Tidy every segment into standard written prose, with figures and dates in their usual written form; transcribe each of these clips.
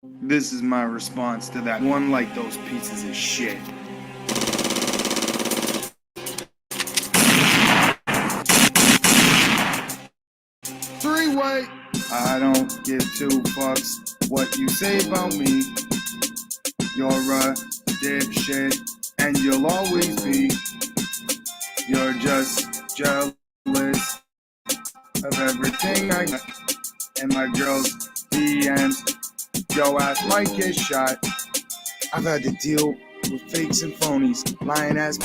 This is my response to that one like those pieces of shit. Three-way! I don't give two fucks what you say about me. You're a dipshit, and you'll always be. You're just jealous of everything I got. And my girl's DMs, yo ass might get shot. I've had to deal with fakes and phonies, lying ass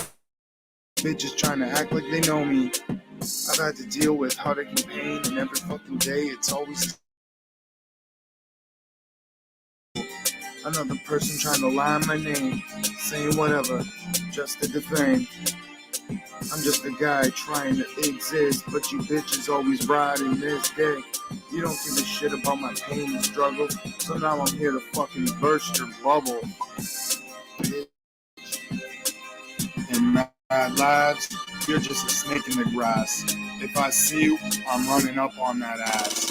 bitches trying to act like they know me. I've had to deal with heartache and pain, and every fucking day it's always another person trying to lie my name, saying whatever, just to defame. I'm just a guy trying to exist, but you bitches always riding this dick. You don't give a shit about my pain and struggle, so now I'm here to fucking burst your bubble. In mad lives, you're just a snake in the grass. If I see you, I'm running up on that ass.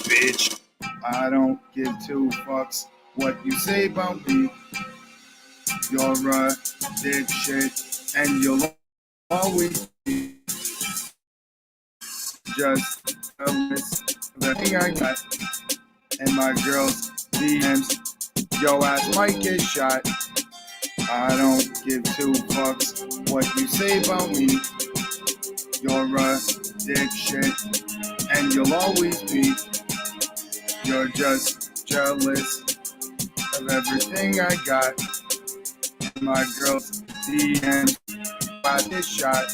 Bitch. I don't give two fucks what you say about me. You're a dipshit, and you'll always be just jealous of everything I got. And my girl's DMs, yo ass might get shot. I don't give two fucks what you say about me. You're a dipshit, and you'll always be. You're just jealous of everything I got. And my girl's DMs got this shot.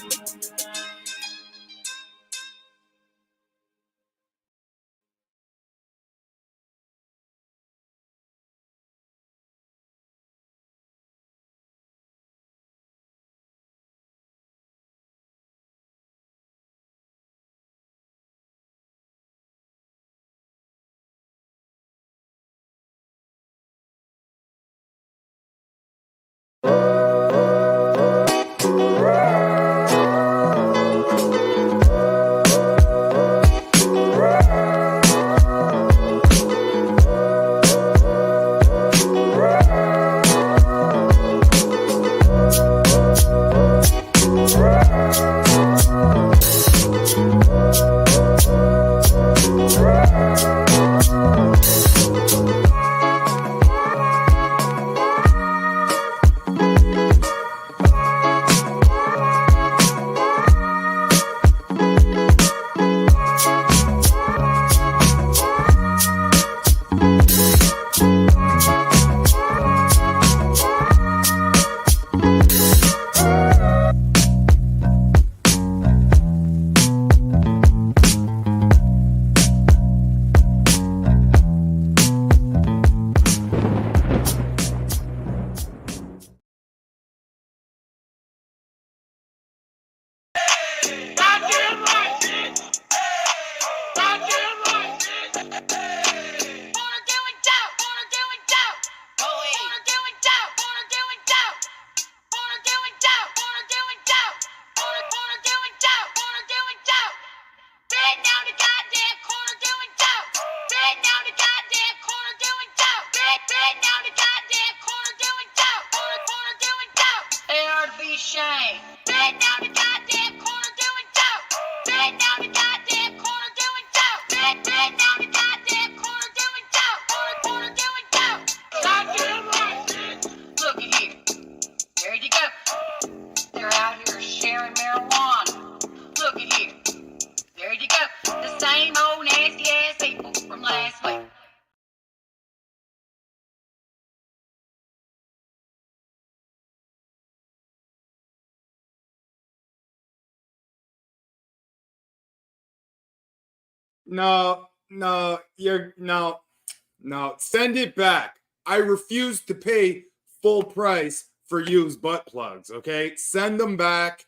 No, send it back. I refuse to pay full price for used butt plugs, okay? Send them back.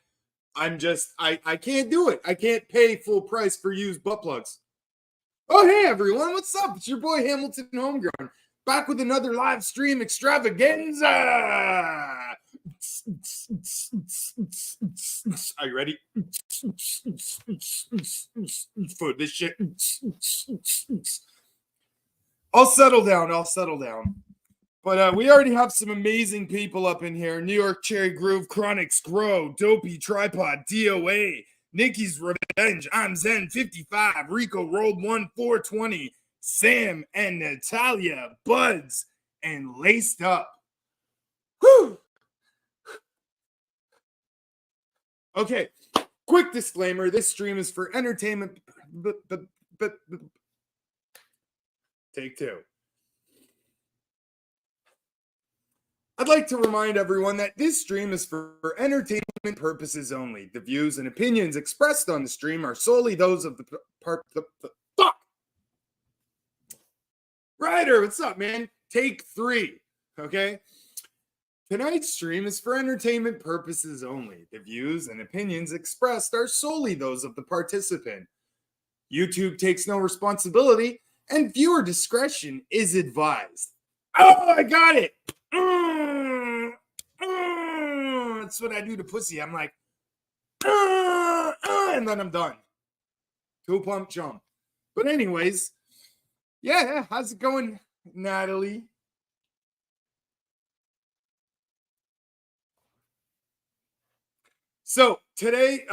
I can't do it. I can't pay full price for used butt plugs. Oh, hey, everyone. What's up? It's your boy Hamilton Homegrown, back with another live stream extravaganza. Are you ready for this shit? I'll settle down. I'll settle down. But we already have some amazing people up in here. New York Cherry Groove, Chronics Grow, Dopey Tripod, DOA, Nikki's Revenge, I'm Zen 55, Rico Rolled 1 420, Sam and Natalia, Buds, and Laced Up. Whew. Okay, quick disclaimer. This stream is for entertainment. Take two. I'd like to remind everyone that this stream is for entertainment purposes only. The views and opinions expressed on the stream are solely those of the part. Fuck! Ryder, what's up, man? Take three, okay? Tonight's stream is for entertainment purposes only. The views and opinions expressed are solely those of the participant. YouTube takes no responsibility, and viewer discretion is advised. Oh, I got it! That's what I do to pussy. I'm like, and then I'm done. Two pump jump. But anyways, yeah, how's it going, Natalie? So today,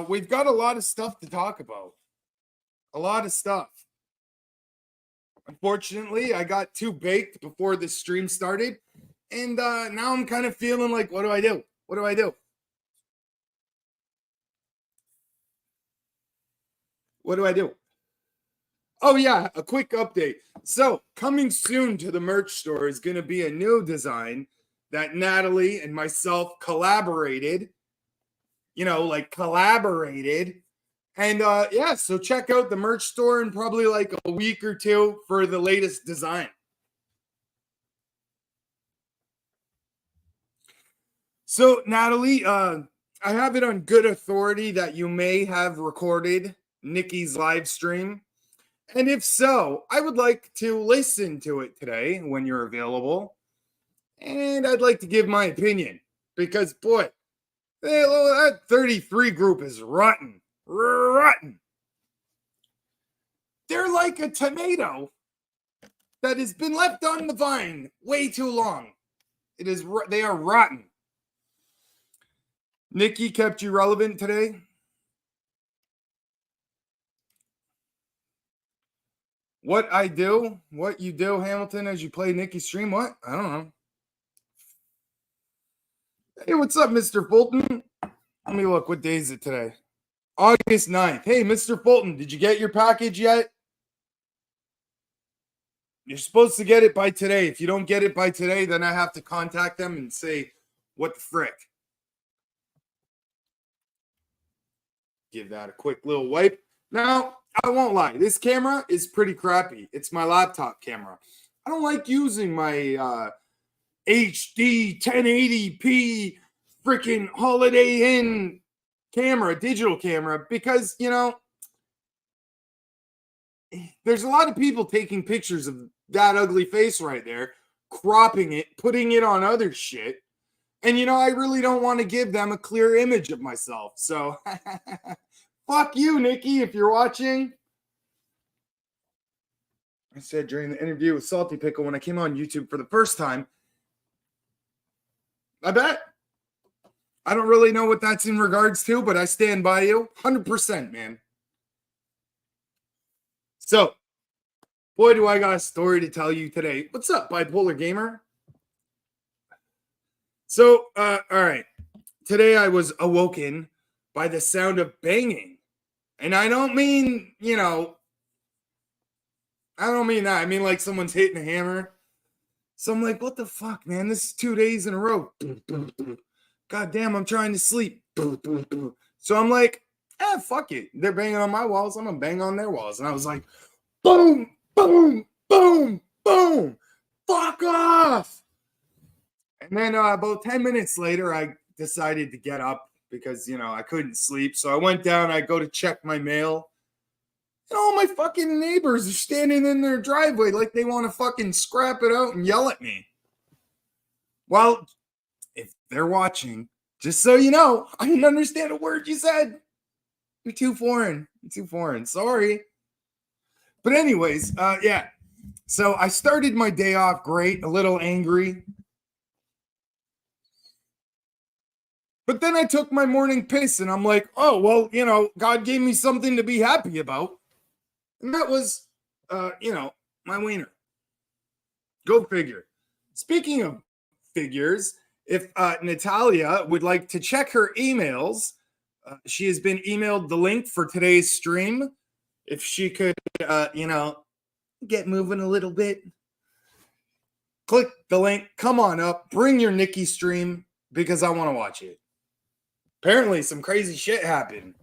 we've got a lot of stuff to talk about. A lot of stuff. Unfortunately, I got too baked before the stream started. And now I'm kind of feeling like, what do I do? What do I do? What do I do? Oh, yeah, a quick update. So coming soon to the merch store is going to be a new design that Natalie and myself collaborated. Collaborated. And so check out the merch store in probably like a week or two for the latest design. So, Natalie, I have it on good authority that you may have recorded Nikki's live stream. And if so, I would like to listen to it today when you're available. And I'd like to give my opinion because, boy, that 33 group is rotten. Rotten. They're like a tomato that has been left on the vine way too long. They are rotten. Nikki kept you relevant today? What you do, Hamilton, as you play Nikki's stream? What? I don't know. Hey, what's up, Mr. Fulton? Let me look. What day is it today? August 9th. Hey, Mr. Fulton, did you get your package yet? You're supposed to get it by today. If you don't get it by today, then I have to contact them and say, what the frick? Give that a quick little wipe. Now, I won't lie. This camera is pretty crappy. It's my laptop camera. I don't like using my HD 1080p freaking Holiday Inn camera, digital camera, because, there's a lot of people taking pictures of that ugly face right there, cropping it, putting it on other shit. And, I really don't want to give them a clear image of myself. So, fuck you, Nikki, if you're watching. I said during the interview with Salty Pickle when I came on YouTube for the first time, I bet. I don't really know what that's in regards to, but I stand by you 100%, man. So, boy, do I got a story to tell you today. What's up, Bipolar Gamer? So, all right. Today I was awoken by the sound of banging. And I don't mean, I don't mean that. I mean like someone's hitting a hammer. So I'm like, what the fuck, man? This is 2 days in a row. God damn, I'm trying to sleep. So I'm like, fuck it. They're banging on my walls. I'm going to bang on their walls. And I was like, boom, boom, boom, boom. Fuck off. And then about 10 minutes later, I decided to get up because, I couldn't sleep. So I went down. I go to check my mail. And all my fucking neighbors are standing in their driveway like they want to fucking scrap it out and yell at me. Well, if they're watching, just so you know, I didn't understand a word you said. You're too foreign. Sorry. But anyways, yeah. So I started my day off great, a little angry. But then I took my morning piss and I'm like, oh, well, God gave me something to be happy about. And that was, my wiener. Go figure. Speaking of figures, if Natalia would like to check her emails, she has been emailed the link for today's stream. If she could, get moving a little bit, click the link, come on up, bring your Nikki stream because I want to watch it. Apparently, some crazy shit happened.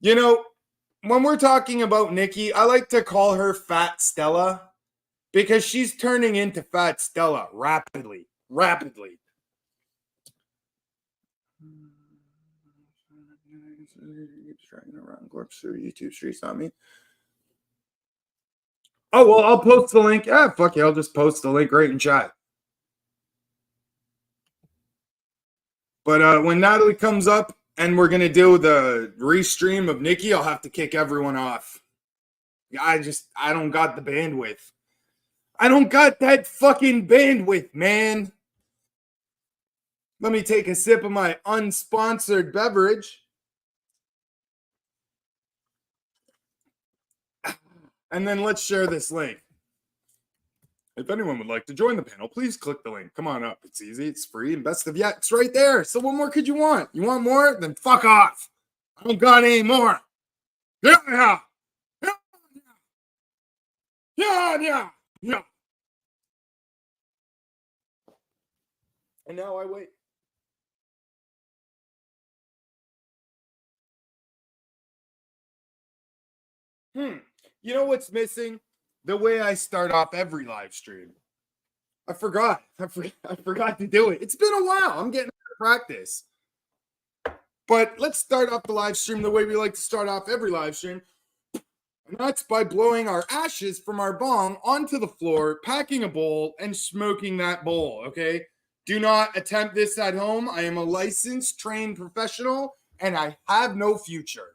When we're talking about Nikki, I like to call her Fat Stella because she's turning into Fat Stella rapidly. Rapidly. Dragging around corpse through YouTube streets, not me. Oh, well, I'll post the link. Fuck yeah, I'll just post the link right in chat. But when Natalie comes up and we're going to do the restream of Nikki, I'll have to kick everyone off. I don't got the bandwidth. I don't got that fucking bandwidth, man. Let me take a sip of my unsponsored beverage. And then let's share this link. If anyone would like to join the panel, please click the link. Come on up. It's easy. It's free. And best of yet, it's right there. So what more could you want? You want more? Then fuck off. I don't got any more. Yeah. Yeah. Yeah. Yeah. Yeah. And now I wait. You know what's missing? The way I start off every live stream. I forgot to do it. It's been a while. I'm getting out of practice. But let's start off the live stream the way we like to start off every live stream. And that's by blowing our ashes from our bong onto the floor, packing a bowl, and smoking that bowl, okay? Do not attempt this at home. I am a licensed, trained professional, and I have no future.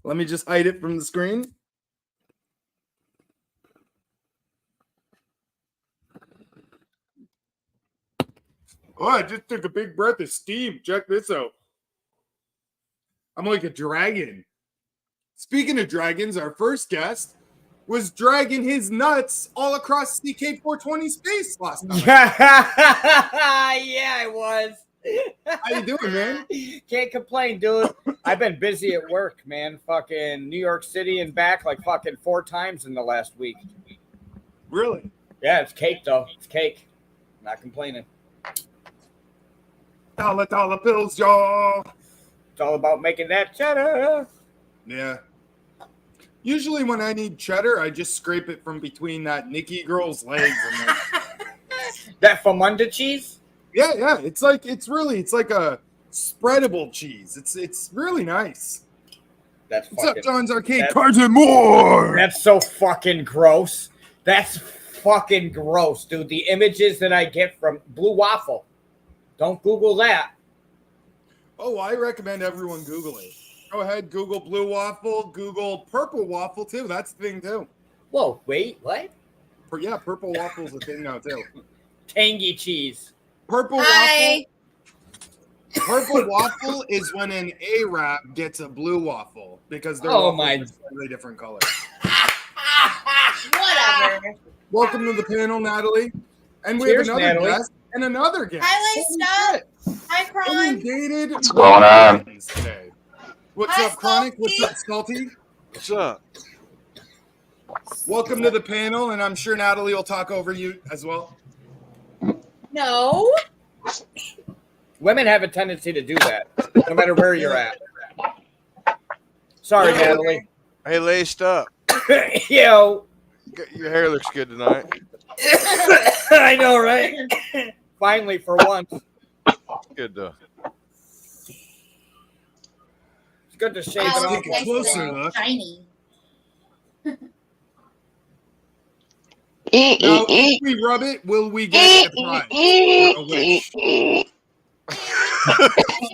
Let me just hide it from the screen. Oh, I just took a big breath of steam. Check this out. I'm like a dragon. Speaking of dragons, our first guest was dragging his nuts all across CK420 space last night. Yeah, I was. How you doing, man? Can't complain, dude. I've been busy at work, man. Fucking New York City and back like fucking 4 times in the last week. Really? Yeah, it's cake, though. It's cake. I'm not complaining. Dollar bills, y'all. It's all about making that cheddar. Yeah. Usually when I need cheddar, I just scrape it from between that Nikki girl's legs. And that from under cheese? Yeah. It's like a spreadable cheese. It's really nice. What's up, John's Arcade Cards and more? That's so fucking gross. That's fucking gross, dude. The images that I get from Blue Waffle. Don't Google that. Oh, I recommend everyone Google it. Go ahead, Google Blue Waffle, Google Purple Waffle too. That's the thing too. Whoa, wait, what? Yeah, Purple Waffle's a thing now too. Tangy cheese. Purple Waffle. Purple Waffle is when an Arab gets a blue waffle because they're slightly different color. Whatever. Welcome to the panel, Natalie. And we Cheers, have another Natalie. guest and another guest. Hi, Laced Up. Hi, Cron. What's going on? Today. What's Hi, up, Chronic? Salty. What's up, Salty? What's up? Welcome to the panel, and I'm sure Natalie will talk over you as well. No. Women have a tendency to do that, no matter where you're at. Sorry, Natalie. Hey, Laced Up. Yo. Your hair looks good tonight. I know, right? Finally, for once. Good, though. It's good to shave Let's it take off. a closer look. Shiny. Now, if we rub it, will we get a prize or a wish?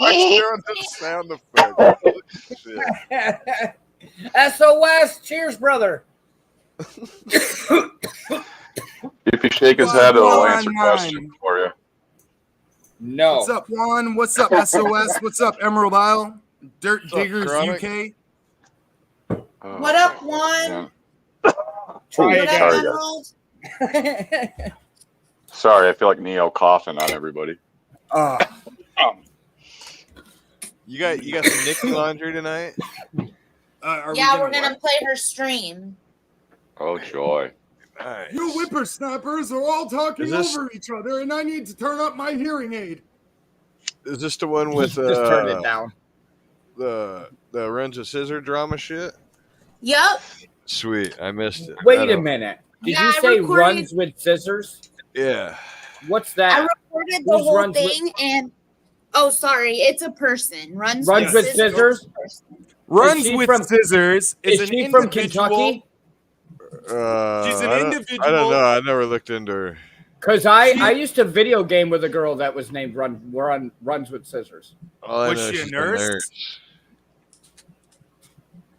Like doing the sound effect. Shit. SOS, Cheers, brother. If you shake his head, it'll answer questions for you. No. What's up, Juan? What's up, SOS? What's up, Emerald Isle? Dirt What's up, Diggers Chronic? UK? What up, Juan? Try What again. up, Emerald? Sorry, I feel like Neo coughing on everybody. You got some Nikki laundry tonight? Yeah, we're gonna play her stream. Oh, joy. Nice. You whippersnappers are all talking Is this- over each other, and I need to turn up my hearing aid. Is this the one with Just turn it down. the runs of scissor drama shit? Yup. Sweet, I missed it. I Wait a don't- minute. Did Yeah, you I say recorded- runs with scissors? Yeah. What's I that? recorded the Whose whole runs with- thing and sorry, it's a person. Runs with scissors? Runs she with from- Scissors is Is an she from individual. Kentucky? She's an I individual. don't know. I never looked into her. Because I used to video game with a girl that was named Runs with Scissors. All I Was know she is a she's nurse?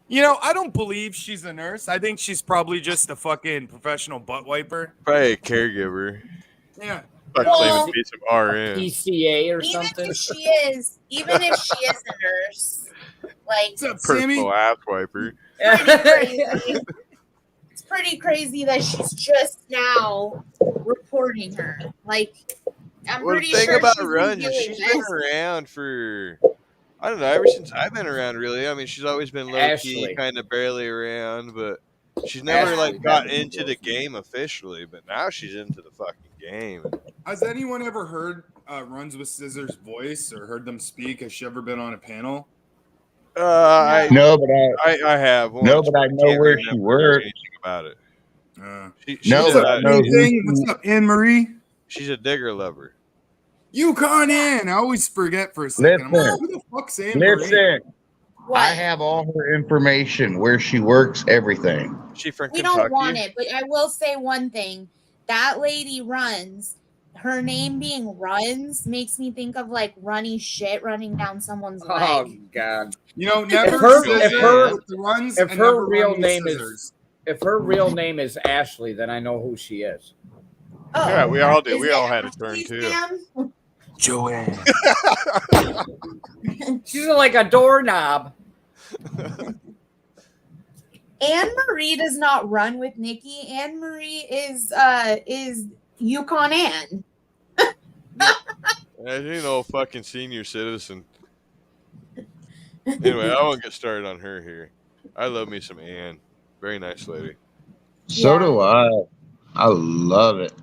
You know, I don't believe she's a nurse. I think she's probably just a fucking professional butt wiper. Probably a caregiver. Yeah. Fuck Well- claiming to be some RN. PCA or Even something. if she is a nurse, like What's up, Sammy? Personal ass wiper. crazy. It's pretty crazy that she's just now reporting her. Like, I'm Well, the pretty thing sure about she's been Runs is doing she's been this. around for, I don't know, ever since I've been around, really. I mean, she's always been low key, Ashley. kind of barely around, but she's never, Ashley like, got Benson. into the game officially, but now she's into the fucking game. Has anyone ever heard Runs with Scissors' voice or heard them speak? Has she ever been on a panel? I No, but I have once, no, but I I know can't where she remember works. anything about it. She No, did but that. I know who. What's up, Anne Marie? She's a digger lover. Yukon Ann. I always forget for a second. I'm like, Listen. who the fuck's Anne Marie? Listen, What? I have all her information, where she works, everything. She from We Kentucky? don't want it, but I will say one thing. That lady Runs. Her name being Runs makes me think of like runny shit running down someone's Oh leg. God! You know, never her- scissors if her- with the runs if and her never real run with name is- scissors. If her real name is Ashley, then I know who she is. Oh, Yeah, we all do. is We it all had a turn, Ashley's too. ma'am? Joanne. She's like a doorknob. Anne Marie does not run with Nikki. Anne Marie is Yukon Ann. As you know, fucking senior citizen. Anyway, I won't get started on her here. I love me some Ann. Very nice lady. So Yeah. do I. I love it.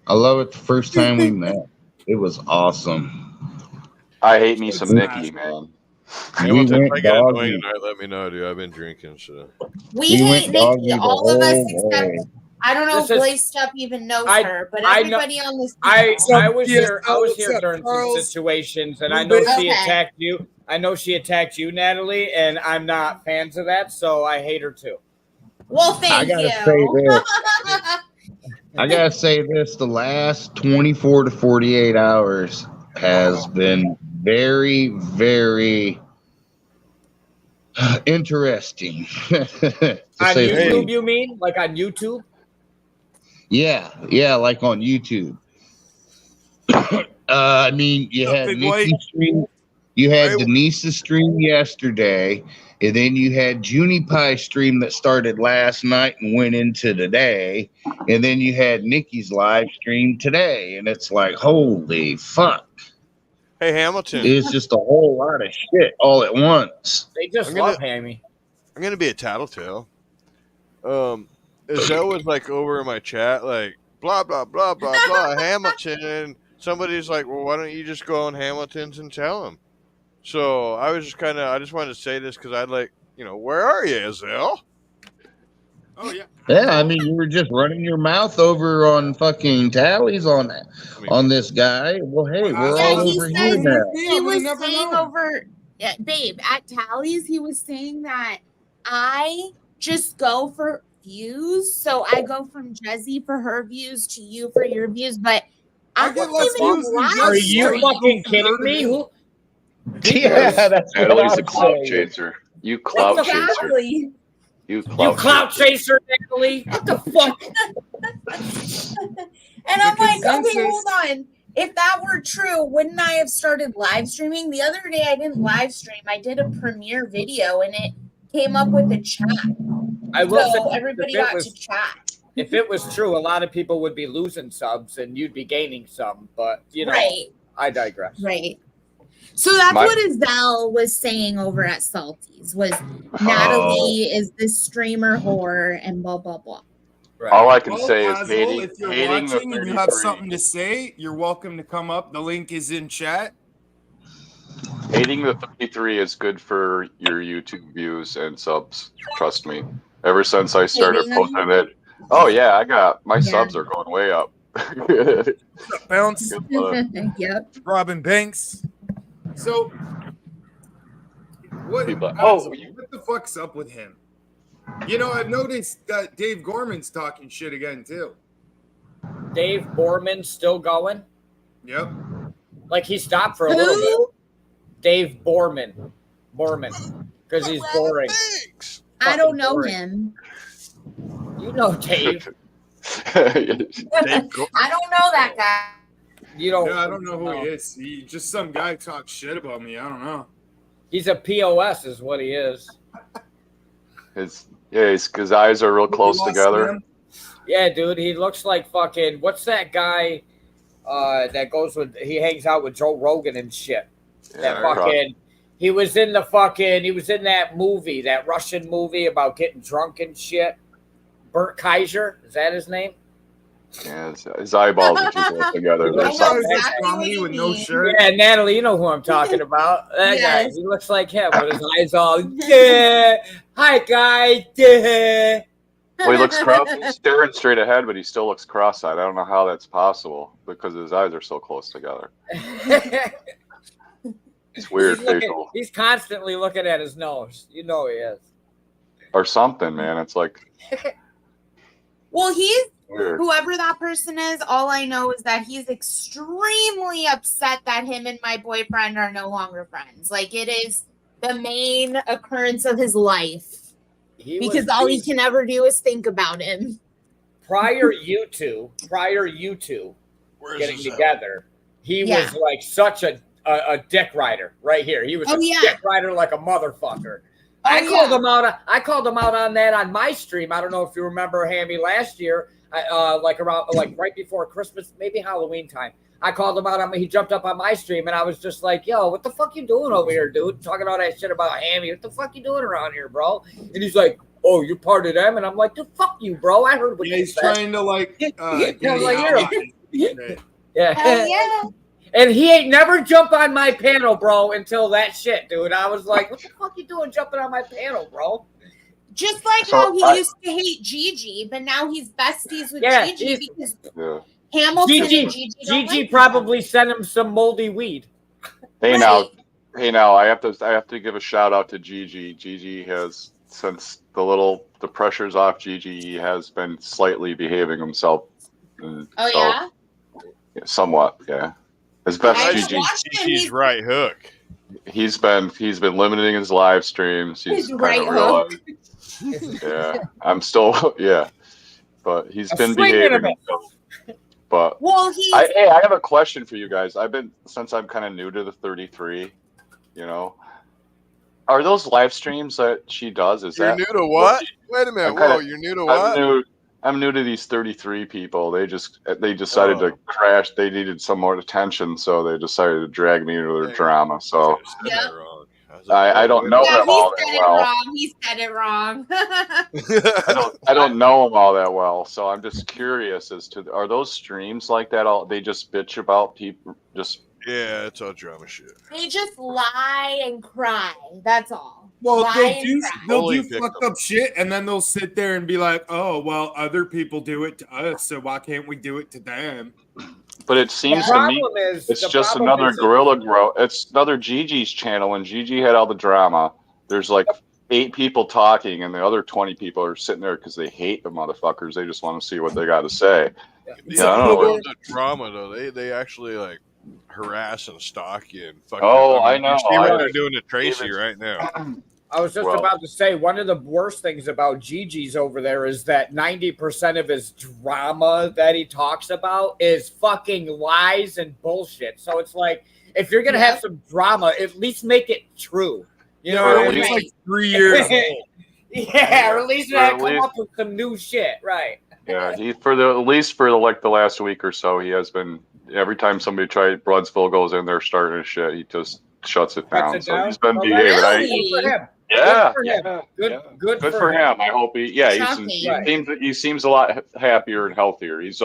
I love it the first time we met. It was awesome. I hate me some Nikki, man. Hamilton, if I went get annoying doggy. tonight, let me know, dude. I've been drinking, so. We We hate went doggy Nikki. the All of us whole except way. I don't know This if is- Blaze Stuff even knows I- her, but I know- everybody on this I panel- was Yes, here. I was what's here up, during some Charles? situations, and I know she Okay. attacked you. I know she attacked you, Natalie, and I'm not fans of that, so I hate her too. Well, thank I gotta you. say this. I gotta say this. The last 24 to 48 hours has been very, very interesting. to On say the YouTube, least. you mean? Like on YouTube? Yeah, like on YouTube. I mean, you had Big Nikki's White. stream, you had Hey. Denise's stream yesterday, and then you had Junie Pie's stream that started last night and went into today, and then you had Nikki's live stream today, and it's like, holy fuck. Hey, Hamilton, It's just a whole lot of shit all at once. They just I'm gonna- love Hammy. I'm going to be a tattletale. Izelle was like over in my chat, like, blah, blah, blah, blah, blah, Hamilton. And somebody's like, well, why don't you just go on Hamilton's and tell him? So I was just I just wanted to say this because I'd like, where are you, Izelle? Oh, yeah. Yeah, I mean, you were just running your mouth over on fucking tallies on this guy. Well, hey, we're Yeah, all he over said- here now. He was saying over, babe, at Tally's, he was saying that I just go for views. So I go from Jezzy for her views to you for your views, but I I get don't less even views than like Jezzy. Are Yes, you sir. fucking kidding me? Who? Yeah, that's what Natalie's I'm a clout saying. chaser. You clout chaser. Exactly. You You clout chaser, Natalie. What the fuck? And I'm like, okay, consensus. hold on. If that were true, wouldn't I have started live streaming? The other day I didn't live stream. I did a premiere video and it came up with a chat. I will So say, everybody got to chat. if it was true, a lot of people would be losing subs and you'd be gaining some. But, you know, Right. I digress. Right. So that's what Azelle was saying over at Salty's was Natalie is this streamer whore and blah, blah, blah. Right. All I can Well, say is Oswald, if you're hating the watching and you have 33. something to say, you're welcome to come up. The link is in chat. Hating the 33 is good for your YouTube views and subs. Trust me. Ever since I started posting it, oh yeah, my subs are going way up. Bounce. Yep. Robin Banks. So, what the fuck's up with him? You know, I've noticed that Dave Gorman's talking shit again, too. Dave Borman's still going? Yep. Like he stopped for a little bit. Dave Borman. Because he's boring. I don't know boring. him. You know Dave. I don't know that guy. You don't. Yeah, I don't know who he is. He just some guy talks shit about me. I don't know. He's a POS, is what he is. His eyes are real close together. Yeah, dude, he looks like fucking. What's that guy? That goes with. He hangs out with Joe Rogan and shit. Yeah, that fucking. He was in that movie, that Russian movie about getting drunk and shit. Bert Kaiser, is that his name? Yeah, his eyeballs are too close together. I know exactly comedy with no shirt. Yeah, Natalie, you know who I'm talking about. That guy, Yes. he looks like him with his eyes all, yeah. Hi, guy. Yeah. Well, he looks he's staring straight ahead, but he still looks cross-eyed. I don't know how that's possible because his eyes are so close together. It's weird facial. He's constantly looking at his nose. You know he is. Or something, man. It's like. Well, he's Weird. whoever that person is. All I know is that he's extremely upset that him and my boyfriend are no longer friends. Like it is the main occurrence of his life because all he can ever do is think about him. Prior you two getting together, he was like such a dick rider right here. He was a dick rider like a motherfucker. I called him out on that on my stream. I don't know if you remember, Hammy, last year, like right before Christmas, maybe Halloween time. I called him out on. He jumped up on my stream, and I was just like, "Yo, what the fuck you doing over here, dude? Talking all that shit about Hammy. What the fuck you doing around here, bro?" And he's like, "Oh, you're part of them," and I'm like, "Dude, fuck you, bro. I heard what you he's said." trying to like. Yeah. And he ain't never jumped on my panel, bro, until that shit, dude. I was like, what the fuck you doing jumping on my panel, bro? Just like how he used to hate Gigi, but now he's besties with Gigi because Hamilton and Gigi probably sent him some moldy weed. Hey now, I have to give a shout out to Gigi. Gigi has, since the pressure's off Gigi, he has been slightly behaving himself. Somewhat, yeah. As best Gigi's right hook. He's been limiting his live streams. He's right hook. Yeah, I'm still but he's been behaving himself. But I have a question for you guys. Since I'm kind of new to the 33, you know, are those live streams that she does? You're new to what? Wait a minute. You're new to what? I'm new to these 33 people. They decided to crash. They needed some more attention, so they decided to drag me into their drama. So I don't know them all that well. He said it wrong. I don't know them all that well, so I'm just curious as to, are those streams like that? They just bitch about people? Yeah, it's all drama shit. They just lie and cry. That's all. Well, they'll do fucked up shit, and then they'll sit there and be like, "Oh, well, other people do it to us, so why can't we do it to them?" But it seems to me it's just another Gorilla Grow. It's another Gigi's channel, and Gigi had all the drama. There's like 8 people talking, and the other 20 people are sitting there because they hate the motherfuckers. They just want to see what they got to say. Yeah, I don't know. The drama though, they actually like harass and stalk you and fuck. I know. See what they're doing to Tracy right now. I was just about to say, one of the worst things about Gigi's over there is that 90% of his drama that he talks about is fucking lies and bullshit. So it's like, if you're going to have some drama, at least make it true. You know what I mean? Like 3 years old. Or at least come up with some new shit, right? Yeah, at least for the last week or so, he has been, every time somebody Bloodsville goes in there starting his shit, he just shuts it down. He's been behaving. Good for him. Good for him. I hope he seems a lot happier and healthier. He's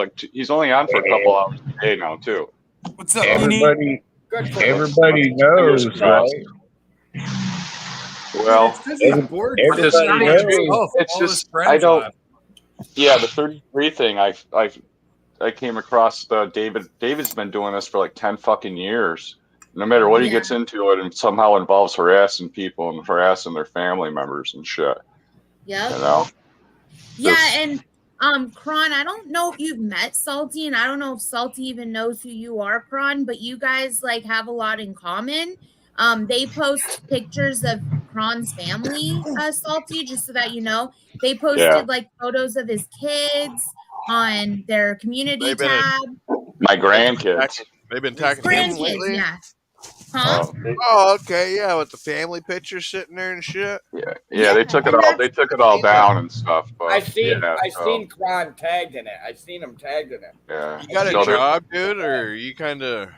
only on for a couple hours a day now too. What's up, everybody knows, right? Well, it's just I don't. Yeah, the 33 thing. I came across David's been doing this for like 10 fucking years. No matter what he gets into, it somehow involves harassing people and harassing their family members and shit. Yeah. You know? Yeah, and Kron, I don't know if you've met Salty, and I don't know if Salty even knows who you are, Kron, but you guys like have a lot in common. They post pictures of Kron's family, Salty, just so that you know. They posted like photos of his kids on their community tab. My grandkids. They've been attacking him lately. Yeah. Huh? Oh, okay, yeah, with the family pictures sitting there and shit. Yeah, they took it all. They took it all down and stuff. But I seen Kron tagged in it. I seen him tagged in it. Yeah. You got a job, dude, or you kind of?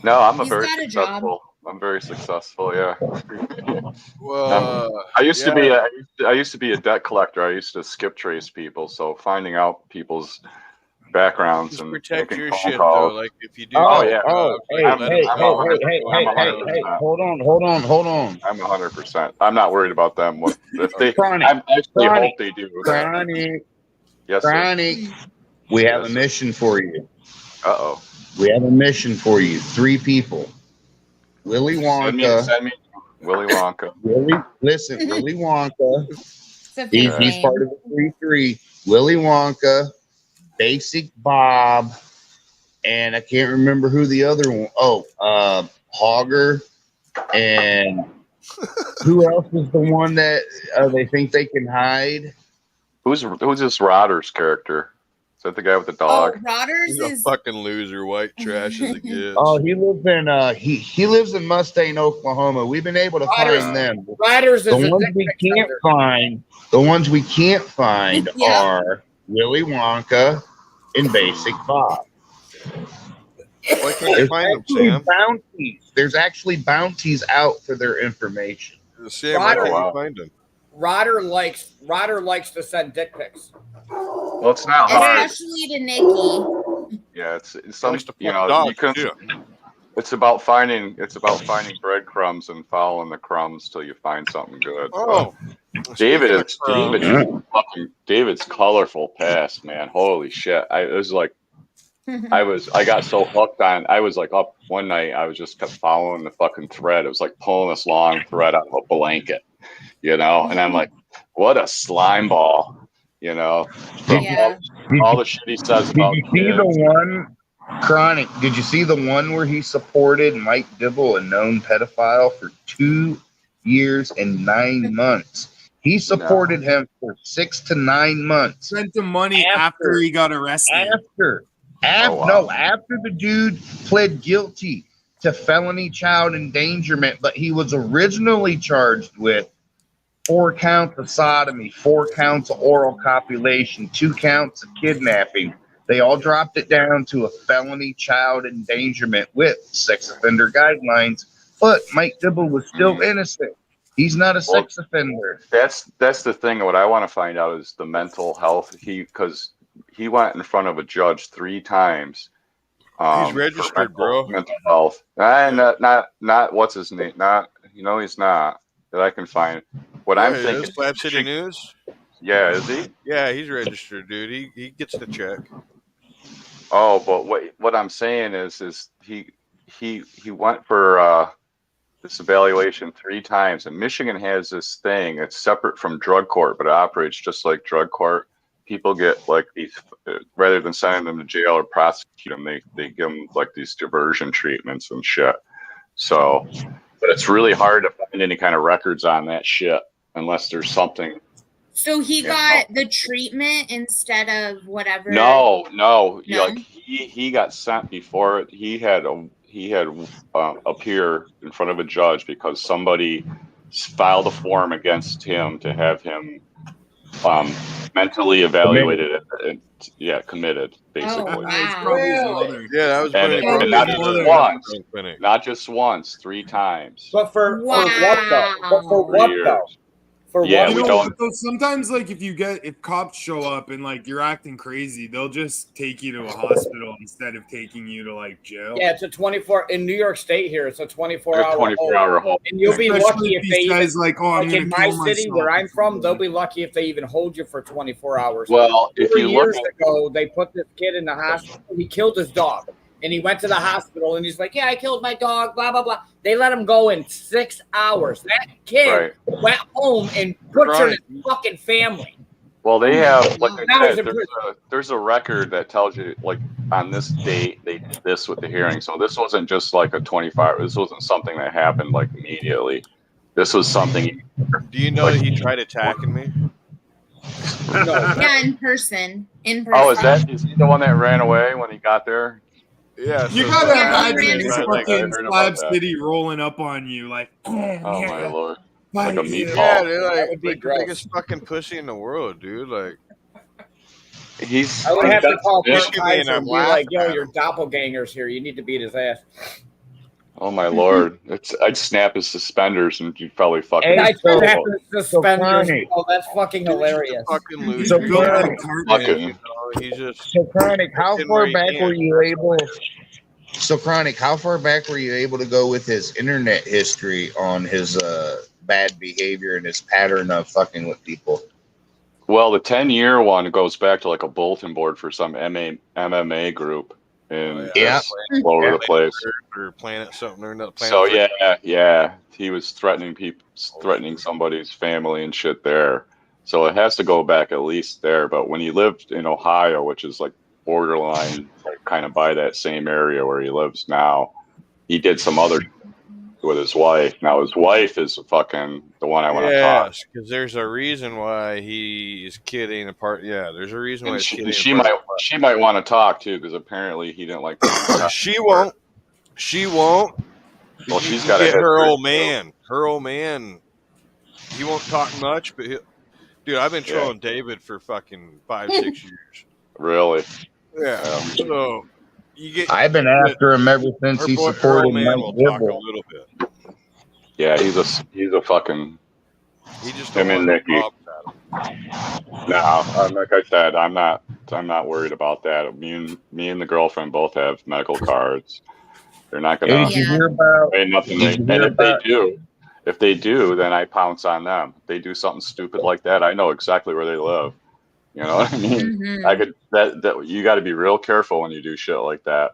No, I'm very successful. I'm very successful. Yeah. Well, I used to be a debt collector. I used to skip trace people, so finding out people's backgrounds just and protect your shit calls. though. Like if you do. Hey, hold on. I'm 100%. I'm not worried about them. If they, Chronic. I actually hope they do. Chronic. Yes, Chronic. We have a mission for you. Uh-oh. We have a mission for you. 3 people. Willy Wonka. Send me Willy Wonka. Willy Wonka. He's part of the 3-3. Willy Wonka, Basic Bob, and I can't remember who the other one. Hogger, and who else is the one that they think they can hide? Who's this Rodder's character? Is that the guy with the dog? Rodder's is a fucking loser, white trash as it gets. Oh, he lives in he lives in Mustang, Oklahoma. We've been able to find them. Rodder's the ones we can't find. The ones we can't find are Willy Wonka and Basic Bob. Why can't you find them, Sam? Bounties. There's actually bounties out for their information. Sam, why can't you find them? Rodder likes to send dick pics. Well, it's not hard. Especially to Nikki. Yeah, it's some, you know, you couldn't. It's about finding breadcrumbs and following the crumbs till you find something good. Oh, David's colorful past, man. Holy shit! I got so hooked on. I was like up one night. I was just kept following the fucking thread. It was like pulling this long thread out of a blanket, you know. And I'm like, what a slime ball, you know. All the shit he says about. Did you see the one? Chronic, did you see the one where he supported Mike Dibble, a known pedophile, for 2 years and 9 months? He supported him for 6 to 9 months. Sent him money after he got arrested. After the dude pled guilty to felony child endangerment, but he was originally charged with 4 counts of sodomy, 4 counts of oral copulation, 2 counts of kidnapping. They all dropped it down to a felony child endangerment with sex offender guidelines, but Mike Dibble was still innocent. He's not a sex offender. That's the thing. What I want to find out is the mental health. Because he went in front of a judge 3 times. He's registered, bro. Mental health. Not what's his name? He's not. That I can find. What I'm thinking. Slab City News. Yeah, is he? Yeah, he's registered, dude. He gets the check. Oh, but what I'm saying is he went for this evaluation 3 times, and Michigan has this thing. It's separate from drug court, but it operates just like drug court. People get like these, rather than sending them to jail or prosecute them, they give them like these diversion treatments and shit. So But it's really hard to find any kind of records on that shit unless there's something. So he got the treatment instead of whatever. No. Like he got sent before it. He had appear in front of a judge because somebody filed a form against him to have him mentally evaluated and committed, basically. Oh, wow. Yeah, that was and not just once, not just once, 3 times. But for what though? But for what though? Yeah, we don't. Sometimes, like, if cops show up and like you're acting crazy, they'll just take you to a hospital instead of taking you to like jail. Yeah, it's a 24 in New York State here. It's a 24-hour hold, and you'll be lucky if they even, like, I'm in my city where I'm from, they'll be lucky if they even hold you for 24 hours. Well, if you years ago, they put this kid in the hospital. He killed his dog. And he went to the hospital and he's like, yeah, I killed my dog, blah, blah, blah. They let him go in 6 hours. That kid went home and butchered his fucking family. Well, they have, like I said, there's a record that tells you, like, on this date, they did this with the hearing. So this wasn't just like a 24 hour. This wasn't something that happened, like, immediately. This was something. Do you know that he tried attacking me? No. Yeah, in person. Oh, is he the one that ran away when he got there? Yeah, you gotta imagine this fucking Slab City rolling up on you like, oh my lord, like a meatball. Yeah, they're like the biggest fucking pussy in the world, dude. Like, I would have to call Kurt Kaiser and be like, yo, your doppelganger's here. You need to beat his ass. Oh my lord, I'd snap his suspenders and you'd probably fucking. And I'd snap his suspenders. Oh, that's fucking hilarious. Fucking loser. So Chronic, how far back were you able? So Chronic, how far back were you able to go with his internet history on his bad behavior and his pattern of fucking with people? Well, the 10-year one goes back to like a bulletin board for some MMA group. And all over the place. Or planet something or another planet. So yeah, he was threatening somebody's family and shit there. So it has to go back at least there. But when he lived in Ohio, which is like borderline, like kind of by that same area where he lives now, he did some other with his wife. Now his wife is fucking the one I want to talk. Yes, because there's a reason why his kid ain't apart. Yeah, there's a reason why she might want to talk too, because apparently he didn't like. She won't. Well, she's got to get her old man. Her old man. He won't talk much, but dude, I've been trolling David for fucking 5-6 years. Really? Yeah. So. I've been after him ever since he supported Mike Dibble. Yeah, he's a fucking. He just him and Nikki. No, like I said, I'm not worried about that. Me and the girlfriend both have medical cards. They're not gonna say nothing. And if they do, then I pounce on them. If they do something stupid like that, I know exactly where they live. You know what I mean? Mm-hmm. You got to be real careful when you do shit like that.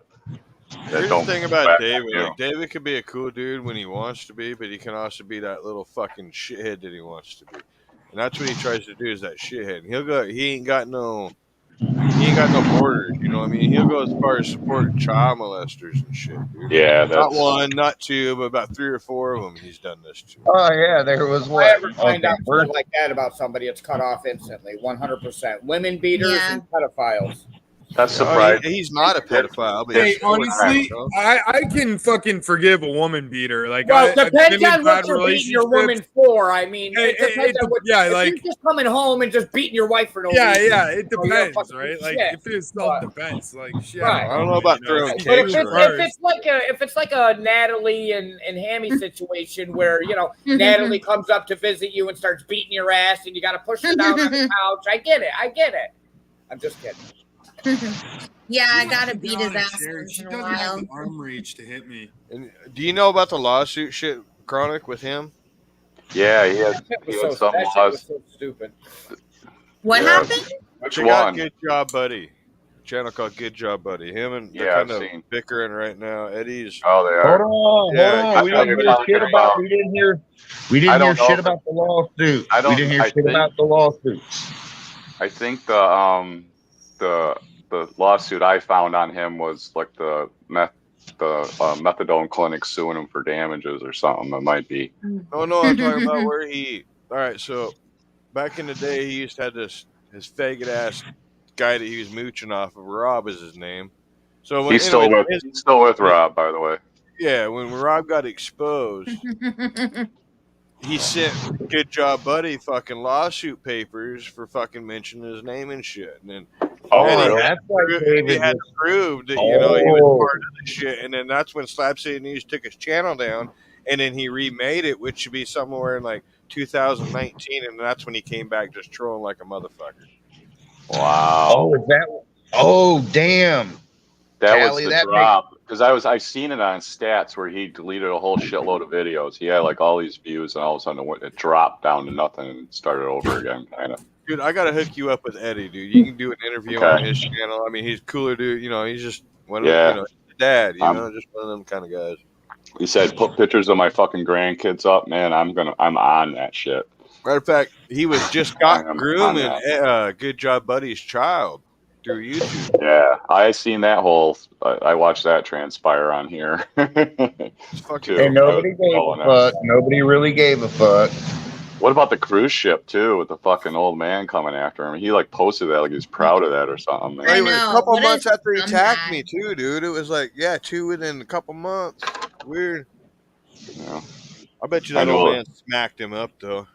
Here's the thing about David. Like, David could be a cool dude when he wants to be, but he can also be that little fucking shithead that he wants to be. And that's what he tries to do, is that shithead. And he ain't got no borders, you know what I mean? He'll go as far as supporting child molesters and shit, dude. Yeah, not one, not two, but about 3 or 4 of them he's done this to. Oh yeah, there was one. If I ever find out something like that about somebody, it's cut off instantly, 100%. Women beaters and pedophiles. That's surprising. He's not a pedophile. But hey, honestly, I can fucking forgive a woman beater. Like, well, depends on what you're beating your woman for. I mean, it depends on what. Yeah, if like you're just coming home and just beating your wife for no reason. Yeah, it depends, right? Like, if it's self-defense, like shit. Right. I don't know about throwing cakes. But if it's like a Natalie and Hammy situation where Natalie comes up to visit you and starts beating your ass and you got to push her down on the couch, I get it. I'm just kidding. Yeah, I gotta beat his ass once in a while. Have the arm reach to hit me. And do you know about the lawsuit shit, Chronic, with him? Yeah, he had some laws. Was so stupid. What happened? Which one? Got Good Job Buddy. Channel called Good Job Buddy. Him and they're kind of bickering right now. Eddie's. Oh, they are. Hold on. We didn't hear shit about. We didn't hear shit about the lawsuit. We didn't hear shit about the lawsuits. I think the lawsuit I found on him was like the methadone clinic suing him for damages or something. It might be. Oh no, I'm talking about where he. All right, so back in the day, he used to have his faggot ass guy that he was mooching off of. Rob is his name. So He's still with Rob, by the way. Yeah, when Rob got exposed, he sent Good Job Buddy fucking lawsuit papers for fucking mentioning his name and shit. And then really? That's why he had to prove that, you know, he was part of the shit. And then that's when Slab City News took his channel down, and then he remade it, which should be somewhere in like 2019, and that's when he came back just trolling like a motherfucker. Wow. Oh, is that? Oh, damn. That was the drop. Because I seen it on stats where he deleted a whole shitload of videos. He had like all these views, and all of a sudden it dropped down to nothing and started over again, kind of. Dude, I gotta hook you up with Eddie, dude. You can do an interview on his channel. I mean, he's cooler, dude. You know, he's just one of them, you know, dad. You know, just one of them kind of guys. He said, "Put pictures of my fucking grandkids up, man. I'm on that shit." Matter of fact, he was just got grooming Good Job Buddy's child through YouTube. Yeah, I seen that whole. I watched that transpire on here. And nobody gave a fuck. Nobody really gave a fuck. What about the cruise ship too, with the fucking old man coming after him? He like posted that like he was proud of that or something. Man. I know. A couple months after he attacked me too, dude. It was like, yeah, 2 within a couple months. Weird. Yeah. I bet you that old man smacked him up though.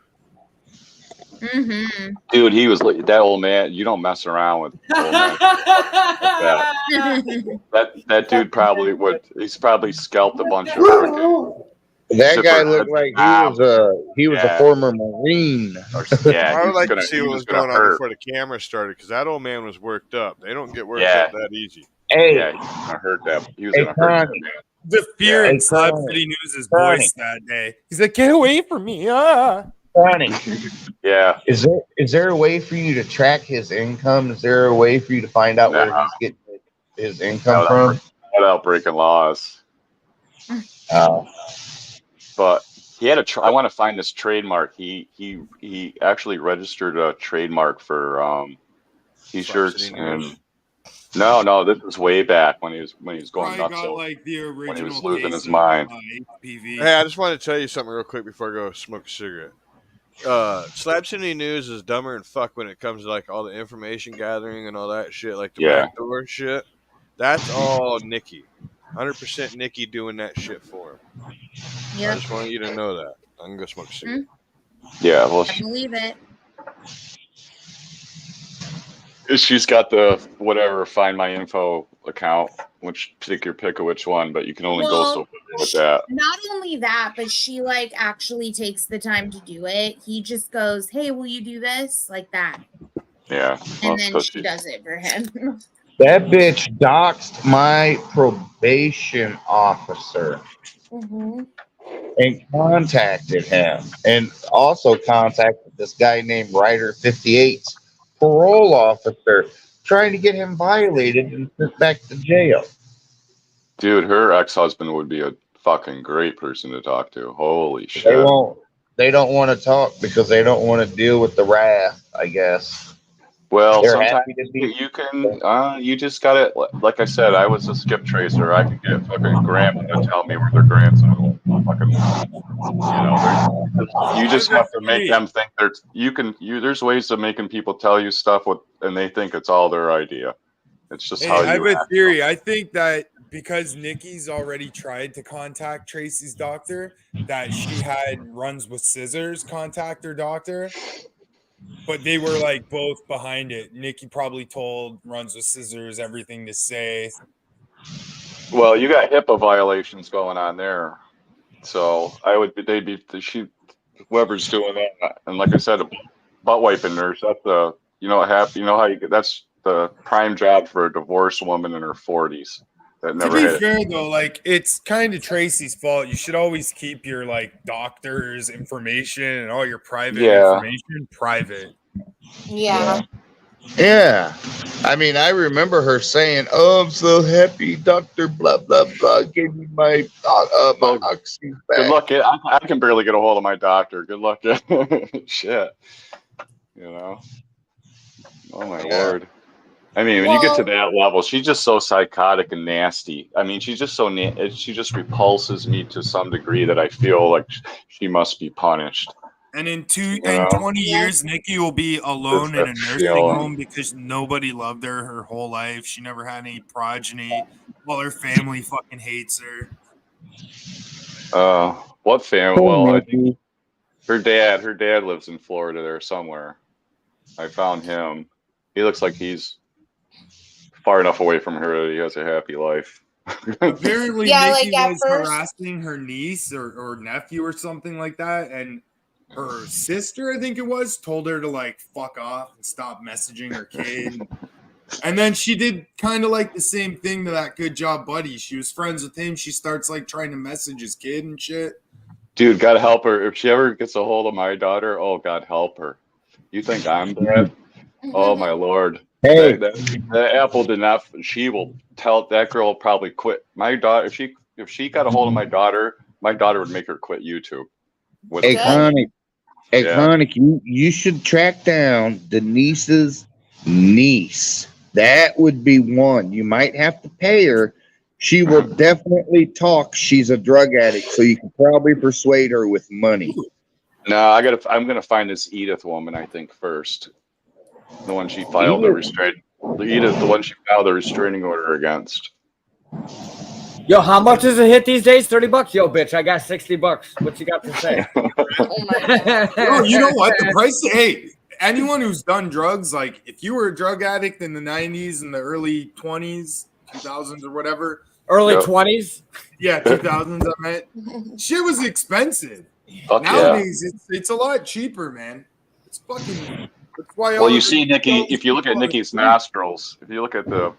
Mm-hmm. Dude, he was that old man. You don't mess around with old man like that. That dude probably would. He's probably scalped a bunch of freaking. That guy looked like he was a former Marine. I would like to see what was going on before the camera started, because that old man was worked up. They don't get worked up that easy. Hey, yeah, I heard that. He was gonna hurt that man. The fear in Slab City News' voice that day. He's like, "Get away from me!" Funny. Yeah. Is there a way for you to track his income? Is there a way for you to find out where he's getting his income from? Without breaking laws. But he had I want to find this trademark. He actually registered a trademark for t-shirts and no, this was way back when he was going nuts. Got, like, the original when he was losing his mind. Hey, I just want to tell you something real quick before I go smoke a cigarette. Slab City News is dumber and fuck when it comes to like all the information gathering and all that shit, like the backdoor shit. That's all Nikki. 100% Nikki doing that shit for him. Yep. I just want you to know that. I'm gonna go smoke a cigarette. Yeah, well, I believe it. She's got the whatever Find My Info account, which pick of which one, but you can only go so far with that. Not only that, but she like actually takes the time to do it. He just goes, "Hey, will you do this?" like that. Yeah, and then she does it for him. That bitch doxed my probation officer and contacted him, and also contacted this guy named Ryder 58's parole officer, trying to get him violated and sent back to jail. Dude, her ex-husband would be a fucking great person to talk to. Holy shit. They don't want to talk because they don't want to deal with the wrath, I guess. Well, sometimes you can, you just got it. Like I said, I was a skip tracer. I could get fucking grandma to tell me where their grandson fucking, you just have to make them think there's ways of making people tell you stuff and they think it's all their idea. It's just how you I have a theory. I think that because Nikki's already tried to contact Tracy's doctor, that she had runs with scissors contact her doctor. But they were like both behind it. Nikki probably told Runs with Scissors everything to say. Well, you got HIPAA violations going on there, so whoever's doing that. And like I said, a butt wiping nurse. That's that's the prime job for a divorced woman in her 40s. To be fair, though, like it's kind of Tracy's fault. You should always keep your like doctor's information and all your private information private. Yeah. Yeah. I mean, I remember her saying, "Oh, I'm so happy, Dr. Blah, blah, blah gave me my oxy back." Good luck. I can barely get a hold of my doctor. Good luck. Shit. Oh, my Lord. I mean, when you get to that level, she's just so psychotic and nasty. I mean, she's just so she just repulses me to some degree that I feel like she must be punished. And in 20 years, Nikki will be alone in a nursing home because nobody loved her whole life. She never had any progeny. Well, her family fucking hates her. What family? Well, I think her dad lives in Florida there somewhere. I found him. He looks like he's far enough away from her that he has a happy life. Apparently, Nikki was harassing her niece or nephew or something like that, and her sister, I think it was, told her to like fuck off and stop messaging her kid. And then she did kind of like the same thing to that Good Job Buddy. She was friends with him. She starts like trying to message his kid and shit. Dude, God help her. If she ever gets a hold of my daughter, oh, God help her. You think I'm bad? Oh, my Lord. Hey. That apple did not. She will tell that girl will probably quit. My daughter, if she got a hold of my daughter would make her quit YouTube. Chronic, you should track down Denise's niece. That would be one. You might have to pay her. She will definitely talk. She's a drug addict, so you can probably persuade her with money. No, I'm gonna find this Edith woman, I think, first. The one she filed the one she filed the restraining order against. Yo, how much does it hit these days? $30? Yo, bitch, I got $60. What you got to say? Oh my God. Oh, you know what? The price. Hey, anyone who's done drugs, like if you were a drug addict in the 90s and the early 20s, 2000s or whatever. Early 20s? Yeah, 2000s, I meant. Shit was expensive. Fuck Nowadays, it's a lot cheaper, man. It's fucking. That's why. Well, you see, Nikki, if you look at Nikki's nostrils, if you look at the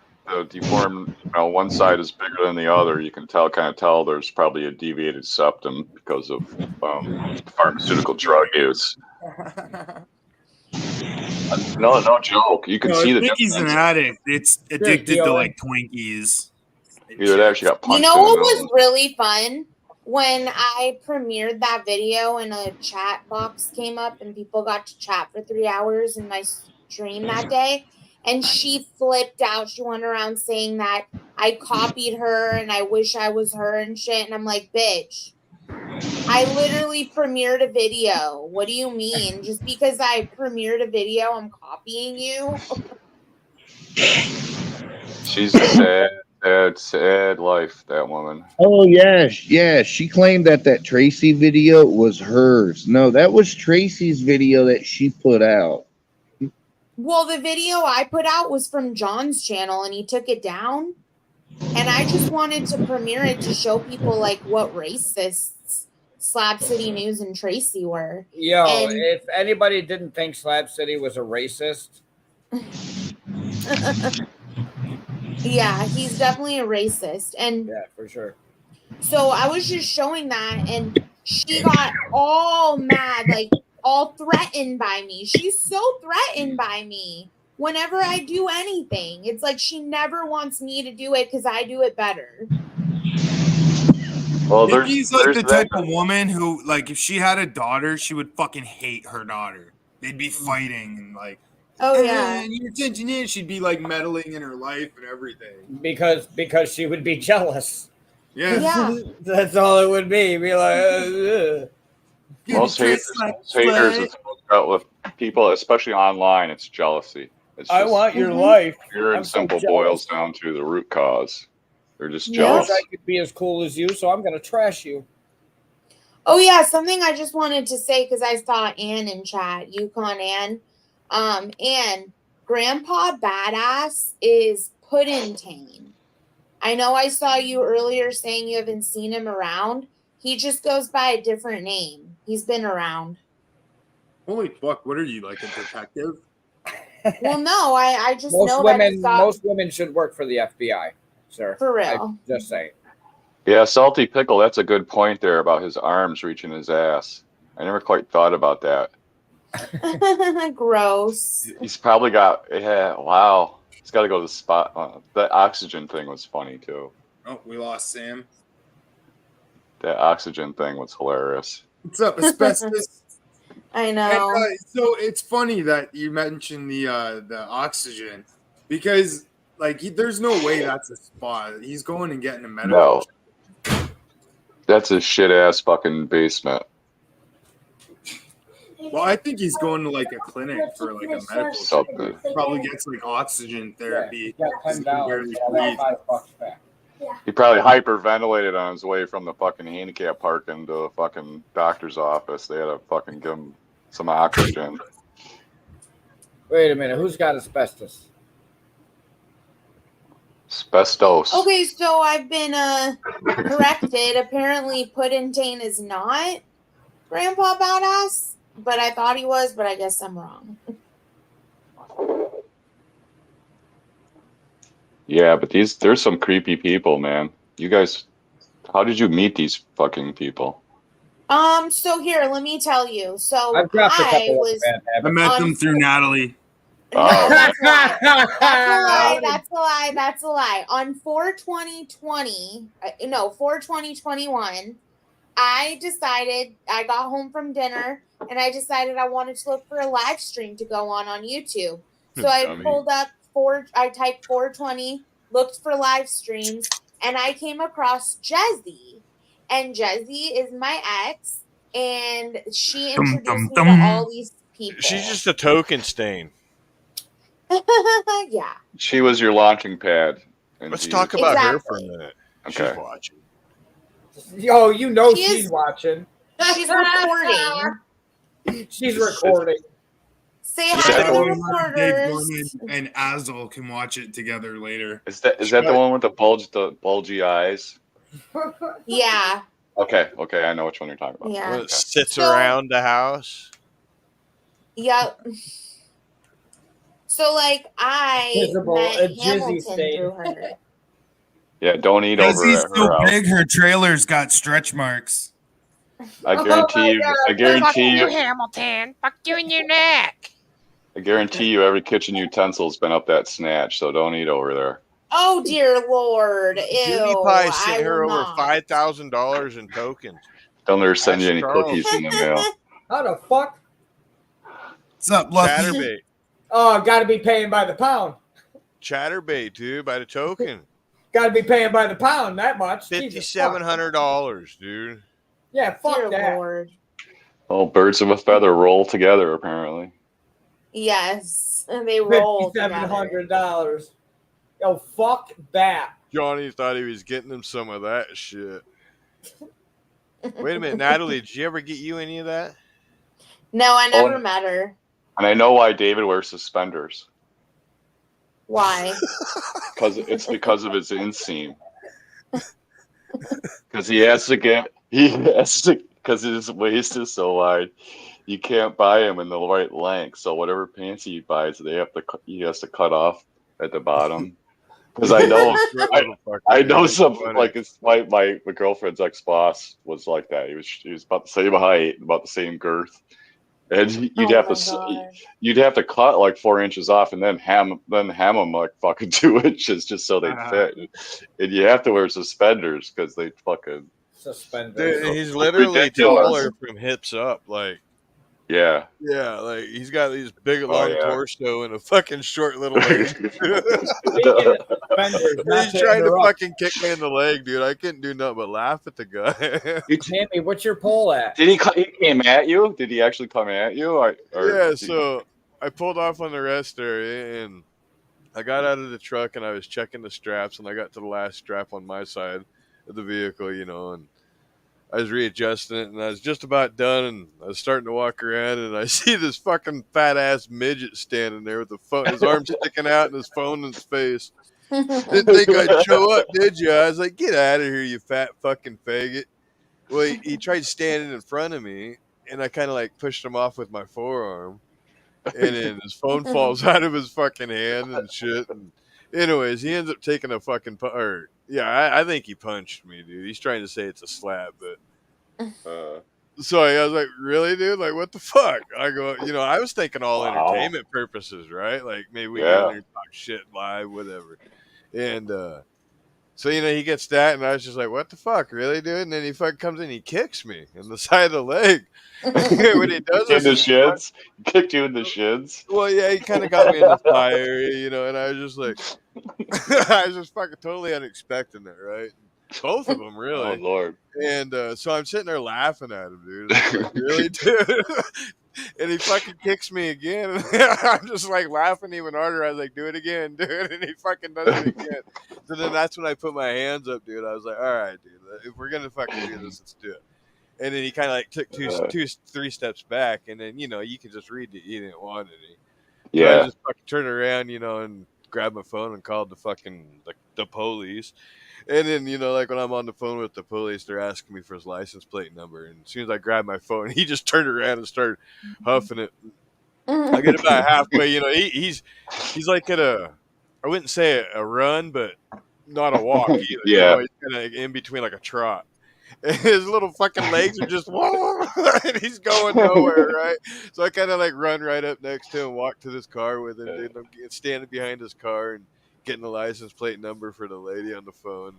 deformed, one side is bigger than the other, you can kind of tell there's probably a deviated septum because of pharmaceutical drug use. No joke. You can see the Nikki's difference. An addict. It's addicted to like Twinkies. Either that or she got punched. You know what was really fun? When I premiered that video and a chat box came up and people got to chat for 3 hours in my stream that day, and she flipped out. She went around saying that I copied her and I wish I was her and shit. And I'm like, bitch, I literally premiered a video. What do you mean? Just because I premiered a video, I'm copying you? She's sad. Sad life, that woman. Oh, yeah. She claimed that Tracy video was hers. No, that was Tracy's video that she put out. Well, the video I put out was from John's channel, and he took it down. And I just wanted to premiere it to show people, like, what racists Slab City News and Tracy were. Yo, if anybody didn't think Slab City was a racist... Yeah, he's definitely a racist. And yeah, for sure. So I was just showing that, and she got all mad, like all threatened by me. She's so threatened by me whenever I do anything. It's like she never wants me to do it because I do it better. Well, Nikki's like the type of woman who, like, if she had a daughter, she would fucking hate her daughter. They'd be fighting and like, oh yeah, and your attention is, she'd be like meddling in her life and everything because she would be jealous. Yeah. That's all it would be. Be like, most haters with people, especially online, it's jealousy. It's I want your life. Pure and simple boils down to the root cause. They're just jealous. I could be as cool as you, so I'm gonna trash you. Oh yeah, something I just wanted to say because I saw Ann in chat, Yukon Ann. And Grandpa Badass is Puddingtane. I know I saw you earlier saying you haven't seen him around. He just goes by a different name. He's been around. Holy fuck, what are you, like a detective? Well, no, I just know that most women should work for the FBI, sir. For real. Just saying. Yeah, Salty Pickle, that's a good point there about his arms reaching his ass. I never quite thought about that. Gross. He's probably got, wow. He's got to go to the spot. That oxygen thing was funny, too. Oh, we lost Sam. That oxygen thing was hilarious. What's up, asbestos? I know. And, so it's funny that you mentioned the oxygen. Because like there's no way that's a spot. He's going and getting a medical. No. That's a shit ass fucking basement. Well, I think he's going to like a clinic for like a medical something. Probably gets like oxygen therapy. Yeah, $10. He probably hyperventilated on his way from the fucking handicap park into the fucking doctor's office. They had to fucking give him some oxygen. Wait a minute, who's got asbestos? Asbestos. Okay, so I've been corrected. Apparently, Puddington is not Grandpa Badass, but I thought he was, but I guess I'm wrong. Yeah, but there's some creepy people, man. You guys, how did you meet these fucking people? So here, let me tell you. So I've dropped a couple I met them through Natalie. No, that's a lie. That's a lie. That's a lie. On 4/20/2021, I decided, I got home from dinner and I decided I wanted to look for a live stream to go on YouTube. So I pulled up I typed 420, looked for live streams, and I came across Jezzy. And Jezzy is my ex, and she introduced me to all these people. She's just a token stain. Yeah. She was your launching pad. Let's talk about her for a minute. Okay. She's watching. Yo, you know she's watching. She's recording. She's recording. Say hi to the reporters. And Azel can watch it together later. Is that the one with the bulgy eyes? Yeah. Okay, I know which one you're talking about. Yeah. It sits around the house. Yep. So, like, I met Hamilton through her. Yeah, don't eat over Jezzy's at her so house. big, her trailer's got stretch marks. I guarantee you. I guarantee Fuck you, Hamilton. Fuck you in your neck. I guarantee you, every kitchen utensil's been up that snatch. So don't eat over there. Oh dear Lord! Ew! PewDiePie sent her over $5,000 in tokens. Don't ever send you any cookies in the mail. How the fuck? What's up, Lucky? Chatterbait. Oh, got to be paying by the pound. Chatterbait, dude, by the token. Got to be paying by the pound that much. $5,700, dude. Yeah, fuck Dear that. Lord. Oh, birds of a feather roll together, apparently. Yes, and they roll. $5,700. Yo, fuck that. Johnny thought he was getting him some of that shit. Wait a minute, Natalie, did she ever get you any of that? No, I never met her. And I know why David wears suspenders. Why? Because of his inseam. Because because his waist is so wide, you can't buy him in the right length. So whatever pants he buys, he has to cut off at the bottom. Because I know some like my girlfriend's ex-boss was like that. He was about the same height, about the same girth. And you'd have to cut like 4 inches off and then ham them like fucking 2 inches just so they'd fit. And you have to wear suspenders because they fucking suspenders. Dude, he's literally taller from hips up, like yeah, like he's got these big long torso and a fucking short little leg. He's trying to fucking kick me in the leg, dude. I couldn't do nothing but laugh at the guy. Hammy, what's your pole at? Did he came at you? Did he actually come at you? So I pulled off on the rest area and I got out of the truck and I was checking the straps and I got to the last strap on my side of the vehicle, and I was readjusting it and I was just about done and I was starting to walk around and I see this fucking fat ass midget standing there with the phone, his arms sticking out and his phone in his face. Didn't think I'd show up, did you? I was like, get out of here, you fat fucking faggot. Well, he tried standing in front of me and I kind of like pushed him off with my forearm and then his phone falls out of his fucking hand and shit. And anyways, he ends up taking a fucking I think he punched me, dude. He's trying to say it's a slap, but so I was like, really, dude? Like, what the fuck? I go, I was thinking all entertainment purposes, right? Like maybe we go in there and talk shit live, whatever. And So, he gets that, and I was just like, what the fuck, really, dude? And then he fucking comes in, he kicks me in the side of the leg. When he does in the this, shins? Kicked you in the shins? well, yeah, he kind of got me in the thigh area, and I was just like, I was just fucking totally unexpecting it, right? Both of them, really. Oh, Lord. And so I'm sitting there laughing at him, dude. I'm like, really, dude? And he fucking kicks me again. I'm just like laughing even harder. I was like, do it again, dude. And he fucking does it again. So then that's when I put my hands up, dude. I was like, all right, dude. If we're going to fucking do this, let's do it. And then he kind of like took three steps back. And then, you can just read that he didn't want any. So I just fucking turned around, and grabbed my phone and called the fucking the police. And then, like when I'm on the phone with the police, they're asking me for his license plate number. And as soon as I grabbed my phone, he just turned around and started huffing it. I get about halfway, he's like at I wouldn't say a run, but not a walk either. Yeah. He's kind of in between like a trot. And his little fucking legs are just, whoa, and he's going nowhere, right? So I kind of like run right up next to him, walk to this car with him, dude. I'm standing behind his car and getting the license plate number for the lady on the phone.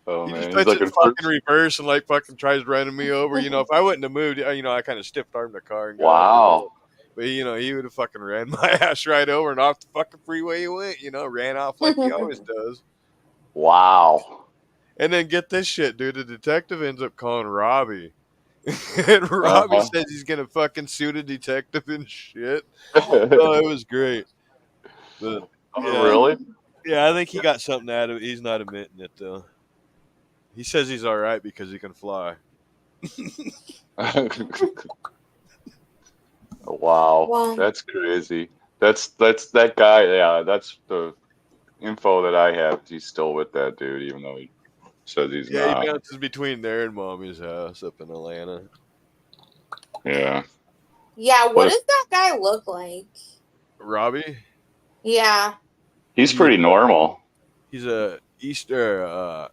And he just puts it in fucking reverse and like fucking tries running me over. If I wouldn't have moved, I kind of stiff armed the car. And wow. But he would have fucking ran my ass right over and off the fucking freeway he went. Ran off like he always does. Wow. And then get this shit, dude. The detective ends up calling Robbie. And Robbie says he's going to fucking sue the detective and shit. Oh, it was great. But, really? Yeah, I think he got something out of it. He's not admitting it, though. He says he's all right because he can fly. Wow. That's crazy. That's that guy. Yeah, that's the info that I have. He's still with that dude, even though he says he's not. Yeah, he bounces between there and Mommy's house up in Atlanta. Yeah. Yeah, what does that guy look like? Robbie? Yeah. He's pretty normal. He's a Easter.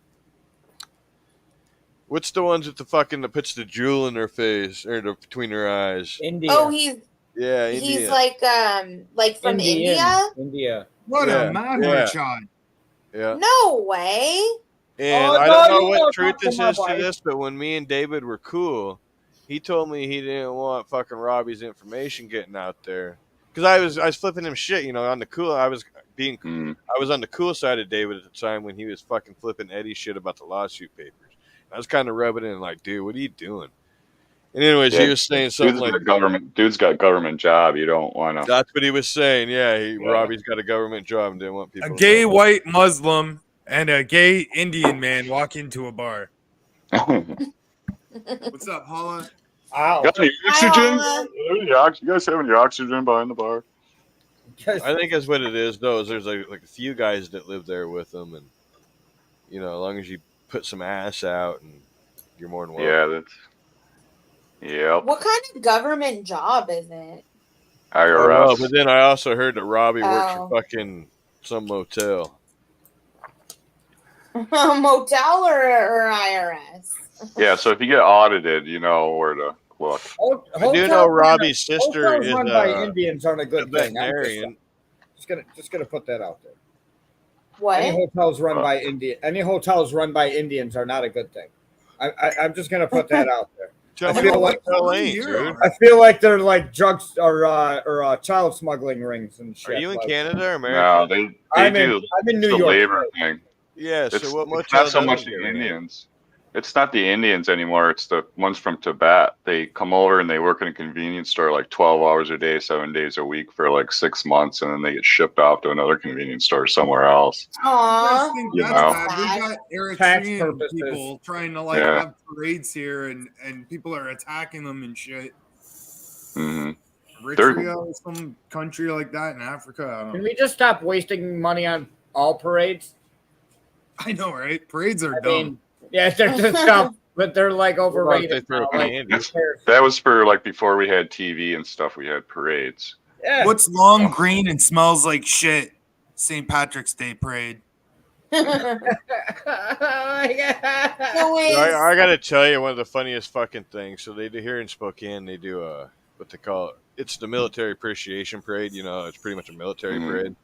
What's the ones with the fucking that puts the jewel in their face or between their eyes? India. Oh, he's India. like from India. India. What a man shot. Yeah. No way. And I don't know what truth this is to this, but when me and David were cool, he told me he didn't want fucking Robbie's information getting out there. Because I was flipping him shit, on the cool. I was on the cool side of David at the time when he was fucking flipping Eddie shit about the lawsuit papers. I was kind of rubbing it in like, dude, what are you doing? And anyways, he was saying something like, dude's got government job. You don't want to. That's what he was saying. Yeah, Robbie's got a government job and didn't want people. A gay white Muslim and a gay Indian man walk into a bar. What's up, Paula? Ow. Got any oxygen? You guys have any oxygen behind the bar? I think that's what it is, though. Is there's like a few guys that live there with them, and as long as you put some ass out, and you're more than welcome. Yeah. What kind of government job is it? IRS. But then I also heard that Robbie works for fucking some motel. A motel or IRS? Yeah, so if you get audited, you know where to look. I do know Robbie's sister is run by Indians aren't a good thing. Veterinarian. Just gonna put that out there. What? Any hotels run by Indians are not a good thing. I'm just gonna put that out there. I feel like they're like drugs or child smuggling rings and shit. Are you in Canada or America? No, I'm in New York. Labor thing. Yeah, so what it's not so much the Indians. It's not the Indians anymore. It's the ones from Tibet. They come over and they work in a convenience store like 12 hours a day, 7 days a week for like 6 months, and then they get shipped off to another convenience store somewhere else. Aww. We got Eritrean people trying to have parades here, and people are attacking them and shit. Mm-hmm. Eritrea, some country like that in Africa. I don't know. Can we just stop wasting money on all parades? I know, right? Parades are dumb. Yeah, they're just dumb, but they're like overrated. That was for like before we had TV and stuff. We had parades. Yeah. What's long, green, and smells like shit? St. Patrick's Day parade. I gotta tell you one of the funniest fucking things. So they do here in Spokane. They do what they call it's the military appreciation parade. It's pretty much a military parade.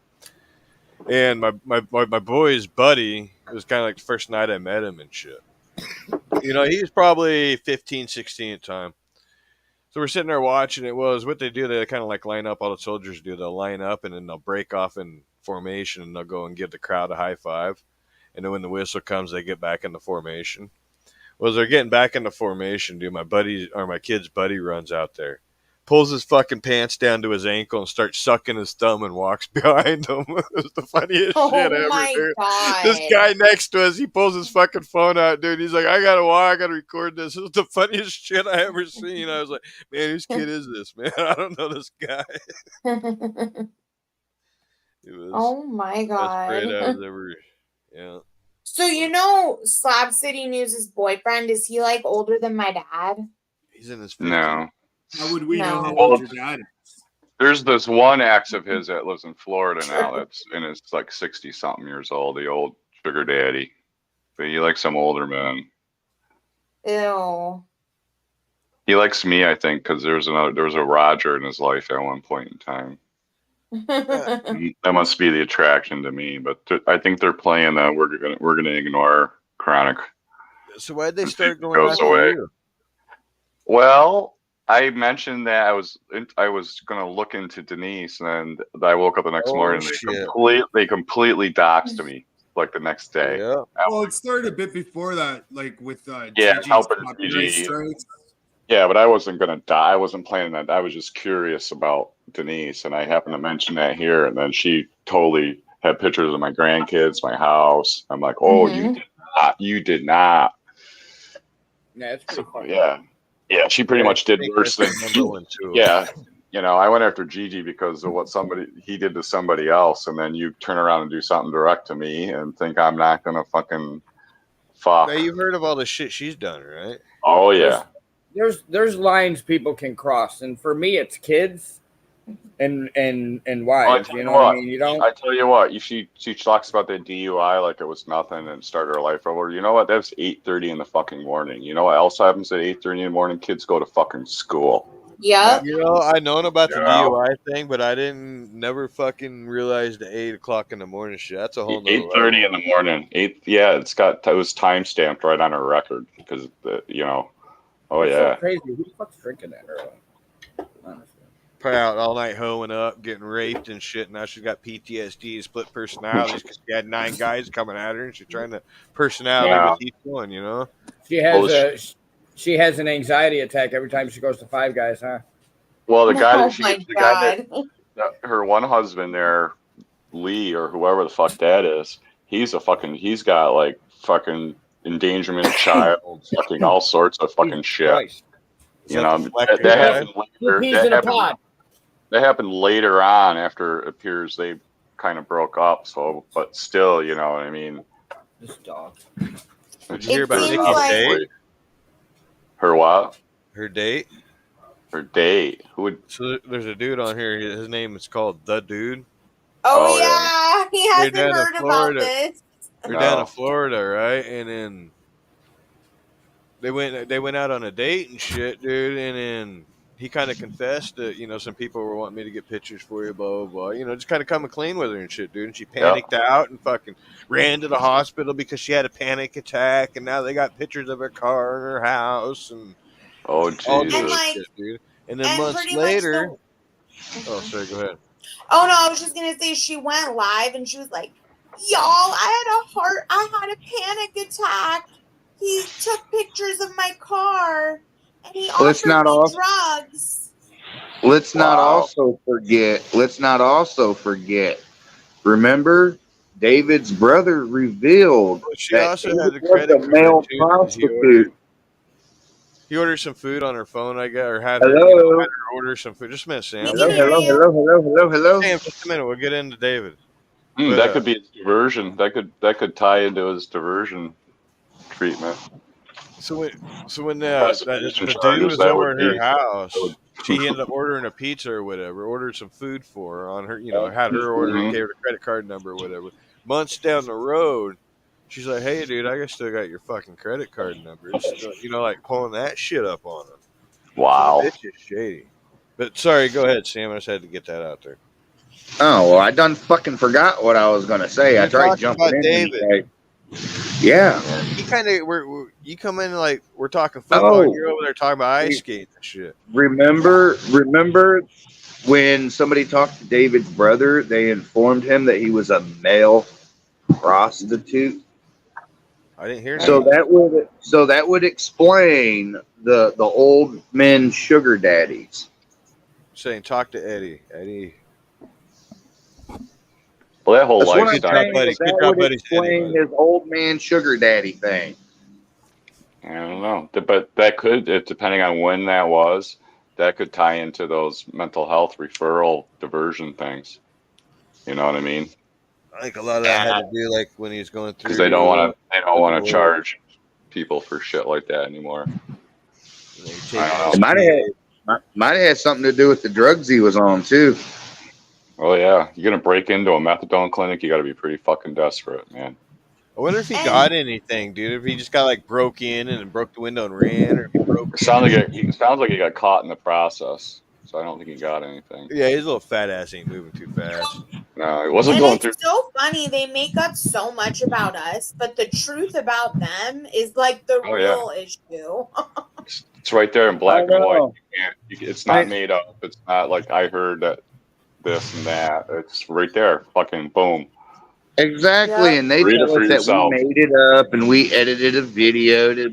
And my boy's buddy, It was kind of like the first night I met him and shit. He was probably 15, 16 at the time. So we're sitting there watching it. Well, what they do, they kind of like line up, all the soldiers do. They'll line up and then they'll break off in formation and they'll go and give the crowd a high five. And then when the whistle comes, they get back into formation. Well, as they're getting back into formation, dude, my kid's buddy runs out there, pulls his fucking pants down to his ankle and starts sucking his thumb and walks behind him. It was the funniest shit ever, dude. God. This guy next to us, he pulls his fucking phone out, dude. He's like, I gotta record this. This is the funniest shit I ever seen. I was like, man, whose kid is this, man? I don't know this guy. It was oh my God. best grade I was ever, yeah. So Slab City News' boyfriend, is he like older than my dad? He's in his 50s. No. How would we know how Well, old your dad is? There's this one ex of his that lives in Florida now that's in his like 60-something years old, the old sugar daddy. But he likes some older men. Ew. He likes me, I think, because there was a Roger in his life at one point in time. That must be the attraction to me, but I think they're playing that we're gonna ignore Chronic. So why did they start going goes after away? you? Well, I mentioned that I was gonna look into Denise, and I woke up the next morning and they completely doxed me like the next day. Yeah. Well, it started a bit before that, like with helping Gigi. Yeah, but I wasn't gonna die. I wasn't planning that. I was just curious about Denise, and I happened to mention that here, and then she totally had pictures of my grandkids, my house. I'm like, oh, you did not. Yeah, it's pretty funny. Yeah, she pretty much did worse than yeah. I went after Gigi because of what he did to somebody else, and then you turn around and do something direct to me and think I'm not gonna fucking fuck. Now you've heard of all the shit she's done, right? Oh yeah. There's lines people can cross, and for me, it's kids and wives. You know what I mean? You don't. I tell you what, she talks about the DUI like it was nothing and started her life over. You know what? That's 8:30 in the fucking morning. You know what else happens at 8:30 in the morning? Kids go to fucking school. Yeah. I known about the DUI thing, but I never fucking realized the 8 o'clock in the morning shit. That's a whole 8:30 in the morning. It was time stamped right on her record because Oh it's yeah. so crazy. Who the fuck's drinking that early? Honestly. Probably out all night hoeing up, getting raped and shit. Now she's got PTSD, split personalities because she had 9 guys coming at her, and she's trying to personality with each one. She has an anxiety attack every time she goes to Five Guys, huh? Well, the guy that her one husband there, Lee or whoever the fuck that is, he's got like fucking endangerment of child, fucking all sorts of fucking shit. Christ. That happened later. That happened later on after it appears they kind of broke up. So, but still, you know what I mean. This dog. Did you hear about Nikki's date? Her what? Her date. Her date. Who would? So there's a dude on here. His name is called The Dude. Oh yeah, he hasn't heard about this. They're down in Florida, right? And then they went out on a date and shit, dude. And then he kind of confessed that some people were wanting me to get pictures for you, blah blah blah. Just kind of coming clean with her and shit, dude. And she panicked out and fucking ran to the hospital because she had a panic attack. And now they got pictures of her car and her house and all Jesus, shit, dude. And then months later, oh sorry, go ahead. Oh no, I was just gonna say she went live and she was like, y'all, I had a panic attack. He took pictures of my car and he offered me drugs. Let's not also forget. Remember, David's brother revealed she also had a credit card male prostitute. He ordered some food on her phone, I guess, or had her order some food. Just a minute, Sam. Hello. Sam, just a minute. We'll get into David. That could be his diversion. That could tie into his diversion treatment. So when the dude was over at her house, she ended up ordering a pizza or whatever. Ordered some food for her on her, had her order, gave her the credit card number or whatever. Months down the road, she's like, "Hey, dude, I still got your fucking credit card number." Like pulling that shit up on him. Wow, so bitch is shady. But sorry, go ahead, Sam. I just had to get that out there. Oh well, I done fucking forgot what I was gonna say. I tried jumping in. Yeah. You kind of you come in like we're talking football, and you're over there talking about ice skating and shit. Remember when somebody talked to David's brother, they informed him that he was a male prostitute. I didn't hear So that. that would explain the old men sugar daddies. Saying talk to Eddie. Eddie. Well, that whole That's what I'm lifestyle. saying. That would explain his old man sugar daddy thing. I don't know, but that could, depending on when that was, that could tie into those mental health referral diversion things. You know what I mean? I think a lot of that had to do like when he was going through because they don't want to charge people for shit like that anymore. It might have had something to do with the drugs he was on too. Oh yeah, you're gonna break into a methadone clinic. You got to be pretty fucking desperate, man. I wonder if he got anything, dude. If he just got like broke in and broke the window and ran, or if he broke. It sounds like he got caught in the process. So I don't think he got anything. Yeah, his little fat ass ain't moving too fast. No, it wasn't going through. It's so funny. They make up so much about us, but the truth about them is like the real issue. It's right there in black and white. It's not made up. It's not like I heard that this and that. It's right there. Fucking boom. Exactly, and they tell us that we made it up and we edited a video to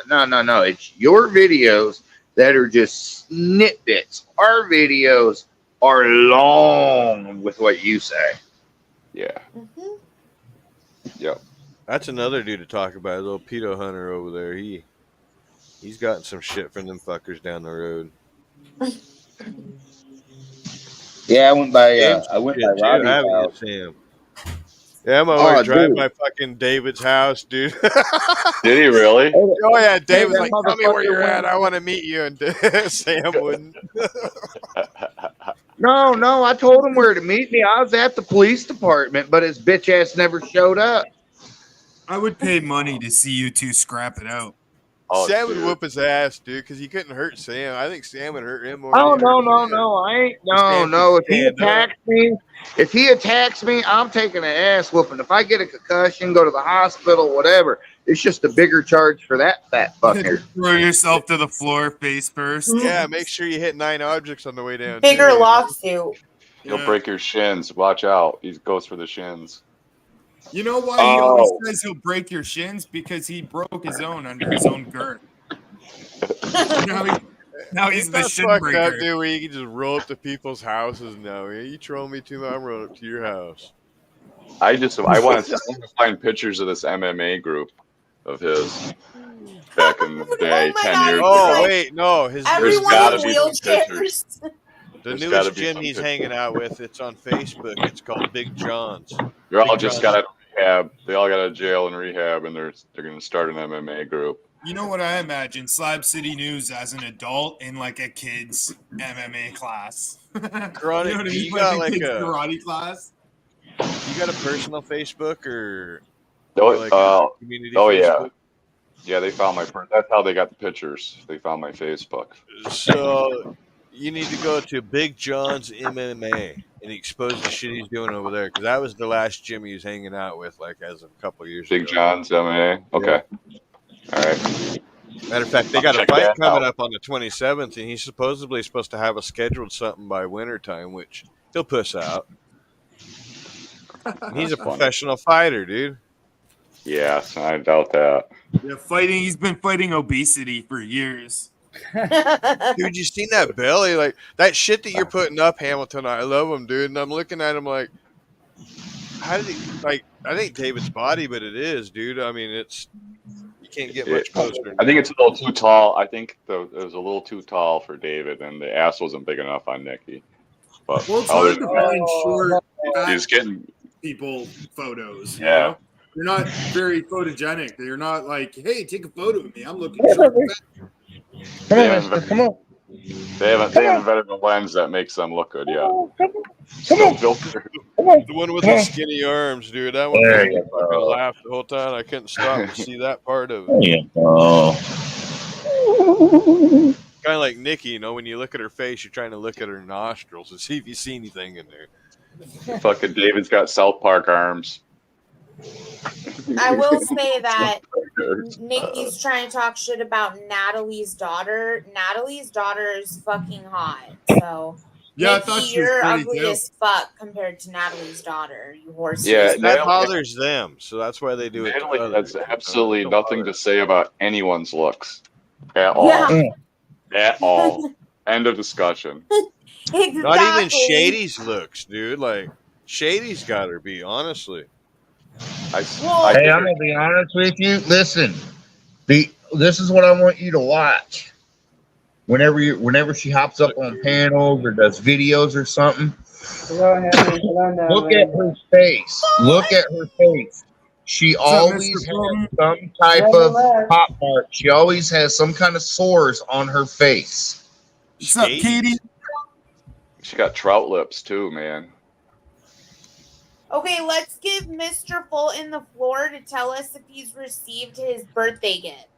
no. It's your videos that are just snippets. Our videos are long with what you say. Yeah. Mm-hmm. Yep. That's another dude to talk about. A little pedo hunter over there. He's gotten some shit from them fuckers down the road. Yeah, I went by Robbie's house. Yeah, I'm over driving by fucking David's house, dude. Did he really? Oh yeah, David's like, tell me where you're at. I want to meet you, and Sam wouldn't. No, I told him where to meet me. I was at the police department, but his bitch ass never showed up. I would pay money to see you two scrap it out. Oh, Sam would whoop his ass, dude, because he couldn't hurt Sam. I think Sam would hurt him more. Oh no! I ain't no. If he attacks me, I'm taking an ass whooping. If I get a concussion, go to the hospital, whatever. It's just a bigger charge for that fat fucker. Throw yourself to the floor face first. Yeah, make sure you hit 9 objects on the way down. Bigger lawsuit. He'll break your shins. Watch out. He goes for the shins. You know why he always says he'll break your shins? Because he broke his own under his own girth. Now he's the shin breaker. Up, dude, where you can just roll up to people's houses now. Yeah, you troll me too much, I'm rolling up to your house. I want to find pictures of this MMA group of his back in the day, 10 years ago. Oh, wait, no. There's gotta be wheelchairs. The newest gym he's hanging out with, it's on Facebook. It's called Big John's. They're all just got out of rehab. They all got out of jail and rehab, and they're going to start an MMA group. You know what I imagine? Slab City News as an adult in like a kid's MMA class. Karate, you know what I mean? Got like a kid's karate class. You got a personal Facebook or community Facebook? Yeah, they found my. That's how they got the pictures. They found my Facebook. So you need to go to Big John's MMA and expose the shit he's doing over there, because that was the last gym he was hanging out with, like as of a couple years ago. Big John's MMA. Okay. Yeah. All right. Matter of fact, they got a fight coming up on the 27th, and he's supposedly supposed to have a scheduled something by wintertime, which he'll push out. And he's a professional fighter, dude. Yes, I doubt that. Yeah, he's been fighting obesity for years. Dude, you seen that belly? Like, that shit that you're putting up, Hamilton, I love him, dude. And I'm looking at him like, how did he, like, I think David's body, but it is, dude. I mean, you can't get much closer. I think it's a little too tall. I think it was a little too tall for David, and the ass wasn't big enough on Nikki. But well, it's hard to find short he's getting people photos. Yeah. You know? They're not very photogenic. They're not like, hey, take a photo of me. I'm looking short. Come on. They haven't invented a lens that makes them look good yet. The one with the skinny arms, dude. That one made me fucking laugh the whole time. I couldn't stop to see that part of it. Kind of like Nikki, you know, when you look at her face, you're trying to look at her nostrils to see if you see anything in there. Fucking David's got South Park arms. I will say that Nikki's trying to talk shit about Natalie's daughter. Natalie's daughter is fucking hot. So yeah, Nikki, I thought she was you're pretty ugly dope. as fuck compared to Natalie's daughter. You horse. Yeah, that bothers them, so that's why they do it. Natalie has absolutely nothing to say about anyone's looks at all. Yeah. At all. End of discussion. Exactly. Not even Shady's looks, dude. Like Shady's got her beat, honestly. Hey, I'm gonna be honest with you. Listen, this is what I want you to watch. Whenever she hops up on panels or does videos or something, look at her face. Look at her face. She always has some type of pop mark. She always has some kind of sores on her face. What's up, Katie? She got trout lips too, man. Okay, let's give Mr. Fulton the floor to tell us if he's received his birthday gift.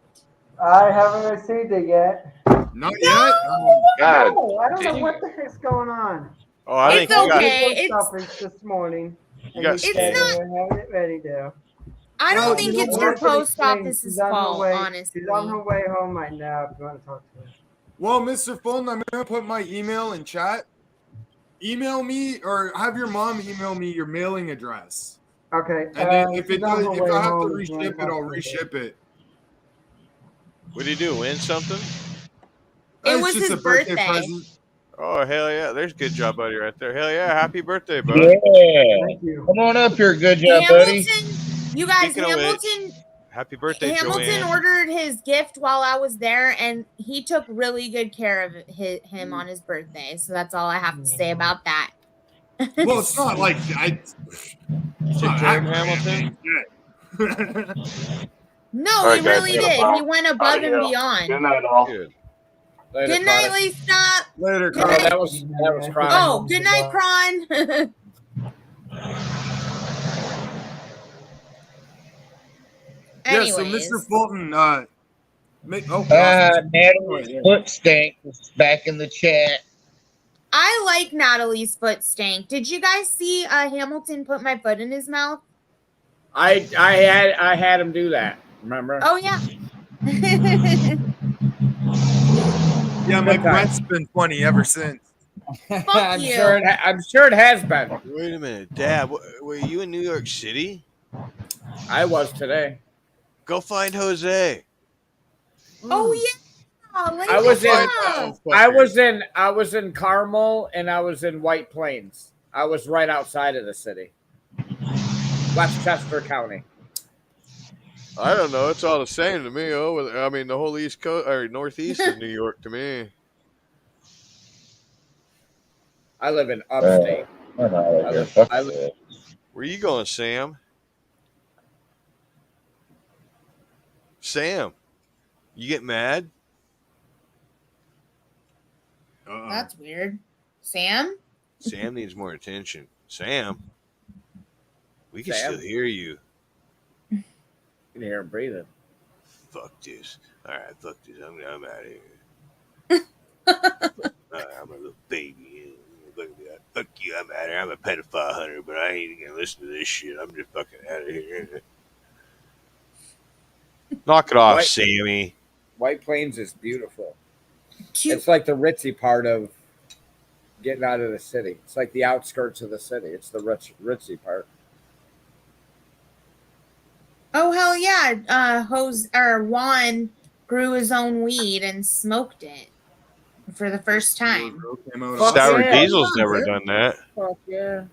I haven't received it yet. Not yet? God, no, I don't know what the heck's going on. Oh, I think it's you got okay. It's office this morning. You got it's not. Having it ready to. I don't think you know it's what? your post office's She's on her fault, way- honestly. She's on her way home right now. If you want to talk to her. Well, Mr. Fulton, I'm going to put my email in chat. Email me or have your mom email me your mailing address. Okay. And then if she's on her I way have to home, if you reship wanna it, talk I'll to her. reship it. What do you do? Win something? It It's was just his a birthday birthday. present. Oh hell yeah! There's a good job, buddy, right there. Hell yeah! Happy birthday, bud. Yeah, Thank you. come on up here, good job, buddy. Hamilton, you guys, Speaking of which, Hamilton. Happy birthday, Hamilton Joanne. ordered his gift while I was there, and he took really good care of him on his birthday. So that's all I have to say about that. Well, it's not like it's not care of that Hamilton? Hamilton. No, All right, he guys, really get did. up. He went above and Good beyond. night, all. Good. Later, Good night, Connor. Lisa. Later, Good Oh, night. that was crying. Oh, good night, Kron. Yeah, so Anyways. Mr. Fulton, Natalie's foot stank is back in the chat. I like Natalie's foot stank. Did you guys see Hamilton put my foot in his mouth? I had him do that. Remember? Oh yeah. yeah, my breath's been funny ever since. I'm you. sure. I'm sure it has been. Wait a minute, Dad. Were you in New York City? I was today. Go find Jose. Oh yeah. Like I was in Carmel and I was in White Plains. I was right outside of the city. Westchester County. I don't know. It's all the same to me. Oh, I mean, the whole East Coast or Northeast of New York to me. I live in upstate. Where you going, Sam? Sam, you get mad? That's weird. Sam? Sam needs more attention. Sam, we can Sam? still hear you. You can hear him breathing. Fuck this. All right, fuck this. I'm out of here. I'm a little baby. Fuck you. I'm out of here. I'm a pedophile hunter, but I ain't gonna listen to this shit. I'm just fucking out of here. Knock it off, Sammy. White Plains is beautiful. It's like the ritzy part of getting out of the city. It's like the outskirts of the city. It's the ritzy part. Oh hell yeah! Juan grew his own weed and smoked it for the first time. Sour Diesel's never done that. Fuck yeah!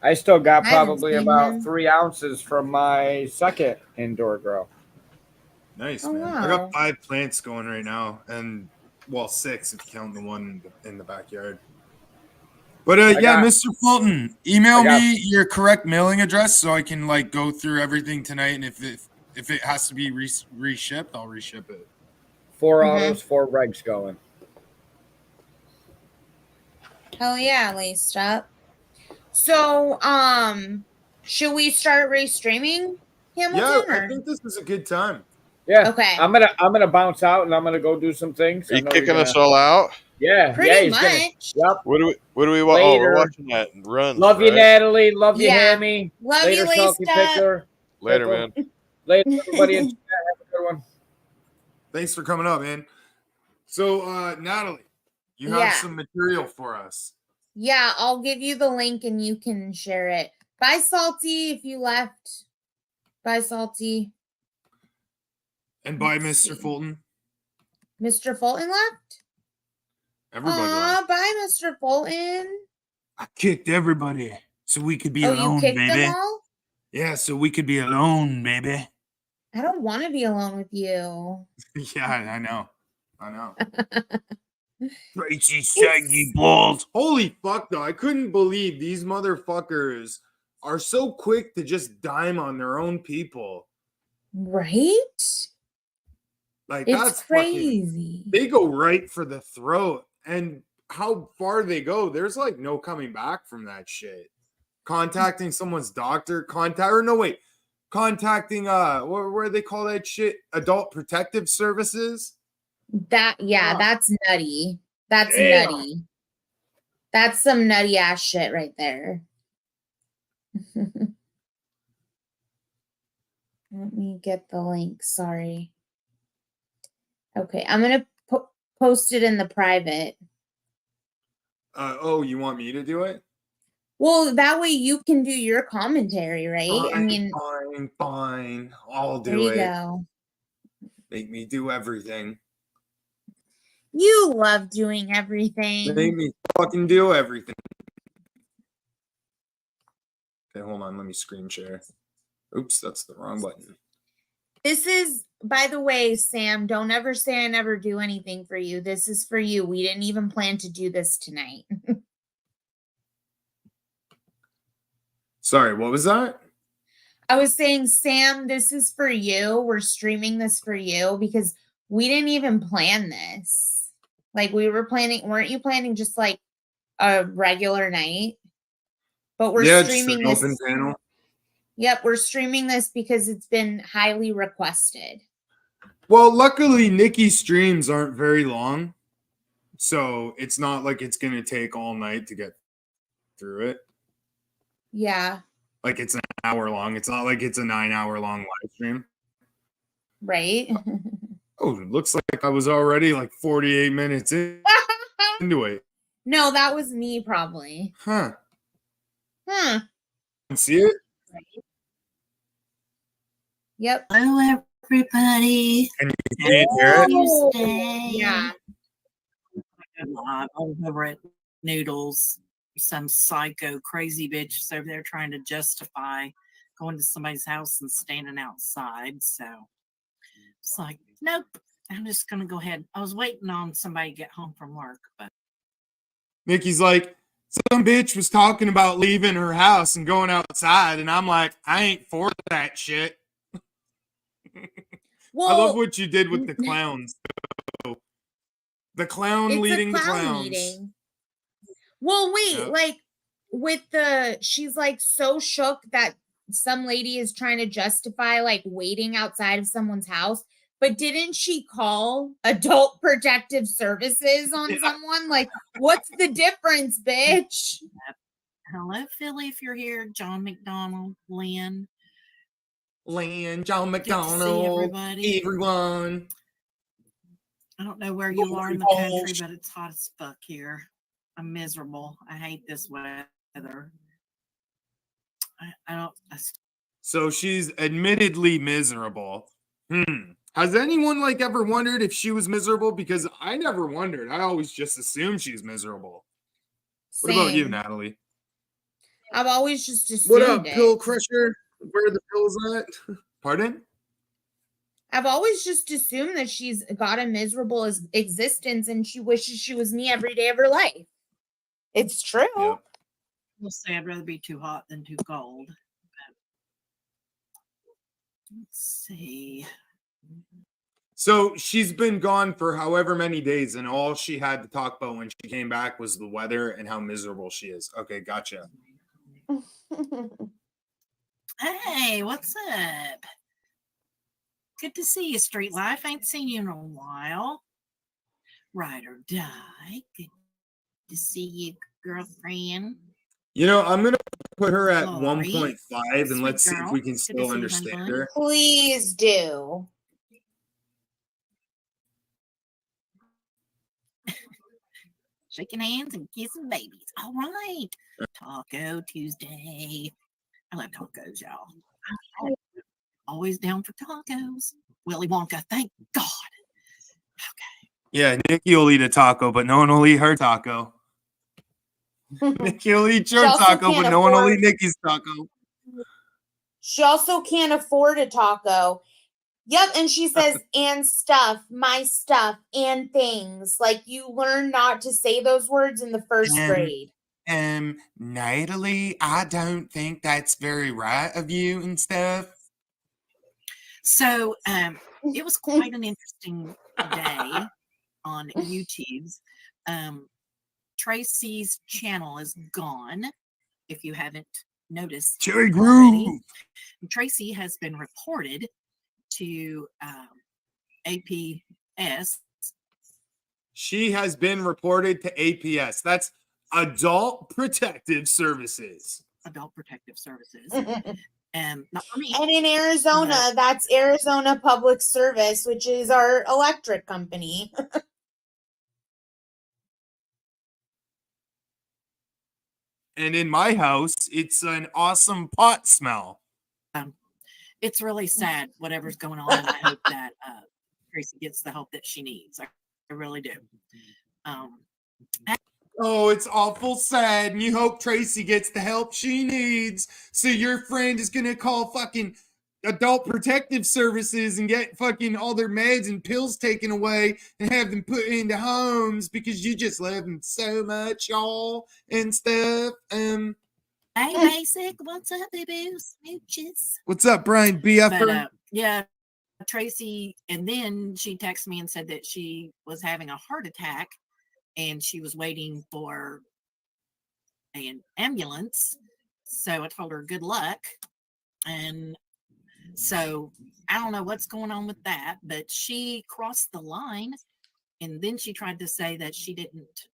I still got I haven't probably seen about him. 3 ounces from my second indoor grow. Nice, Oh, man. wow. I got 5 plants going right now, and 6 if you count the one in the backyard. But Mr. Fulton, email me your correct mailing address so I can go through everything tonight, and if it has to be reshipped, I'll reship it. 4 autos, 4 regs going. Hell yeah, laced up. So, should we start restreaming Hamilton? Yeah, I think this is a good time. Yeah. Okay. I'm gonna bounce out and I'm gonna go do some things. Are you kicking us all out? Yeah, Pretty he's gonna. much. Yep. What do we watch? Oh, we're watching that Runs. Love you, right? Natalie. Love you, Yeah. Hammy. Love Later, you, laced Salty Picker. Later, man. Later, everybody. In chat. Have a good one. Thanks for coming up, man. So, Natalie, you have some material for us. Yeah, I'll give you the link and you can share it. Bye, Salty, if you left. Bye, Salty. And bye, Mr. Fulton. Mr. Fulton left? Everybody left. Bye, Mr. Fulton. I kicked everybody so we could be alone, you kicked baby. them all? Yeah, so we could be alone, baby. I don't want to be alone with you. Yeah, I know. Tracy saggy balls. Holy fuck, though. I couldn't believe these motherfuckers are so quick to just dime on their own people. Right? Like, it's that's crazy. They go right for the throat. And how far they go, there's like no coming back from that shit. Contacting someone's doctor, contacting where they call that shit? Adult Protective Services. That's nutty. That's nutty. That's some nutty ass shit right there. Let me get the link. Sorry. Okay, I'm gonna post it in the private. You want me to do it? Well, that way you can do your commentary, right? Fine. I'll do it. There you go. Make me do everything. You love doing everything. Make me fucking do everything. Okay, hold on. Let me screen share. Oops, that's the wrong button. This is, by the way, Sam, don't ever say I never do anything for you. This is for you. We didn't even plan to do this tonight. Sorry, what was that? I was saying, Sam, this is for you. We're streaming this for you because we didn't even plan this. Like, we were planning, weren't you planning just like a regular night? But we're streaming this. Open panel. Yep, we're streaming this because it's been highly requested. Well, luckily, Nikki's streams aren't very long. So it's not like it's going to take all night to get through it. Yeah. Like it's an hour long. It's not like it's a 9-hour long live stream. Right. Oh, it looks like I was already like 48 minutes into it. No, that was me probably. Huh. See it? Yep. Hello, everybody. Can you hear it? Yeah. I was over at Noodles. Some psycho crazy bitch is over there trying to justify going to somebody's house and standing outside. So it's like, nope, I'm just going to go ahead. I was waiting on somebody to get home from work, but Nikki's like, some bitch was talking about leaving her house and going outside. And I'm like, I ain't for that shit. Well, I love what you did with the clowns. The clown leading the clowns. Meeting. Well, wait, like with she's like so shook that some lady is trying to justify like waiting outside of someone's house. But didn't she call Adult Protective Services on someone? Like, what's the difference, bitch? Hello, Philly, if you're here. John McDonald, Lynn, John McDonald, everyone. I don't know where you are in the country, but it's hot as fuck here. I'm miserable. I hate this weather. So she's admittedly miserable. Has anyone like ever wondered if she was miserable? Because I never wondered. I always just assumed she's miserable. Same. What about you, Natalie? I've always just assumed. What up, pill crusher? Where are the pills at? Pardon? I've always just assumed that she's got a miserable existence and she wishes she was me every day of her life. It's true. Yep. We'll say I'd rather be too hot than too cold. Let's see. So she's been gone for however many days, and all she had to talk about when she came back was the weather and how miserable she is. Okay, gotcha. Hey, what's up? Good to see you, Street Life. I ain't seen you in a while. Ride or die. Good to see you, girlfriend. You know, I'm going to put her at Lori, 1.5 and let's see if we can Good to still see you, understand honey bun. her. Please do. Shaking hands and kissing babies. All right. Taco Tuesday. I love tacos, y'all. Always down for tacos. Willy Wonka, thank God. Okay. Yeah, Nikki will eat a taco, but no one will eat her taco. Nikki will eat your taco, but no one will eat Nikki's taco. She also can't afford a taco. Yep, and she says, and stuff, my stuff, and things. Like, you learn not to say those words in the first grade. Natalie, I don't think that's very right of you and stuff. So, it was quite an interesting day on YouTube's. Tracy's channel is gone, if you haven't noticed. Cherry Groove. Tracy has been reported to APS. She has been reported to APS. That's Adult Protective Services. Adult Protective Services. Not for me. And in Arizona, that's Arizona Public Service, which is our electric company. And in my house, it's an awesome pot smell. It's really sad, whatever's going on, and I hope that Tracy gets the help that she needs. I really do. Oh, it's awful sad, and you hope Tracy gets the help she needs. So your friend is gonna call fucking Adult Protective Services and get fucking all their meds and pills taken away and have them put into homes because you just love them so much, y'all, and stuff. Hey, Basic, what's up, baby? Smooches. What's up, Brian BF? But, yeah, Tracy, and then she texted me and said that she was having a heart attack and she was waiting for an ambulance. So I told her good luck. And so I don't know what's going on with that, but she crossed the line and then she tried to say that she didn't.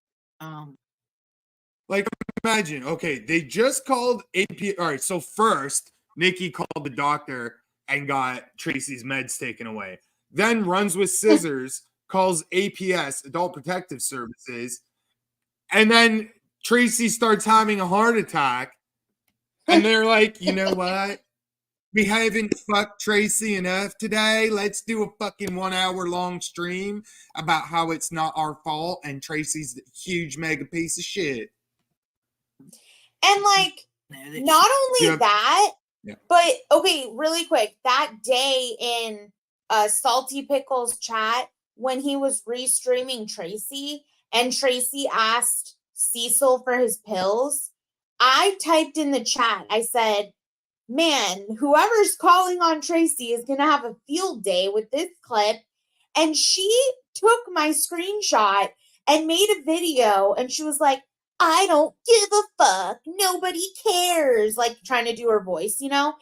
Like, imagine, okay, they just called AP. All right, so first, Nikki called the doctor and got Tracy's meds taken away. Then runs with scissors, calls APS, Adult Protective Services. And then Tracy starts having a heart attack. And they're like, you know what? We haven't fucked Tracy enough today. Let's do a fucking 1 hour long stream about how it's not our fault and Tracy's a huge mega piece of shit. And like, not only that, but okay, really quick, that day in Salty Pickles chat, when he was restreaming Tracy and Tracy asked Cecil for his pills, I typed in the chat, I said, man, whoever's calling on Tracy is going to have a field day with this clip. And she took my screenshot and made a video and she was like, I don't give a fuck. Nobody cares. Like trying to do her voice, you know?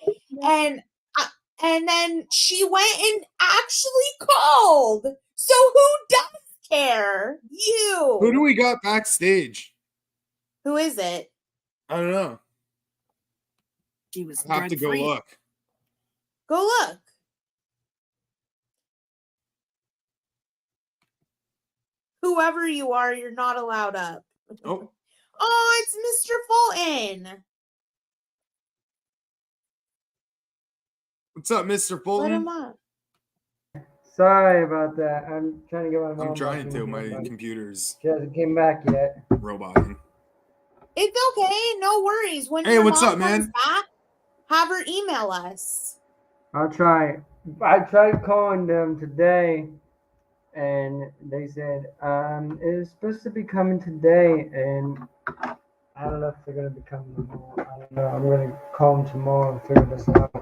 And then she went and actually called. So who does care? You. Who do we got backstage? Who is it? I don't know. She was I'll have to go look. Go look. Whoever you are, you're not allowed up. Oh. Oh, it's Mr. Fulton. What's up, Mr. Fulton? Let him up. Sorry about that. I'm trying to get my mom. I'm trying to. My computer's. She hasn't came back yet. Roboting. It's okay. No worries. When hey, what's up, man? Back, have her email us. I'll try. I tried calling them today, and they said it's supposed to be coming today, and I don't know if they're gonna be coming tomorrow. I don't know. I'm gonna call them tomorrow and figure this out.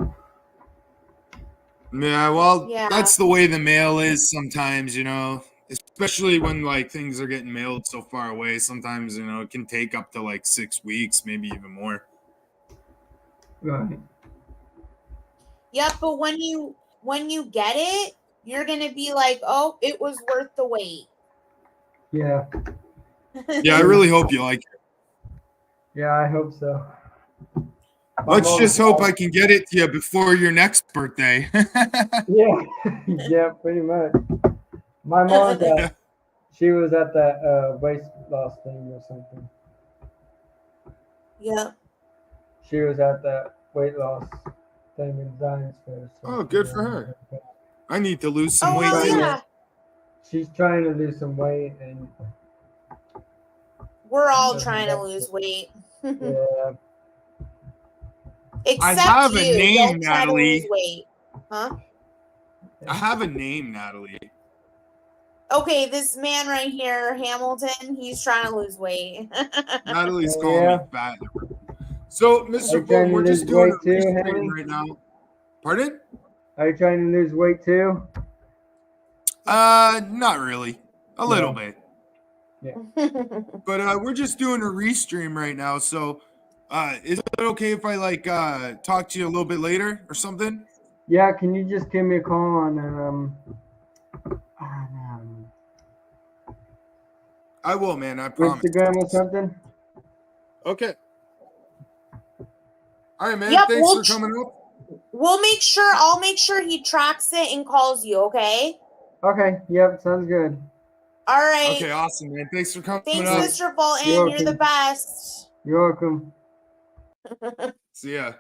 Yeah, well, that's the way the mail is sometimes, you know, especially when like things are getting mailed so far away. Sometimes, you know, it can take up to like 6 weeks, maybe even more. Right. Yep, but when you get it, you're gonna be like, oh, it was worth the wait. Yeah. Yeah, I really hope you like it. Yeah, I hope so. Let's just hope I can get it to you before your next birthday. Yeah, yeah, pretty much. My mom got, she was at that weight loss thing or something. Yeah. She was at that weight loss thing in Zions Fair. So Oh, good for her. I need to lose some weight hell too. yeah. She's trying to lose some weight, and we're all trying to lose weight. Yeah. Except I have you. a name, Don't try to Natalie. lose weight. Huh? I have a name, Natalie. Okay, this man right here, Hamilton, he's trying to lose weight. Natalie's calling me fat. So, Mr. Boom, we're just doing a too, restream Henry? right now. Pardon? Are you trying to lose weight too? Not really. A little bit. Yeah. But we're just doing a restream right now. So, is it okay if I talk to you a little bit later or something? Yeah, can you just give me a call on I will, man. I promise. Instagram or something? Okay. All right, man. Yep, Thanks for coming up. I'll make sure he tracks it and calls you, okay? Okay, yep, sounds good. All right. Okay, awesome, man. Thanks for coming Thanks, up. Mr. Bolton. You're the best. You're welcome. See ya.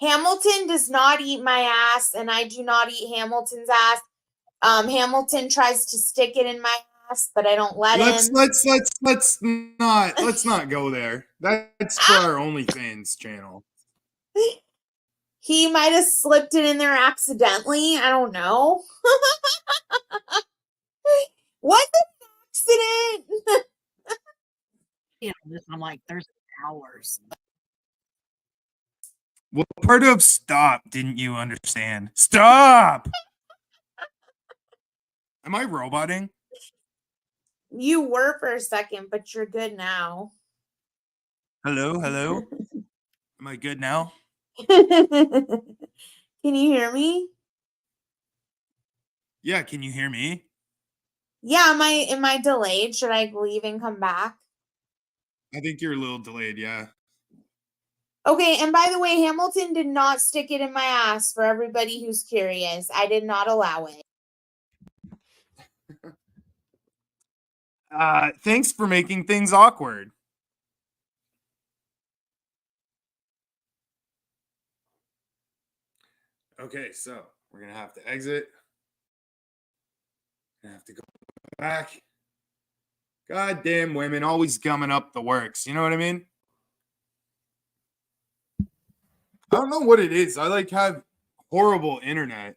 Hamilton does not eat my ass, and I do not eat Hamilton's ass. Hamilton tries to stick it in my ass, but I don't let him. Let's not go there. That's for our OnlyFans channel. He might have slipped it in there accidentally. I don't know. What an accident? Yeah, I'm like, there's hours. What part of stop didn't you understand? Stop! Am I roboting? You were for a second, but you're good now. Hello? Am I good now? Can you hear me? Yeah, can you hear me? Yeah, am I delayed? Should I leave and come back? I think you're a little delayed, yeah. Okay, and by the way, Hamilton did not stick it in my ass for everybody who's curious. I did not allow it. Thanks for making things awkward. Okay, so we're gonna have to exit. Gonna have to go back. Goddamn women always gumming up the works. You know what I mean? I don't know what it is. I have horrible internet.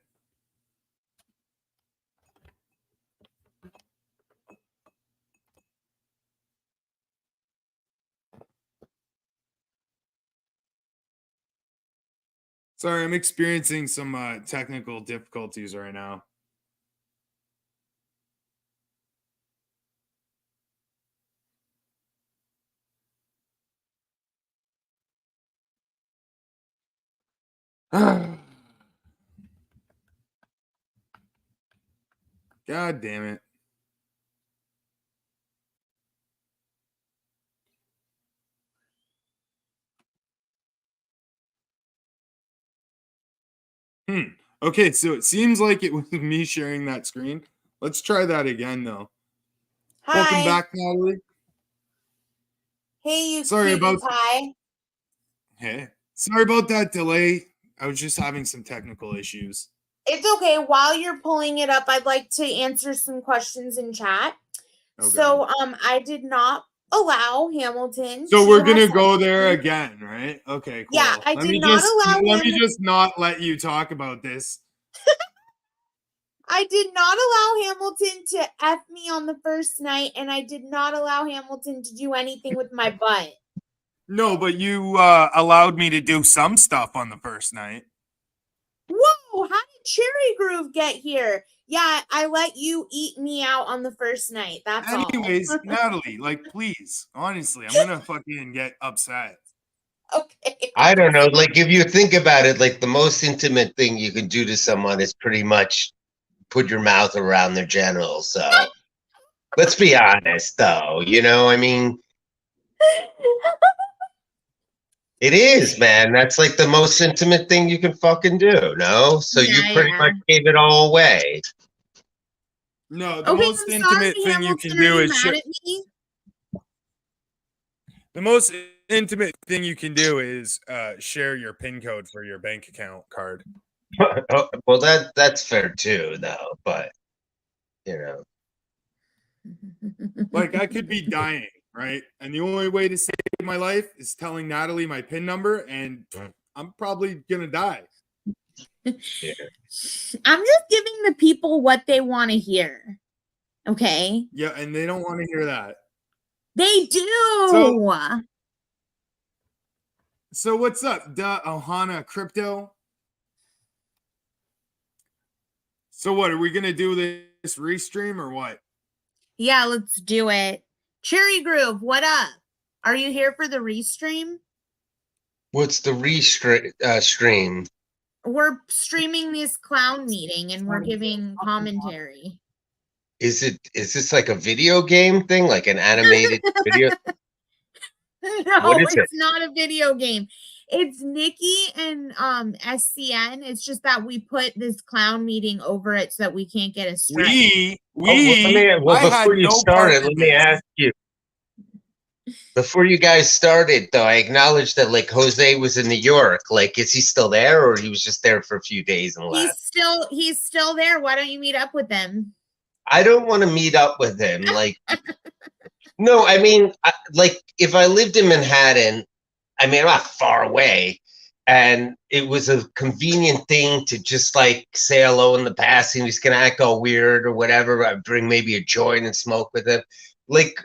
Sorry, I'm experiencing some technical difficulties right now. God damn it. Okay, so it seems like it was me sharing that screen. Let's try that again, though. Hi. Welcome back, Natalie. Hey, you Sorry about pie. Hey, sorry about that delay. I was just having some technical issues. It's okay. While you're pulling it up, I'd like to answer some questions in chat. Okay. So, I did not allow Hamilton. So we're gonna go there again, right? Okay, cool. Yeah, I did not allow. Let me just not let you talk about this. I did not allow Hamilton to F me on the first night, and I did not allow Hamilton to do anything with my butt. No, but you allowed me to do some stuff on the first night. Whoa, how did Cherry Groove get here? Yeah, I let you eat me out on the first night. That's Anyways, all. Natalie, please, honestly, I'm gonna fucking get upset. Okay. I don't know. Like, if you think about it, like the most intimate thing you can do to someone is pretty much put your mouth around their genitals. So let's be honest, though. You know, I mean, it is, man. That's like the most intimate thing you can fucking do. No, so you pretty much gave it all away. No, the most intimate thing you can do is the most intimate thing you can do is share your PIN code for your bank account card. Well, that's fair too, though. But you know, like I could be dying, right? And the only way to save my life is telling Natalie my PIN number, and I'm probably gonna die. Yeah. I'm just giving the people what they want to hear. Okay. Yeah, and they don't want to hear that. They do. So what's up, Ohana Crypto? So what, are we gonna do this restream or what? Yeah, let's do it. Cherry Groove, what up? Are you here for the restream? what's the stream? We're streaming this clown meeting and we're giving commentary. Is this like a video game thing, like an animated video? No, it's not a video game. It's Nikki and SCN. It's just that we put this clown meeting over it so that we can't get a strike. Before you started, let me ask you. Before you guys started, though, I acknowledged that like Jose was in New York. Like, is he still there, or he was just there for a few days and left? He's still there. Why don't you meet up with him? I don't want to meet up with him. Like, no, I mean, like if I lived in Manhattan, I mean, I'm not far away, and it was a convenient thing to just like say hello in the passing. He's gonna act all weird or whatever. I'd bring maybe a joint and smoke with him. Like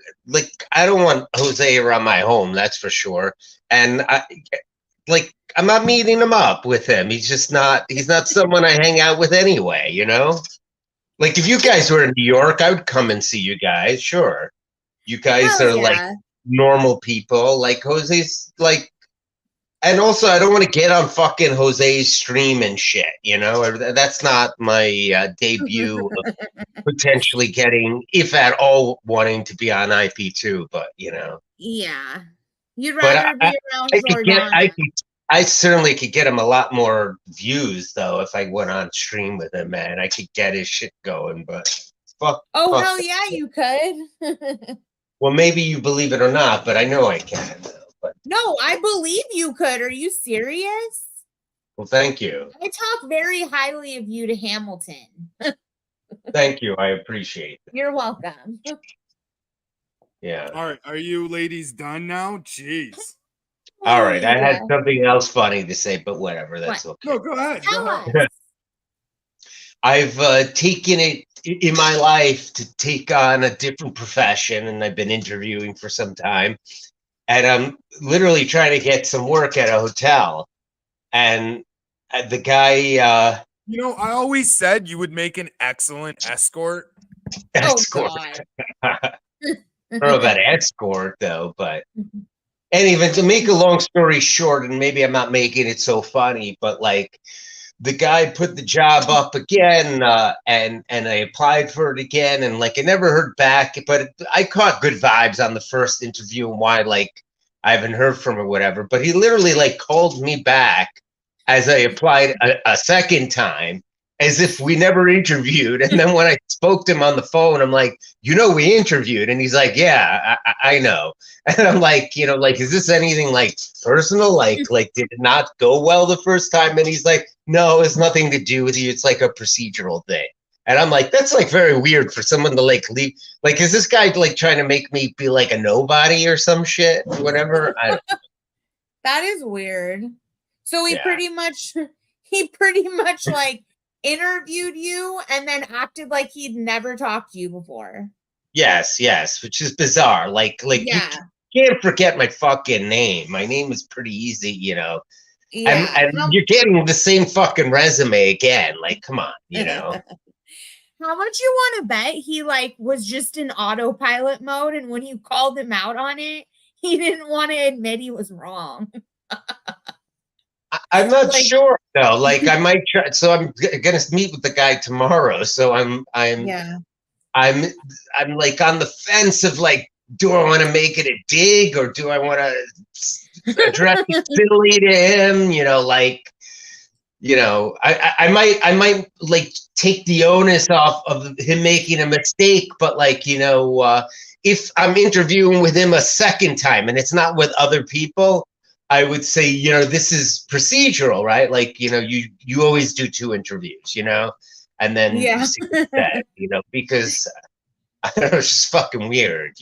I don't want Jose around my home, that's for sure. And I'm not meeting him up with him. He's not someone I hang out with anyway, you know? Like if you guys were in New York, I would come and see you guys, sure. You guys are like normal people. Like Jose's like, and also I don't want to get on fucking Jose's stream and shit, you know? That's not my debut of potentially getting, if at all, wanting to be on IP2, but you know. Yeah. You'd rather be around Jordana. I certainly could get him a lot more views though if I went on stream with him, man. I could get his shit going, but fuck. Oh hell yeah, you could. Well, maybe you believe it or not, but I know I can. But no, I believe you could. Are you serious? Well, thank you. I talk very highly of you to Hamilton. Thank you. I appreciate it. You're welcome. Yeah. All right. Are you ladies done now? Jeez. All right. I had something else funny to say, but whatever. That's okay. No, go ahead. I've taken it in my life to take on a different profession, and I've been interviewing for some time. And I'm literally trying to get some work at a hotel. And the guy... you know, I always said you would make an excellent escort. Escort. I don't know about escort, though, but... And even to make a long story short, and maybe I'm not making it so funny, but like the guy put the job up again, and I applied for it again, and like I never heard back, but I caught good vibes on the first interview and why like I haven't heard from him or whatever. But he literally like called me back as I applied a second time, as if we never interviewed. And then when I spoke to him on the phone, I'm like, you know, we interviewed. And he's like, yeah, I know. And I'm like, you know, like, is this anything like personal? Like, did it not go well the first time? And he's like, no, it's nothing to do with you. It's like a procedural thing. And I'm like, that's like very weird for someone to like leave. Like, is this guy like trying to make me be like a nobody or some shit, whatever? I don't know. That is weird. So he pretty much like interviewed you and then acted like he'd never talked to you before. Yes, which is bizarre. Like you can't forget my fucking name. My name is pretty easy, you know. Yeah. And you're getting the same fucking resume again. Like, come on, you know. How much you want to bet he like was just in autopilot mode, and when you called him out on it, he didn't want to admit he was wrong? I'm not sure though. Like I might try. So I'm gonna meet with the guy tomorrow. So I'm like on the fence of like, do I want to make it a dig or do I want to address it civilly to him? I might like take the onus off of him making a mistake, but like, if I'm interviewing with him a second time and it's not with other people, I would say, this is procedural, right? Like, you always do 2 interviews, and then you see that, because I don't know, it's just fucking weird,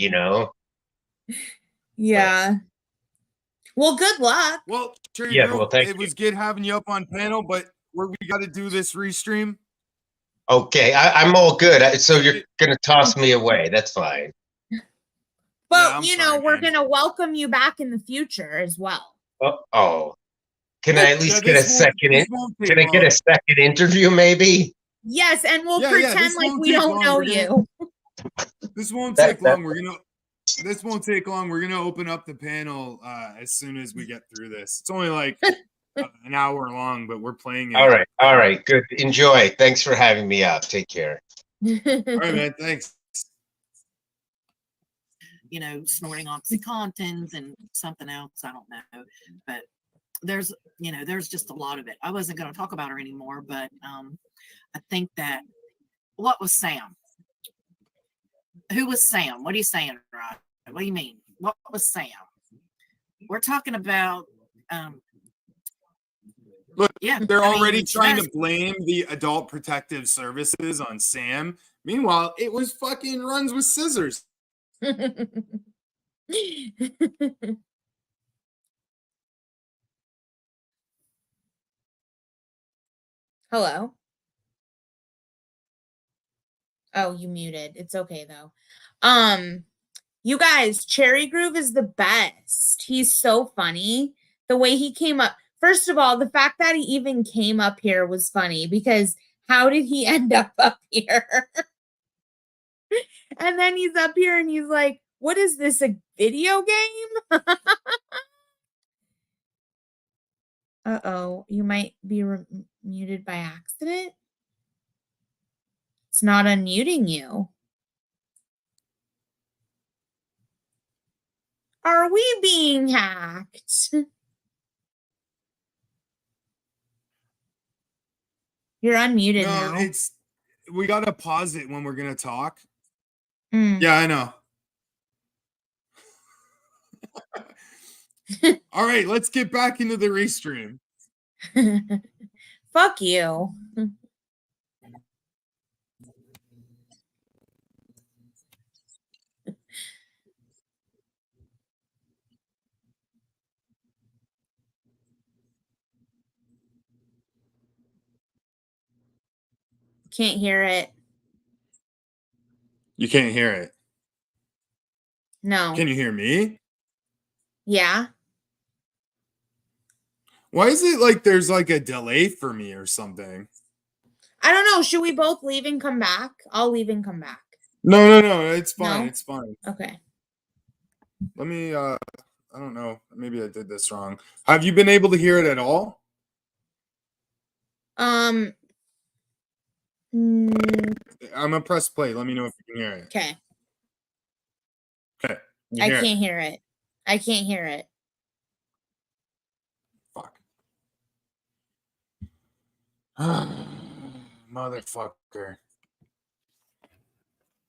Yeah. Well, good luck. Well, Cherry Yeah, Girl, well, thank it you. was good having you up on panel, but we got to do this restream. Okay, I'm all good. So you're gonna toss me away? That's fine. But we're gonna welcome you back in the future as well. Oh, can I at least get a second? Can I get a second interview, maybe? Yes, and we'll pretend like we don't know you. This won't take long. This won't take long. We're gonna open up the panel as soon as we get through this. It's only like an hour long, but we're playing it. All right, good. Enjoy. Thanks for having me up. Take care. All right, man. Thanks. Snorting OxyContins and something else. I don't know, but there's just a lot of it. I wasn't going to talk about her anymore, but I think that what was Sam? Who was Sam? What are you saying, Rod? What do you mean? What was Sam? We're talking about. Look, they're already trying to blame the Adult Protective Services on Sam. Meanwhile, it was fucking Runs with Scissors. Hello. Oh, you muted. It's okay though. You guys, Cherry Groove is the best. He's so funny. The way he came up. First of all, the fact that he even came up here was funny because how did he end up here? And then he's up here and he's like, what is this, a video game? Uh-oh, you might be muted by accident. It's not unmuting you. Are we being hacked? You're unmuted now. We gotta pause it when we're gonna talk. Yeah, I know. All right, let's get back into the restream. Fuck you. Can't hear it. You can't hear it? No. Can you hear me? Yeah. Why is it like there's like a delay for me or something? I don't know. Should we both leave and come back? I'll leave and come back. No. It's fine. No? It's fine. Okay. Let me, I don't know. Maybe I did this wrong. Have you been able to hear it at all? I'm gonna press play. Let me know if you can hear it. Okay. Okay. I can't hear it. I can't hear it. Fuck. Motherfucker.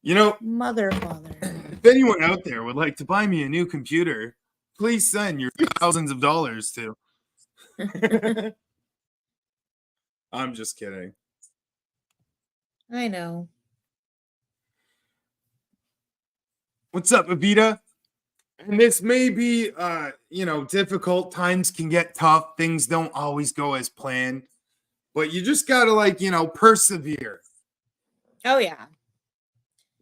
Motherfucker. If anyone out there would like to buy me a new computer, please send your thousands of dollars to. I'm just kidding. I know. What's up, Abita? And this may be, difficult. Times can get tough. Things don't always go as planned. But you just got to, persevere. Oh, yeah.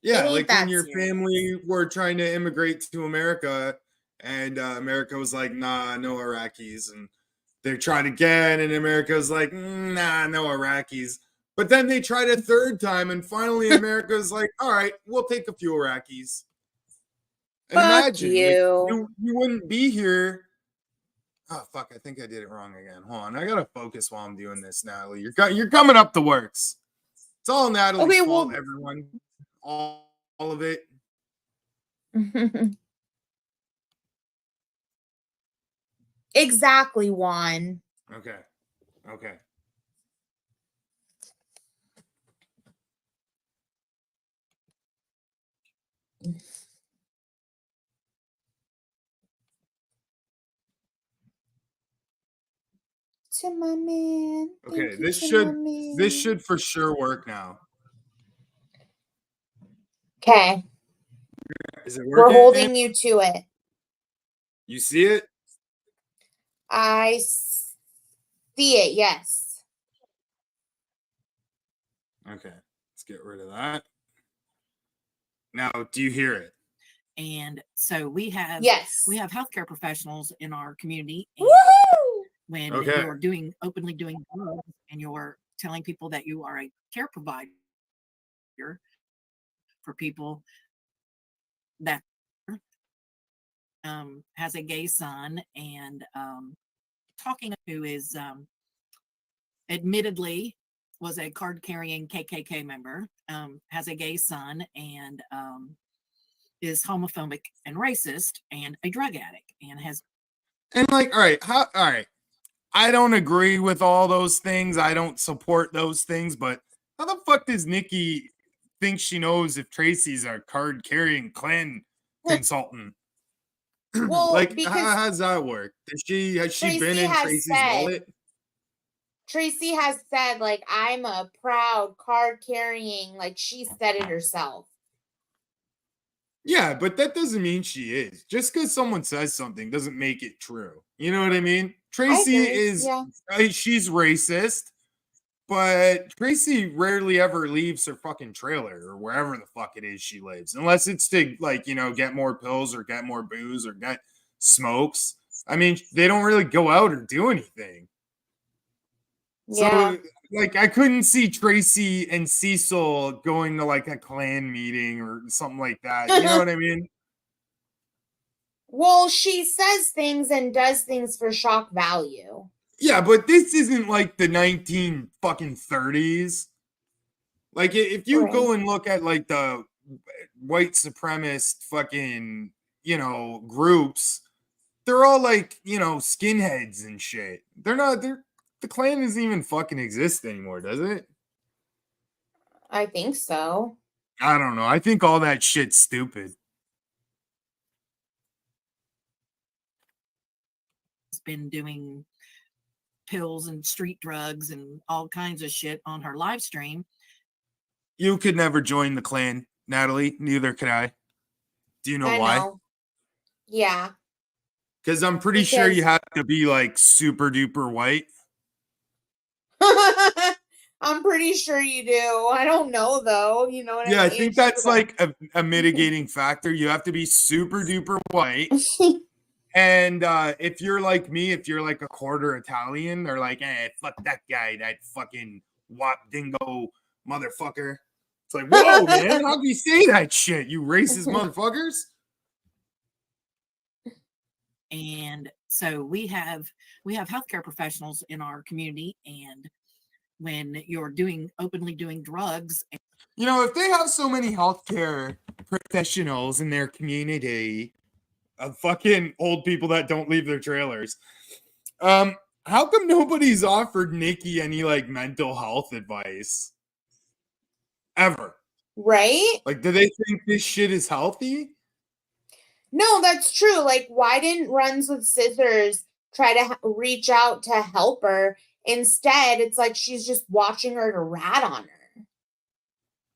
Yeah, like when your family were trying to immigrate to America and America was like, nah, no Iraqis. And they tried again and America was like, nah, no Iraqis. But then they tried a third time and finally America was like, all right, we'll take a few Iraqis. And imagine, you wouldn't be here Oh fuck! I think I did it wrong again. Hold on, I gotta focus while I'm doing this, Natalie. You're coming up the works. It's all Natalie's fault, everyone. All of it. Exactly, Juan. Okay. To my man. Okay, this should for sure work now. Okay. Is it working? We're holding you to it. You see it? I see it, yes. Okay, let's get rid of that. Now, do you hear it? And so we have healthcare professionals in our community. When you're openly doing drugs and you're telling people that you are a care provider for people that has a gay son, and talking who is admittedly was a card-carrying KKK member, has a gay son, and is homophobic and racist and a drug addict, and has like, all right. I don't agree with all those things. I don't support those things, but how the fuck does Nikki think she knows if Tracy's a card-carrying Klan consultant? Well, like, how does that work? Has she been in Tracy's wallet? Tracy has said, like, I'm a proud card-carrying, like, she said it herself. Yeah, but that doesn't mean she is. Just because someone says something doesn't make it true. You know what I mean? Tracy she's racist, but Tracy rarely ever leaves her fucking trailer or wherever the fuck it is she lives, unless it's to, like, you know, get more pills or get more booze or get smokes. I mean, they don't really go out or do anything. Yeah. So, like, I couldn't see Tracy and Cecil going to, like, a Klan meeting or something like that. You know what I mean? Well, she says things and does things for shock value. Yeah, but this isn't like the 1930s. Like, if you go and look at, like, the white supremacist fucking, you know, groups, they're all, like, you know, skinheads and shit. The Klan doesn't even fucking exist anymore, does it? I think so. I don't know. I think all that shit's stupid. Been doing pills and street drugs and all kinds of shit on her live stream. You could never join the Klan, Natalie. Neither could I. Do you know why? Yeah. Because I'm pretty sure you have to be, like, super duper white. I'm pretty sure you do. I don't know, though. You know what I mean? Yeah, I think that's like a mitigating factor. You have to be super duper white. And if you're like me, if you're like a quarter Italian, they're like, fuck that guy, that fucking wop dingo motherfucker. It's like, whoa, man, how can you say that shit, you racist motherfuckers? And so we have healthcare professionals in our community, and when you're openly doing drugs, you know, if they have so many healthcare professionals in their community of fucking old people that don't leave their trailers, how come nobody's offered Nikki any, like, mental health advice ever? Right? Like, do they think this shit is healthy? No, that's true. Like, why didn't Runs with Scissors try to reach out to help her? Instead, it's like she's just watching her to rat on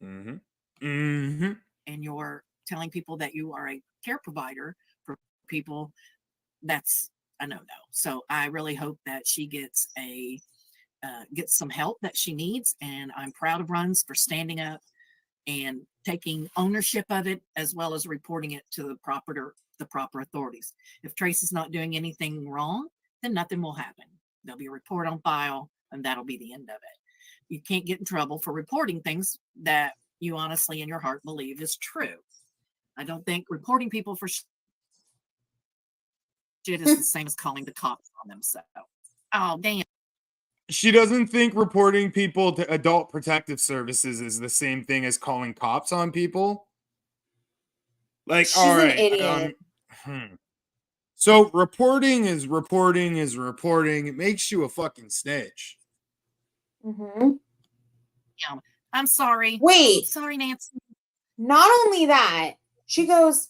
her. And you're telling people that you are a care provider for people, that's a no-no. So I really hope that she gets some help that she needs, and I'm proud of Runs for standing up and taking ownership of it, as well as reporting it to the proper authorities. If Tracy's not doing anything wrong, then nothing will happen. There'll be a report on file, and that'll be the end of it. You can't get in trouble for reporting things that you honestly in your heart believe is true. I don't think reporting people for shit is the same as calling the cops on themselves. Oh, damn. She doesn't think reporting people to Adult Protective Services is the same thing as calling cops on people. Like, she's all right, an idiot. So reporting is reporting is reporting. It makes you a fucking snitch. Mm-hmm. Yeah. I'm sorry. Wait. Sorry, Nancy. Not only that, she goes,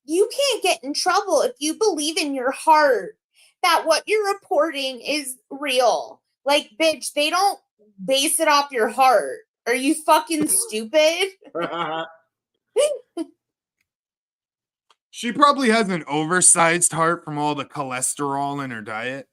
you can't get in trouble if you believe in your heart that what you're reporting is real. Like, bitch, they don't base it off your heart. Are you fucking stupid? She probably has an oversized heart from all the cholesterol in her diet.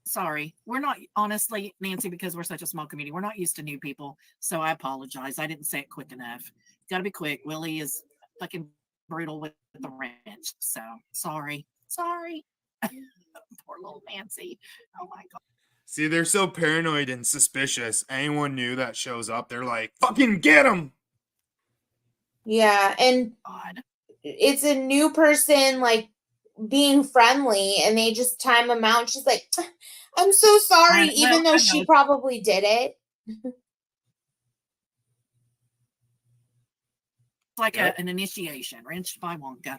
Sorry. We're not, honestly, Nancy, because we're such a small community, we're not used to new people. So I apologize. I didn't say it quick enough. Gotta be quick. Willie is fucking brutal with the wrench. So sorry. Poor little Nancy. Oh my God. See, they're so paranoid and suspicious. Anyone new that shows up, they're like, fucking get him. Yeah, and God. It's a new person, like, being friendly, and they just time them out. She's like, I'm so sorry, even though she probably did it. It's like an initiation, wrenched by Wonka.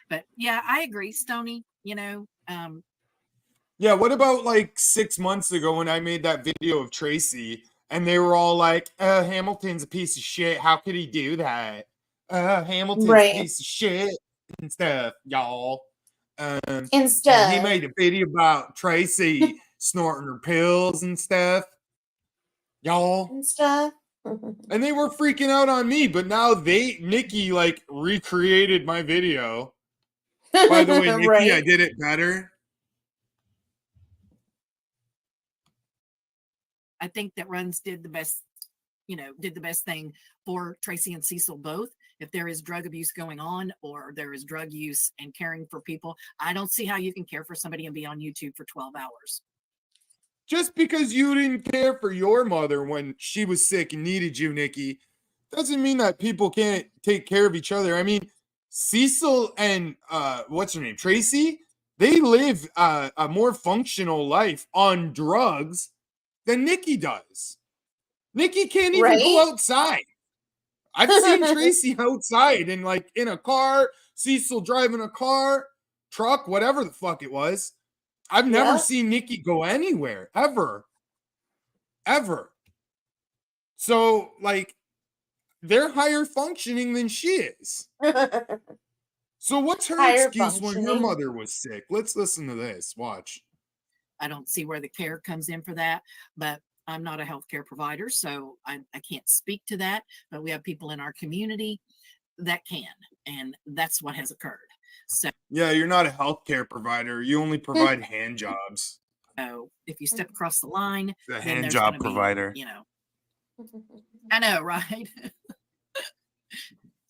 But yeah, I agree, Stoney. Yeah, what about like 6 months ago when I made that video of Tracy and they were all like, Hamilton's a piece of shit. How could he do that? Hamilton's a piece of shit and stuff, y'all. And stuff. He made a video about Tracy snorting her pills and stuff, y'all. And stuff. And they were freaking out on me, but now Nikki like recreated my video. By the way, Nikki, I did it better. I think that Runs did the best thing for Tracy and Cecil both. If there is drug abuse going on or there is drug use and caring for people, I don't see how you can care for somebody and be on YouTube for 12 hours. Just because you didn't care for your mother when she was sick and needed you, Nikki, doesn't mean that people can't take care of each other. I mean, Cecil and what's her name, Tracy, they live a more functional life on drugs than Nikki does. Nikki can't even go outside. I've seen Tracy outside and like in a car, Cecil driving a car, truck, whatever the fuck it was. I've never seen Nikki go anywhere, ever. So, like, they're higher functioning than she is. So what's her excuse when her mother was sick? Let's listen to this. Watch. I don't see where the care comes in for that, but I'm not a healthcare provider, so I can't speak to that. But we have people in our community that can, and that's what has occurred. So yeah, you're not a healthcare provider. You only provide hand jobs. So if you step across the line, the hand job provider. I know, right?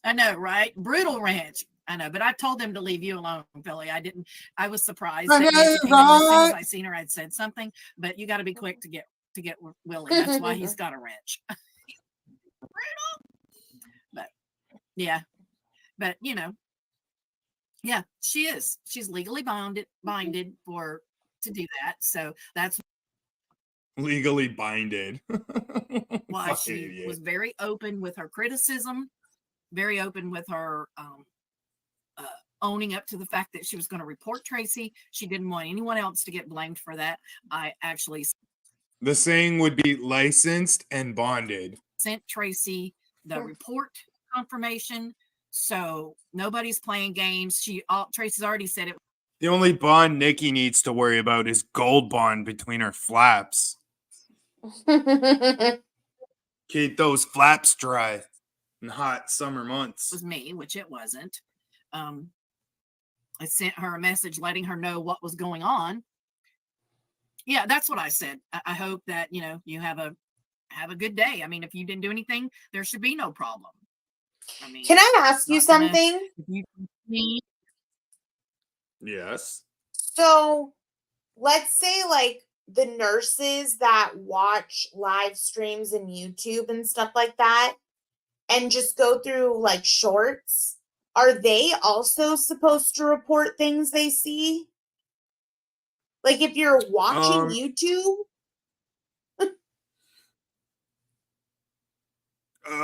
I know, right? Brutal ranch. I know, but I told them to leave you alone, Billy. I was surprised that as soon as I seen her, I'd said something, but you got to be quick to get Willie. That's why he's got a wrench. But yeah, yeah, she is. She's legally binded to do that. So that's legally binded. Why she was very open with her criticism, very open with her owning up to the fact that she was going to report Tracy. She didn't want anyone else to get blamed for that. I actually the saying would be licensed and bonded. Sent Tracy the report confirmation, so nobody's playing games. Tracy's already said it. The only bond Nikki needs to worry about is gold bond between her flaps. Keep those flaps dry in hot summer months. It was me, which it wasn't. I sent her a message letting her know what was going on. Yeah, that's what I said. I hope that you have a good day. I mean, if you didn't do anything, there should be no problem. I mean, can I ask you something? Yes. So let's say like the nurses that watch live streams and YouTube and stuff like that and just go through like shorts are they also supposed to report things they see? Like if you're watching YouTube?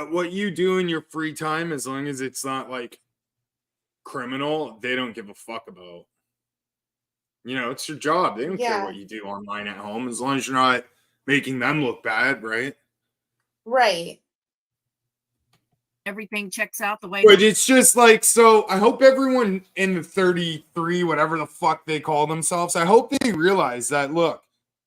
What you do in your free time, as long as it's not like criminal, they don't give a fuck about. You know, it's your job. They don't care what you do online at home, as long as you're not making them look bad, right? Right. Everything checks out the way. But it's just like, so I hope everyone in the 33, whatever the fuck they call themselves, I hope they realize that, look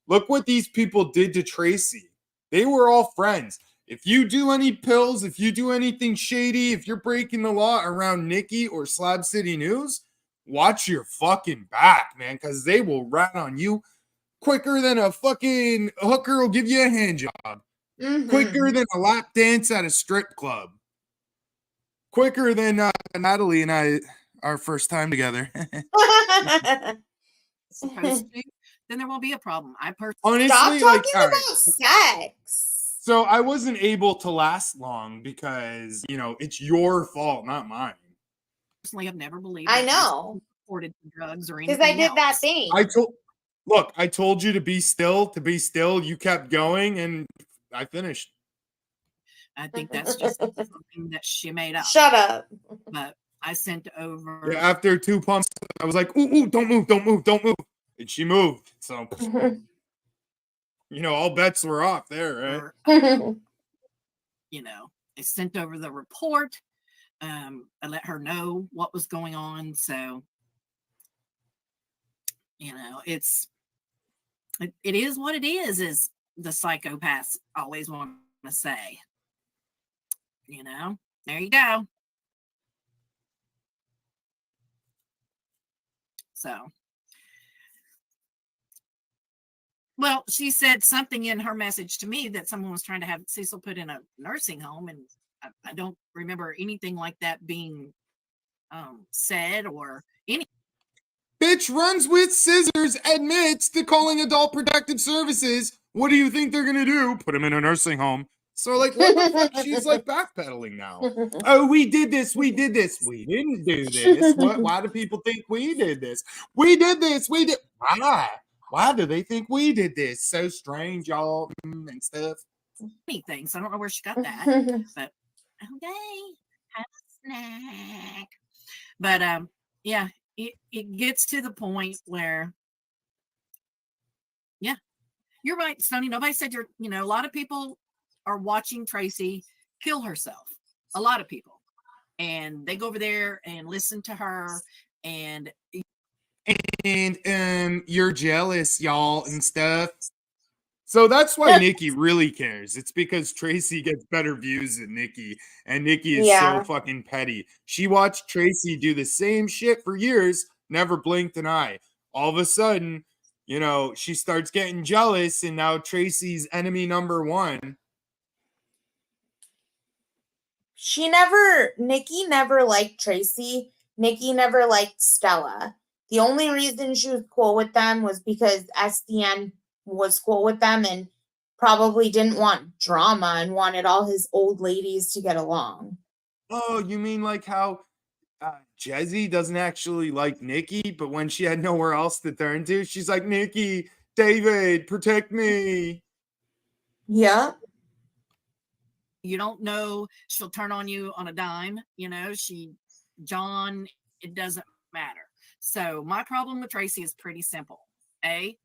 what these people did to Tracy. They were all friends. If you do any pills, if you do anything shady, if you're breaking the law around Nikki or Slab City News, watch your fucking back, man, because they will rat on you quicker than a fucking hooker will give you a hand job. Mm-hmm. Quicker than a lap dance at a strip club. Quicker than Natalie and I, our first time together. Supposed to, then there won't be a problem. I personally honestly stop talking about sex. So I wasn't able to last long because, you know, it's your fault, not mine. Personally, I've never believed. I know. Reported drugs or anything. Because I did that thing. I told you to be still. You kept going, and I finished. I think that's just something that she made up. Shut up. But I sent over. Yeah, after 2 pumps, I was like, ooh, don't move. And she moved. So, you know, all bets were off there, right? You know, I sent over the report. I let her know what was going on. So, you know, it is what it is the psychopaths always want to say. You know, there you go. So, well, she said something in her message to me that someone was trying to have Cecil put in a nursing home, and I don't remember anything like that being said or any. Bitch runs with scissors, admits to calling Adult Protective Services. What do you think they're gonna do? Put him in a nursing home. So, like, what the fuck? She's like backpedaling now. Oh, we did this. We didn't do this. Why do people think we did this? We did this. Why do they think we did this? So strange, y'all, and stuff. Anything. So I don't know where she got that. But okay, have a snack. But yeah, it gets to the point where, yeah, you're right, Stoney. Nobody said a lot of people are watching Tracy kill herself. A lot of people. And they go over there and listen to her and you're jealous, y'all, and stuff. So that's why Nikki really cares. It's because Tracy gets better views than Nikki, and Nikki is so fucking petty. She watched Tracy do the same shit for years, never blinked an eye. All of a sudden, you know, she starts getting jealous, and now Tracy's enemy number one. Nikki never liked Tracy. Nikki never liked Stella. The only reason she was cool with them was because SDN was cool with them and probably didn't want drama and wanted all his old ladies to get along. Oh, you mean like how Jezzy doesn't actually like Nikki, but when she had nowhere else to turn to, she's like, Nikki, David, protect me. Yeah. You don't know, she'll turn on you on a dime, you know, John, it doesn't matter. So my problem with Tracy is pretty simple.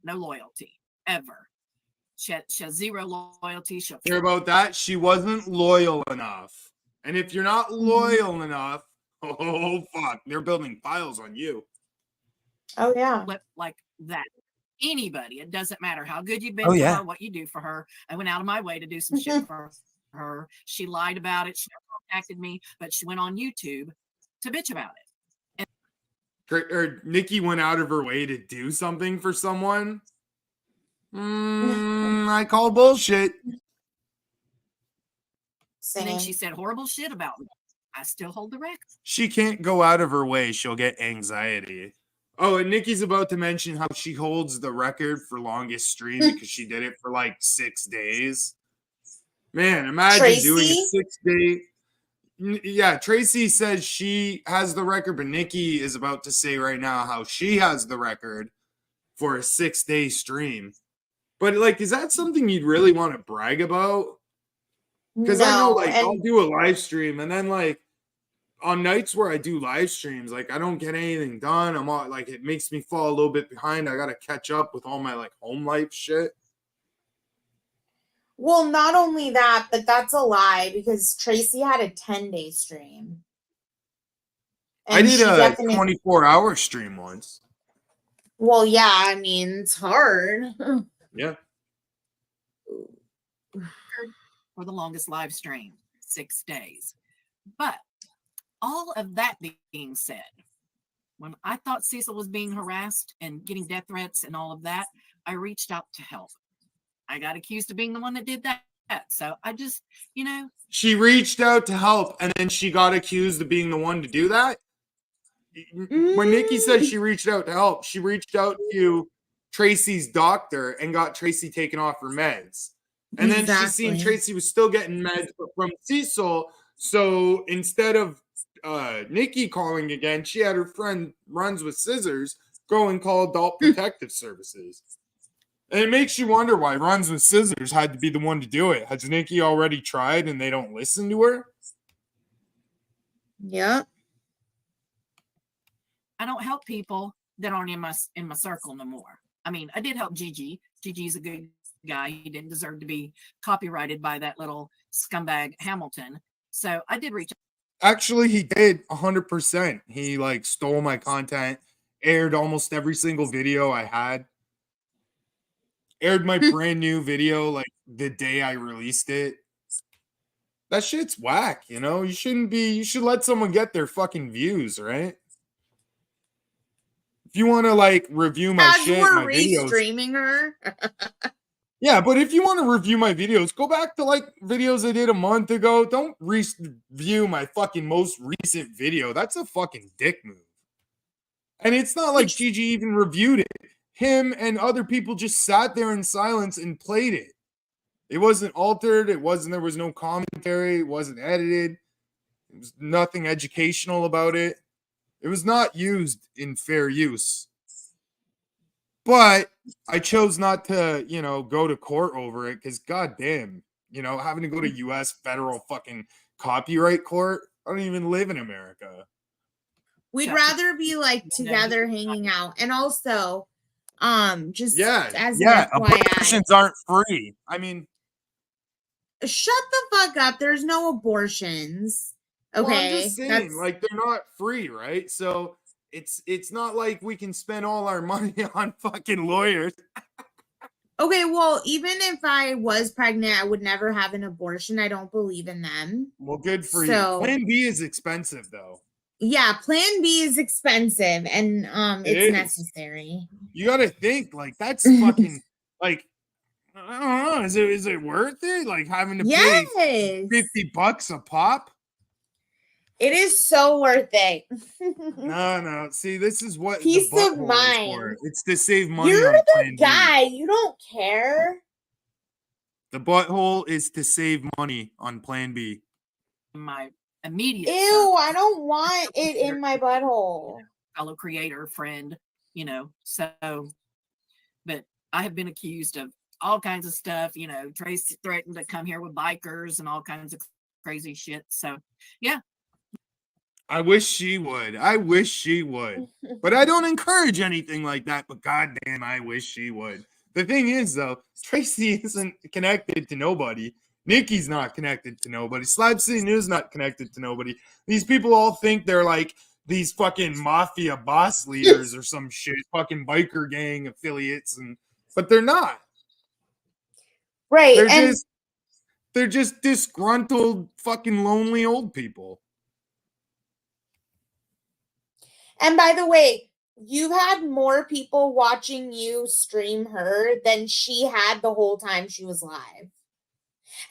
No loyalty, ever. She has zero loyalty. Hear about that? She wasn't loyal enough. And if you're not loyal enough, oh, fuck, they're building files on you. Oh, yeah. Like that. Anybody, it doesn't matter how good you've been for her, what you do for her. I went out of my way to do some shit for her. She lied about it. She never contacted me, but she went on YouTube to bitch about it. Or Nikki went out of her way to do something for someone. I call bullshit. And then she said horrible shit about me. I still hold the record. She can't go out of her way. She'll get anxiety. Oh, and Nikki's about to mention how she holds the record for longest stream because she did it for like 6 days. Man, imagine doing a 6 day. Yeah, Tracy says she has the record, but Nikki is about to say right now how she has the record for a 6-day stream. But like, is that something you'd really want to brag about? Because I know, like, I'll do a live stream, and then like on nights where I do live streams, like I don't get anything done. I'm all like, it makes me fall a little bit behind. I gotta catch up with all my like home life shit. Well, not only that, but that's a lie because Tracy had a 10-day stream. And I did a 24-hour stream once. Well, yeah, I mean, it's hard. Yeah. For the longest live stream, 6 days. But all of that being said, when I thought Cecil was being harassed and getting death threats and all of that, I reached out to help. I got accused of being the one that did that. So I just, She reached out to help, and then she got accused of being the one to do that? When Nikki said she reached out to help, she reached out to Tracy's doctor and got Tracy taken off her meds. And then she seen Tracy was still getting meds from Cecil. So instead of Nikki calling again, she had her friend Runs with Scissors go and call Adult Protective Services. And it makes you wonder why Runs with Scissors had to be the one to do it. Has Nikki already tried and they don't listen to her? Yeah. I don't help people that aren't in my circle no more. I mean, I did help Gigi. Gigi's a good guy. He didn't deserve to be copyrighted by that little scumbag Hamilton. So I did reach out. Actually, he did 100%. He like stole my content, aired almost every single video I had. Aired my brand new video like the day I released it. That shit's whack, You should let someone get their fucking views, right? If you want to like review my shit, my videos, streaming her. Yeah, but if you want to review my videos, go back to like videos I did a month ago. Don't review my fucking most recent video. That's a fucking dick move. And it's not like Gigi even reviewed it. Him and other people just sat there in silence and played it. It wasn't altered. There was no commentary. It wasn't edited. There was nothing educational about it. It was not used in fair use. But I chose not to, go to court over it because goddamn, having to go to U.S. federal fucking copyright court. I don't even live in America. We'd rather be like together hanging out. And also, just as an FYI, abortions aren't free. I mean, shut the fuck up. There's no abortions. Okay. Well, I'm just saying, like, they're not free, right? So it's not like we can spend all our money on fucking lawyers. Okay, well, even if I was pregnant, I would never have an abortion. I don't believe in them. Well, good for you. Plan B is expensive, though. Yeah, Plan B is expensive, and it's necessary. You got to think, like, that's fucking, like, I don't know. Is it worth it? Like, having to pay $50 a pop? It is so worth it. No. See, this is what peace of mind. For. It's to save money. You're on the Plan guy. B. You don't care. The butthole is to save money on Plan B. My immediate. Ew! I don't want it in my butthole. Fellow creator friend, So, but I have been accused of all kinds of stuff. Tracy threatened to come here with bikers and all kinds of crazy shit. So, yeah. I wish she would. But I don't encourage anything like that. But goddamn, I wish she would. The thing is, though, Tracy isn't connected to nobody. Nikki's not connected to nobody. Slab City News not connected to nobody. These people all think they're like these fucking mafia boss leaders or some shit, fucking biker gang affiliates, but they're not. Right. They're just disgruntled, fucking lonely old people. And by the way, you've had more people watching you stream her than she had the whole time she was live.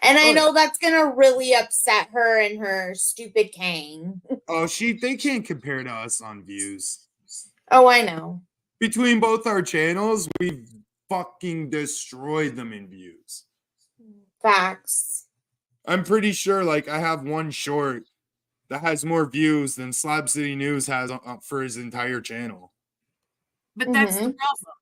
And I know that's going to really upset her and her stupid Kang. Oh, they can't compare to us on views. Oh, I know. Between both our channels, we've fucking destroyed them in views. Facts. I'm pretty sure, like, I have one short that has more views than Slab City News has for his entire channel. But that's the problem.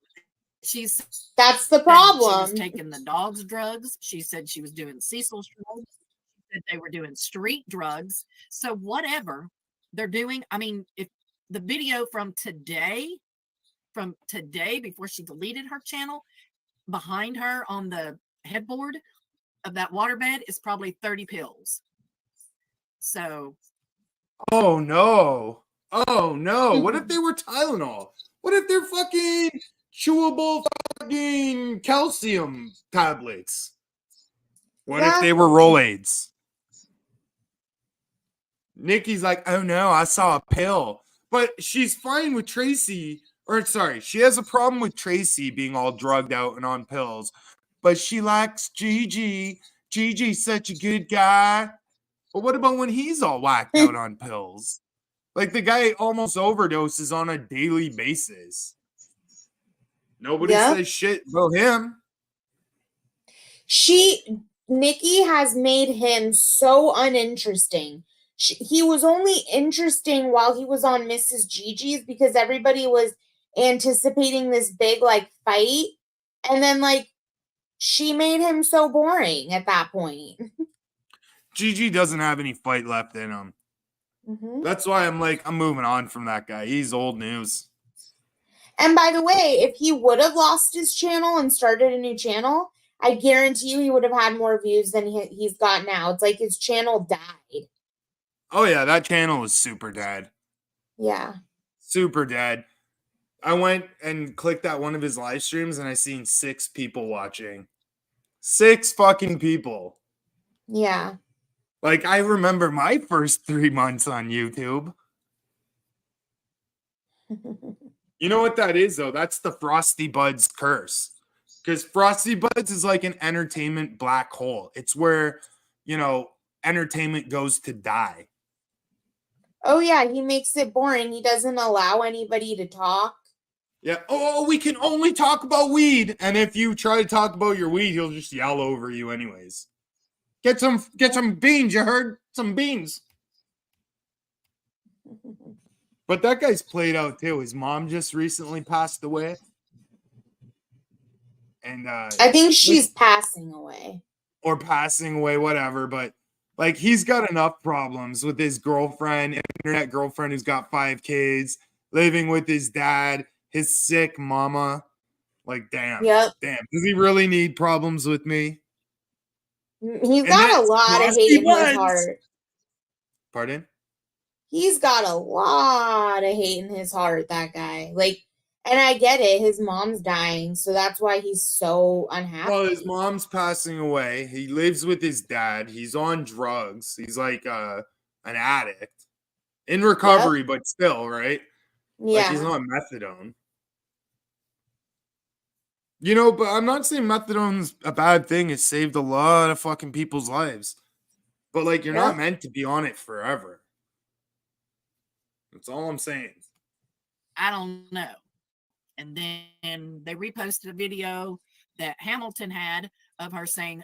That's the problem. She was taking the dog's drugs. She said she was doing Cecil's drugs. She said they were doing street drugs. So whatever they're doing, I mean, if the video from today, before she deleted her channel, behind her on the headboard of that waterbed is probably 30 pills. So. Oh no. Oh no. What if they were Tylenol? What if they're fucking chewable fucking calcium tablets? What if they were Rolaids? Nikki's like, oh no, I saw a pill. But she's fine with Tracy, or sorry, she has a problem with Tracy being all drugged out and on pills. But she likes Gigi. Gigi's such a good guy. But what about when he's all whacked out on pills? Like the guy almost overdoses on a daily basis. Nobody says shit about him. Nikki has made him so uninteresting. He was only interesting while he was on Mrs. Gigi's because everybody was anticipating this big like fight. And then like she made him so boring at that point. Gigi doesn't have any fight left in him. That's why I'm moving on from that guy. He's old news. And by the way, if he would have lost his channel and started a new channel, I guarantee you he would have had more views than he's got now. It's like his channel died. Oh yeah, that channel is super dead. Yeah. Super dead. I went and clicked at one of his live streams and I seen 6 people watching. 6 fucking people. Yeah. Like, I remember my first 3 months on YouTube. You know what that is, though? That's the Frosty Buds curse. Because Frosty Buds is like an entertainment black hole. It's where, entertainment goes to die. Oh, yeah. He makes it boring. He doesn't allow anybody to talk. Yeah. Oh, we can only talk about weed. And if you try to talk about your weed, he'll just yell over you anyways. Get some beans, you heard? Some beans. But that guy's played out too. His mom just recently passed away. And I think she's passing away. Or passing away, whatever. But like he's got enough problems with his girlfriend, internet girlfriend who's got 5 kids, living with his dad, his sick mama. Like, damn. Yep. Damn. Does he really need problems with me? He's got a lot of hate in his heart. Pardon? He's got a lot of hate in his heart, that guy. Like, and I get it. His mom's dying, so that's why he's so unhappy. Well, his mom's passing away. He lives with his dad. He's on drugs. He's like an addict. In recovery, but still, right? Yeah. Like he's on methadone. But I'm not saying methadone's a bad thing. It saved a lot of fucking people's lives. But, like, you're not meant to be on it forever. That's all I'm saying. I don't know. And then they reposted a video that Hamilton had of her saying,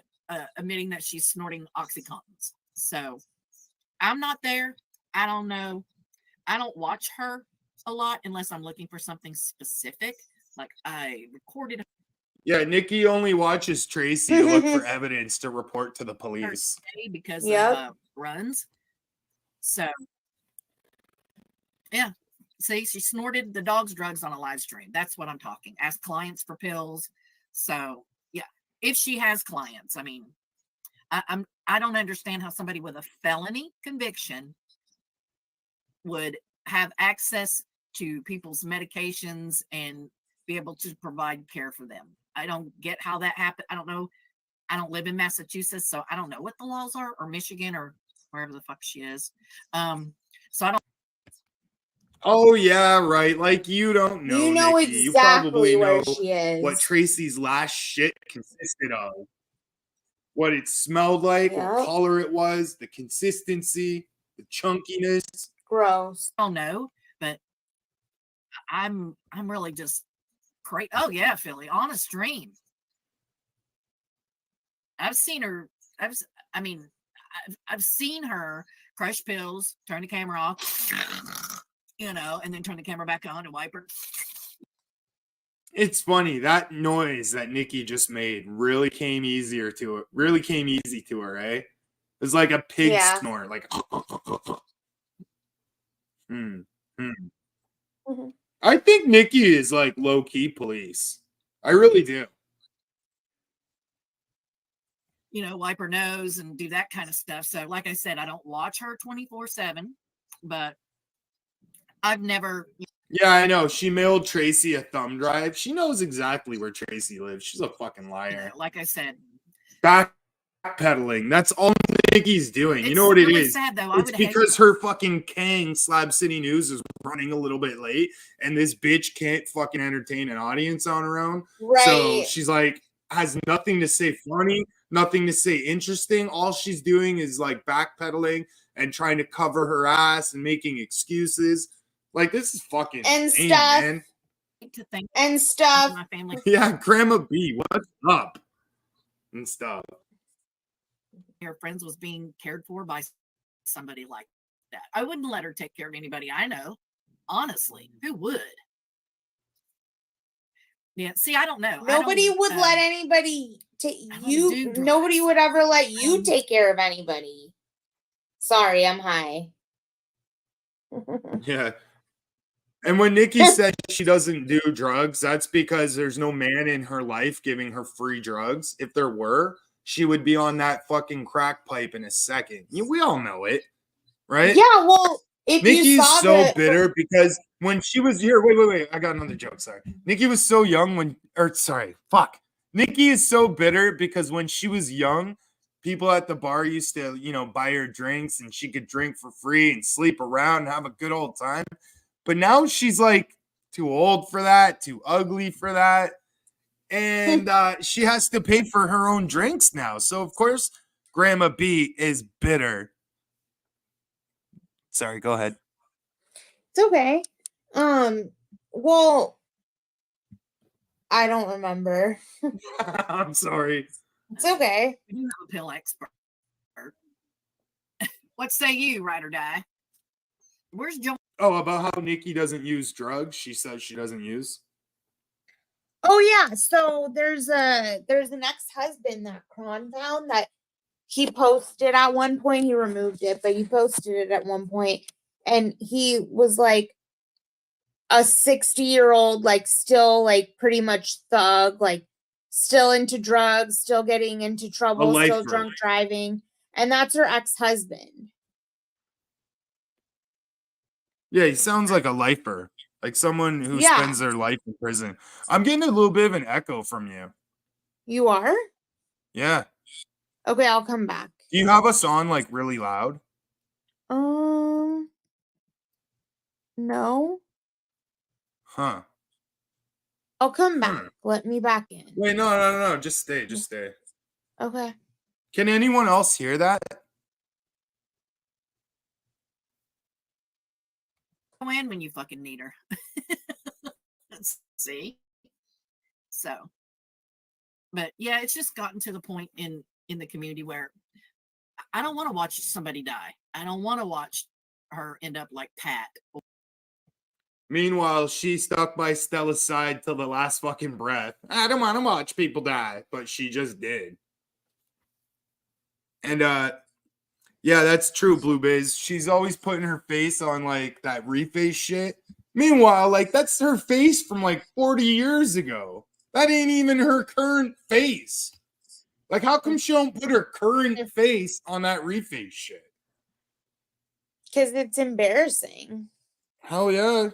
admitting that she's snorting Oxycontins. So I'm not there. I don't know. I don't watch her a lot unless I'm looking for something specific. Like I recorded. Yeah, Nikki only watches Tracy to look for evidence to report to the police. Because of runs. So, yeah. See, she snorted the dog's drugs on a live stream. That's what I'm talking. Ask clients for pills. So, yeah. If she has clients, I mean, I don't understand how somebody with a felony conviction would have access to people's medications and be able to provide care for them. I don't get how that happened. I don't know. I don't live in Massachusetts, so I don't know what the laws are, or Michigan, or wherever the fuck she is. So I don't. Oh yeah, right. Like you don't know. You know Nikki. exactly you probably where know she is. what Tracy's last shit consisted of. What it smelled like, what color it was, the consistency, the chunkiness. Gross. I don't know, but I'm really just crazy. Oh yeah, Philly on a stream. I've seen her. I mean, I've seen her crush pills, turn the camera off, and then turn the camera back on and wipe her. It's funny, that noise that Nikki just made really came easy to her, eh? It was like a pig snort, like Mm-hmm. I think Nikki is like low-key police. I really do. Wipe her nose and do that kind of stuff. So like I said, I don't watch her 24/7, but I've never. Yeah, I know. She mailed Tracy a thumb drive. She knows exactly where Tracy lives. She's a fucking liar. Like I said. Backpedaling. That's all Nikki's doing. You know what really it is? Sad, though. It's because her fucking Kang Slab City News is running a little bit late, and this bitch can't fucking entertain an audience on her own. Right. So she's like, has nothing to say funny, nothing to say interesting. All she's doing is like backpedaling and trying to cover her ass and making excuses. Like, this is fucking and insane, stuff. Man. And stuff. My family. Yeah, Grandma B, what's up? And stuff. Her friends was being cared for by somebody like that. I wouldn't let her take care of anybody I know. Honestly, who would? Yeah, see, I don't know. Nobody would let anybody take you. Nobody would ever let you take care of anybody. Sorry, I'm high. Yeah. And when Nikki said she doesn't do drugs, that's because there's no man in her life giving her free drugs. If there were, she would be on that fucking crack pipe in a second. We all know it, right? Yeah, well, if Nikki's you saw so bitter because when she was here, wait, I got another joke. Sorry. Nikki was so young Nikki is so bitter because when she was young, people at the bar used to, buy her drinks and she could drink for free and sleep around and have a good old time. But now she's like too old for that, too ugly for that. And she has to pay for her own drinks now. So, of course, Grandma B is bitter. Sorry, go ahead. It's okay. Well, I don't remember. I'm sorry. It's okay. You have a pill expert. What say you, ride or die? Where's Joe? Oh, about how Nikki doesn't use drugs. She says she doesn't use. Oh yeah. So there's an ex-husband that Kron found that he posted at one point. He removed it, but he posted it at one point, and he was like a 60-year-old, like still like pretty much thug, like still into drugs, still getting into trouble, still drunk driving, and that's her ex-husband. Yeah, he sounds like a lifer, like someone who spends their life in prison. I'm getting a little bit of an echo from you. You are? Yeah. Okay, I'll come back. Do you have us on like really loud? No. Huh. I'll come back. Let me back in. Wait, no. Just stay. Okay. Can anyone else hear that? In when you fucking need her. See? So, but yeah, it's just gotten to the point in the community where I don't want to watch somebody die. I don't want to watch her end up like Pat. Meanwhile, she stuck by Stella's side till the last fucking breath. I don't want to watch people die, but she just did. And yeah, that's true, Blue Biz. She's always putting her face on like that reface shit. Meanwhile, like that's her face from like 40 years ago. That ain't even her current face. Like, how come she don't put her current face on that reface shit? Because it's embarrassing. Hell yeah.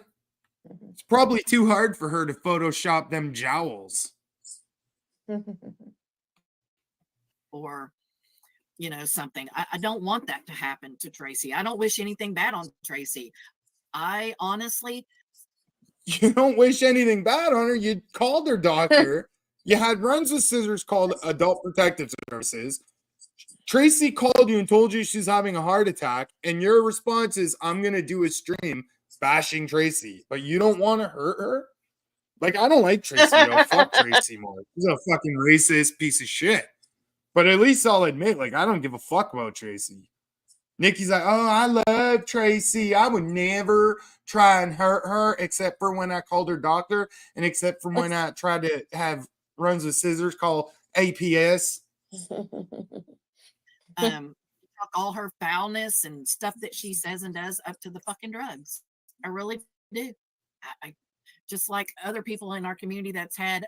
It's probably too hard for her to Photoshop them jowls. Or something. I don't want that to happen to Tracy. I don't wish anything bad on Tracy. I honestly. You don't wish anything bad on her. You called her doctor. You had runs with scissors called Adult Protective Services. Tracy called you and told you she's having a heart attack. And your response is, I'm going to do a stream bashing Tracy. But you don't want to hurt her? Like, I don't like Tracy. Fuck Tracy more. She's a fucking racist piece of shit. But at least I'll admit, like, I don't give a fuck about Tracy. Nikki's like, oh, I love Tracy. I would never try and hurt her except for when I called her doctor and except for when I tried to have runs with scissors called APS. All her foulness and stuff that she says and does up to the fucking drugs. I really do. I just like other people in our community that's had,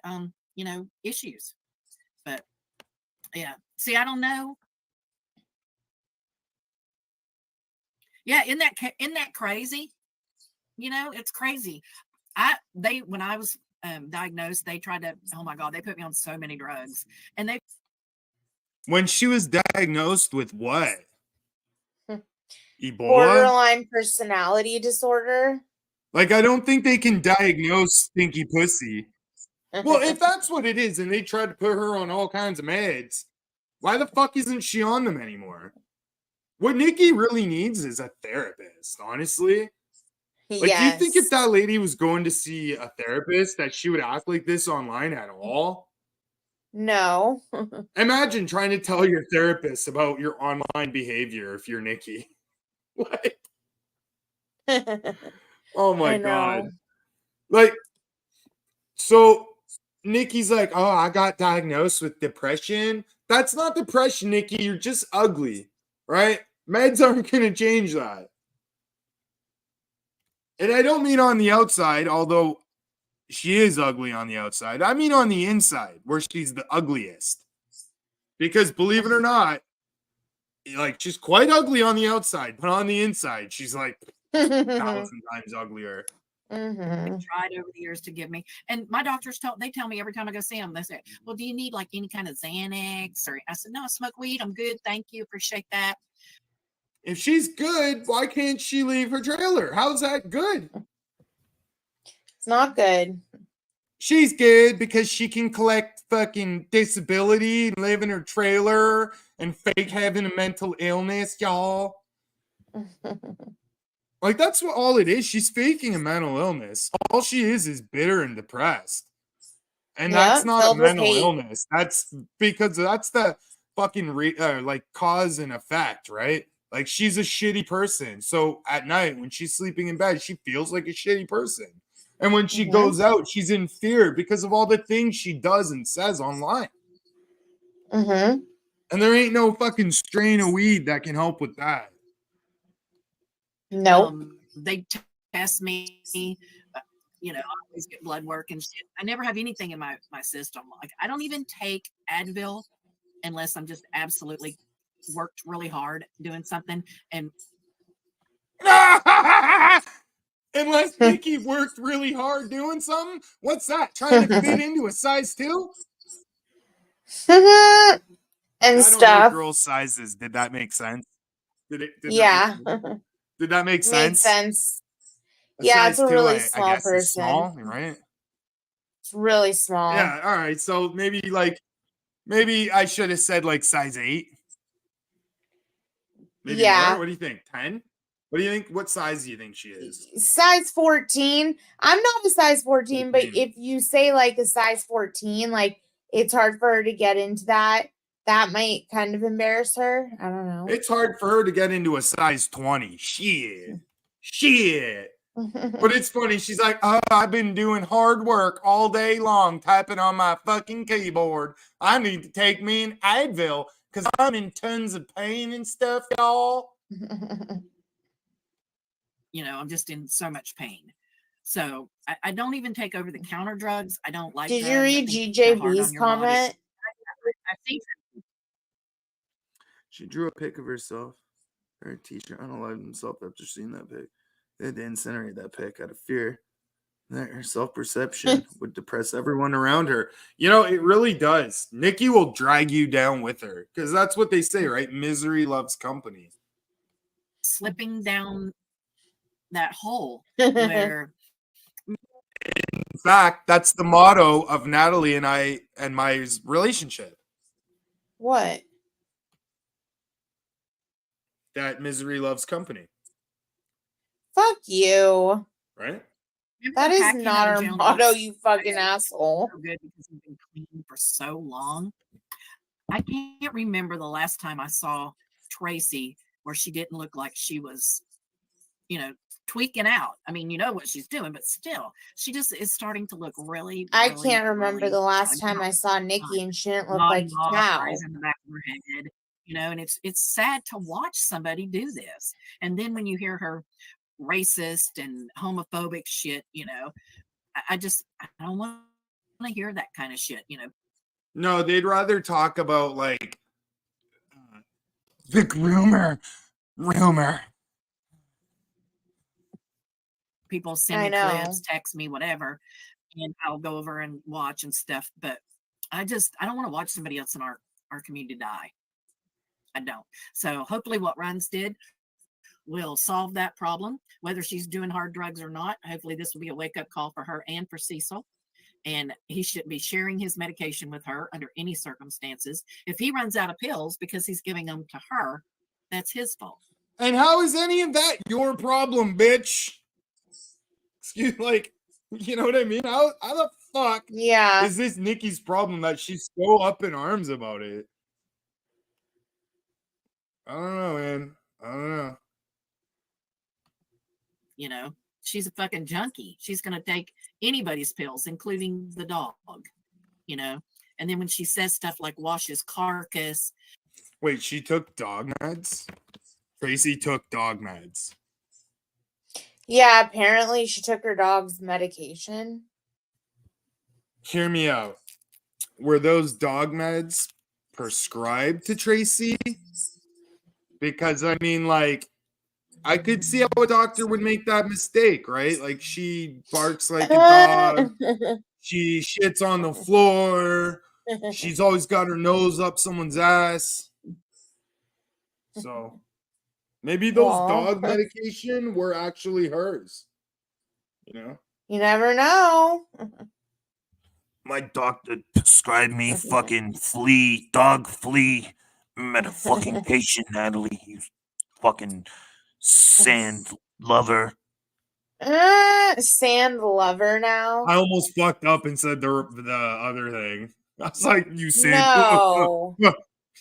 issues. But yeah, see, I don't know. Yeah, isn't that crazy? It's crazy. When I was diagnosed, they tried to. Oh my God, they put me on so many drugs, and they. When she was diagnosed with what? Ebola? Borderline personality disorder. Like, I don't think they can diagnose stinky pussy. Well, if that's what it is, and they tried to put her on all kinds of meds, why the fuck isn't she on them anymore? What Nikki really needs is a therapist, honestly. Like, do you think if that lady was going to see a therapist that she would act like this online at all? No. Imagine trying to tell your therapist about your online behavior if you're Nikki. What? Oh my God. Like, so Nikki's like, oh, I got diagnosed with depression. That's not depression, Nikki. You're just ugly, right? Meds aren't going to change that. And I don't mean on the outside, although she is ugly on the outside. I mean on the inside, where she's the ugliest. Because believe it or not, like, she's quite ugly on the outside, but on the inside, she's like 1,000 times uglier. Tried over the years to give me, and my doctors tell me every time I go see them, they say, well, do you need like any kind of Xanax? Or I said, no, I smoke weed, I'm good, thank you, appreciate that. If she's good, why can't she leave her trailer? How's that good? It's not good. She's good because she can collect fucking disability and live in her trailer and fake having a mental illness, y'all. Like, that's what all it is. She's faking a mental illness. All she is bitter and depressed. And that's not a mental illness. That's because that's the fucking like cause and effect, right? Like, she's a shitty person. So at night when she's sleeping in bed, she feels like a shitty person. And when she goes out, she's in fear because of all the things she does and says online. And there ain't no fucking strain of weed that can help with that. No. They test me, I always get blood work and shit. I never have anything in my system. Like, I don't even take Advil unless I'm just absolutely worked really hard doing something. And unless Nikki worked really hard doing something, what's that? Trying to fit into a size 2? And I stuff. don't know girls' sizes. Did that make sense? Did that make sense? Makes sense. Yeah, it's a really small person. Small, right? It's really small. Yeah, all right. So maybe I should have said like size 8. Maybe more? What do you think? 10? What do you think? What size do you think she is? Size 14. I'm not a size 14, but if you say like a size 14, like it's hard for her to get into that. That might kind of embarrass her. I don't know. It's hard for her to get into a size 20. Shit. But it's funny. She's like, oh, I've been doing hard work all day long, typing on my fucking keyboard. I need to take me an Advil because I'm in tons of pain and stuff, y'all. I'm just in so much pain. So I don't even take over-the-counter drugs. I don't like Did you read GJB's comment? I think she drew a pic of herself, her t-shirt, unalive himself after seeing that pic. They had to incinerate that pic out of fear that her self-perception would depress everyone around her. It really does. Nikki will drag you down with her because that's what they say, right? Misery loves company. Slipping down that hole where... In fact, that's the motto of Natalie and I and my relationship. What? That misery loves company. Fuck you. Right? That is not our motto, you fucking asshole. So good because we've been clean for so long. I can't remember the last time I saw Tracy where she didn't look like she was, tweaking out. I mean, you know what she's doing, but still, she just is starting to look really. I can't remember the last time I saw Nikki, and she didn't look like a cow. In the back of her head, and it's sad to watch somebody do this. And then when you hear her racist and homophobic shit, I don't want to hear that kind of shit. No, they'd rather talk about like the groomer rumor. People send me clips, text me, whatever, and I'll go over and watch and stuff. But I don't want to watch somebody else in our community die. I don't. So hopefully what Runs did will solve that problem, whether she's doing hard drugs or not. Hopefully this will be a wake-up call for her and for Cecil. And he shouldn't be sharing his medication with her under any circumstances. If he runs out of pills because he's giving them to her, that's his fault. And how is any of that your problem, bitch? Excuse, you know what I mean? How the fuck is this Nikki's problem that she's so up in arms about it? I don't know, man. I don't know. She's a fucking junkie. She's going to take anybody's pills, including the dog, And then when she says stuff like wash his carcass. Wait, she took dog meds? Tracy took dog meds. Yeah, apparently she took her dog's medication. Hear me out. Were those dog meds prescribed to Tracy? Because, I mean, I could see how a doctor would make that mistake, right? Like, she barks like a dog. She shits on the floor. She's always got her nose up someone's ass. So, maybe those dog medication were actually hers. You never know. My doctor prescribed me fucking dog flea medication, Natalie. You fucking sand lover. Sand lover now. I almost fucked up and said the other thing. I was like, you sand. No.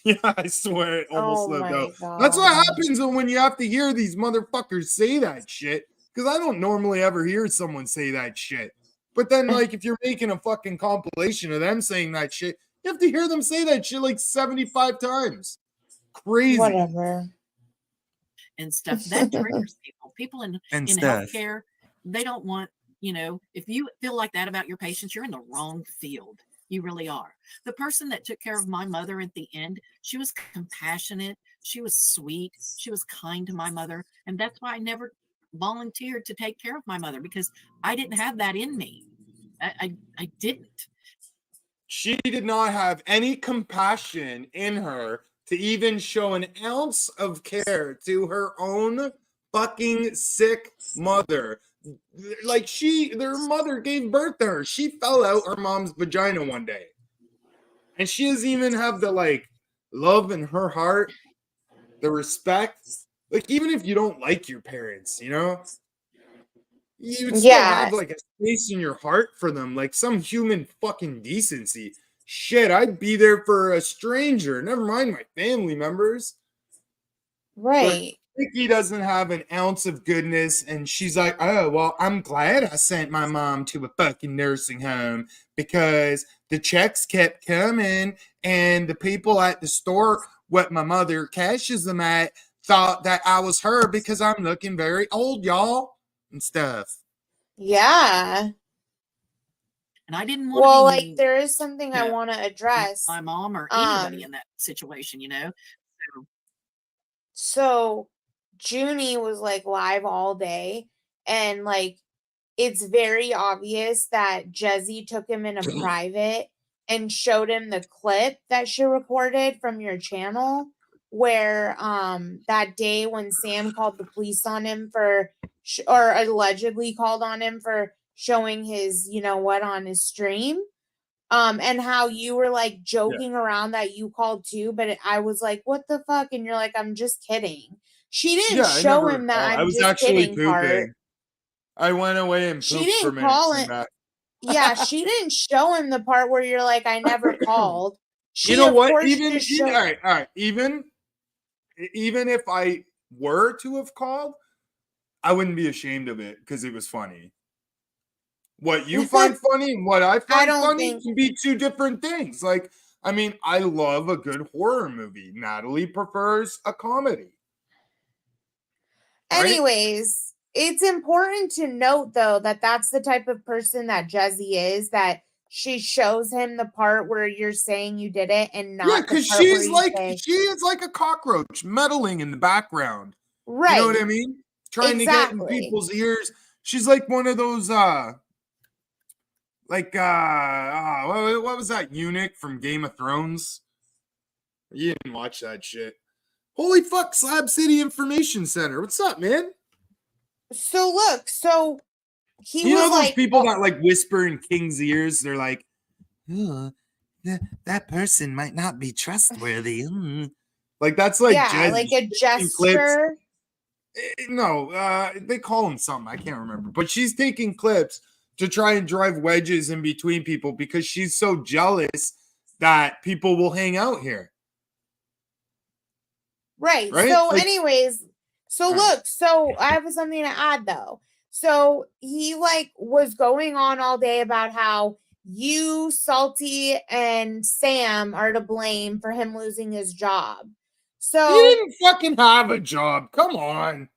Yeah, I swear it almost slipped out. God. That's what happens when you have to hear these motherfuckers say that shit. Because I don't normally ever hear someone say that shit. But then, if you're making a fucking compilation of them saying that shit, you have to hear them say that shit 75 times. Crazy. Whatever. And stuff that triggers people. People in healthcare, they don't want, if you feel like that about your patients, you're in the wrong field. You really are. The person that took care of my mother at the end, she was compassionate. She was sweet. She was kind to my mother. And that's why I never volunteered to take care of my mother, because I didn't have that in me. I didn't. She did not have any compassion in her to even show an ounce of care to her own fucking sick mother. Their mother gave birth to her. She fell out her mom's vagina one day. And she doesn't even have the love in her heart, the respect. Even if you don't like your parents, you would still have a space in your heart for them, some human fucking decency. Shit, I'd be there for a stranger, never mind my family members. Right. Nikki doesn't have an ounce of goodness, and she's like, oh, well, I'm glad I sent my mom to a fucking nursing home because the checks kept coming, and the people at the store, what my mother cashes them at, thought that I was her because I'm looking very old, y'all, and stuff. Yeah. And I didn't want to be there is something I want to address. My mom or anybody in that situation, So Junie was live all day, and it's very obvious that Jezzy took him in a private and showed him the clip that she recorded from your channel, where that day when Sam called the police on him or allegedly called on him for showing his on his stream, and how you were joking around that you called too, but I was like, what the fuck? And you're like, I'm just kidding. She didn't show him that I was actually pooping. Part. I went away and pooped she didn't for a minute. Call it. Yeah, she didn't show him the part where you're like, I never called. She, you know what? all right. Even if I were to have called, I wouldn't be ashamed of it because it was funny. What you find funny and what I find funny can be two different things. Like, I mean, I love a good horror movie. Natalie prefers a comedy. Right? Anyways, it's important to note, though, that that's the type of person that Jezzy is, that she shows him the part where you're saying you did it and not because she is like a cockroach meddling in the background. Right. You know what I mean? Trying to get in people's ears. She's like one of those what was that eunuch from Game of Thrones? You didn't watch that shit. Holy fuck, Slab City Information Center. What's up, man? So look, he you was know those like, people that like whisper in King's ears? They're like, that person might not be trustworthy. Like that's like like a gesture. No, they call him something. I can't remember. But she's taking clips to try and drive wedges in between people because she's so jealous that people will hang out here. Right. So, like, anyways, look, so I have something to add though. So he like was going on all day about how you, Salty, and Sam are to blame for him losing his job. So he didn't fucking have a job. Come on.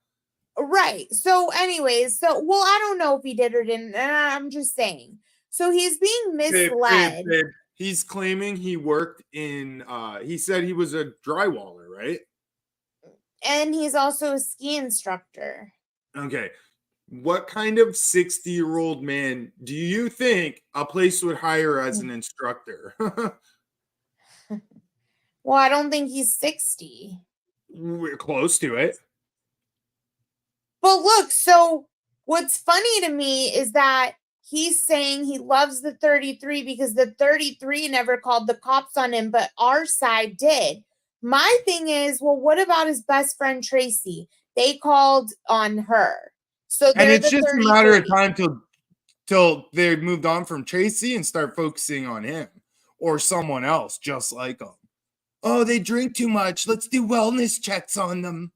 Right. So anyways, I don't know if he did or didn't. I'm just saying. So he's being misled. Babe. He's claiming he worked in he said he was a drywaller, right? And he's also a ski instructor. Okay. What kind of 60-year-old man do you think a place would hire as an instructor? Well, I don't think he's 60. We're close to it. But look, so what's funny to me is that he's saying he loves the 33 because the 33 never called the cops on him, but our side did. My thing is, well, what about his best friend Tracy? They called on her. So and it's just a matter of time till they moved on from Tracy and start focusing on him or someone else just like him. Oh, they drink too much. Let's do wellness checks on them.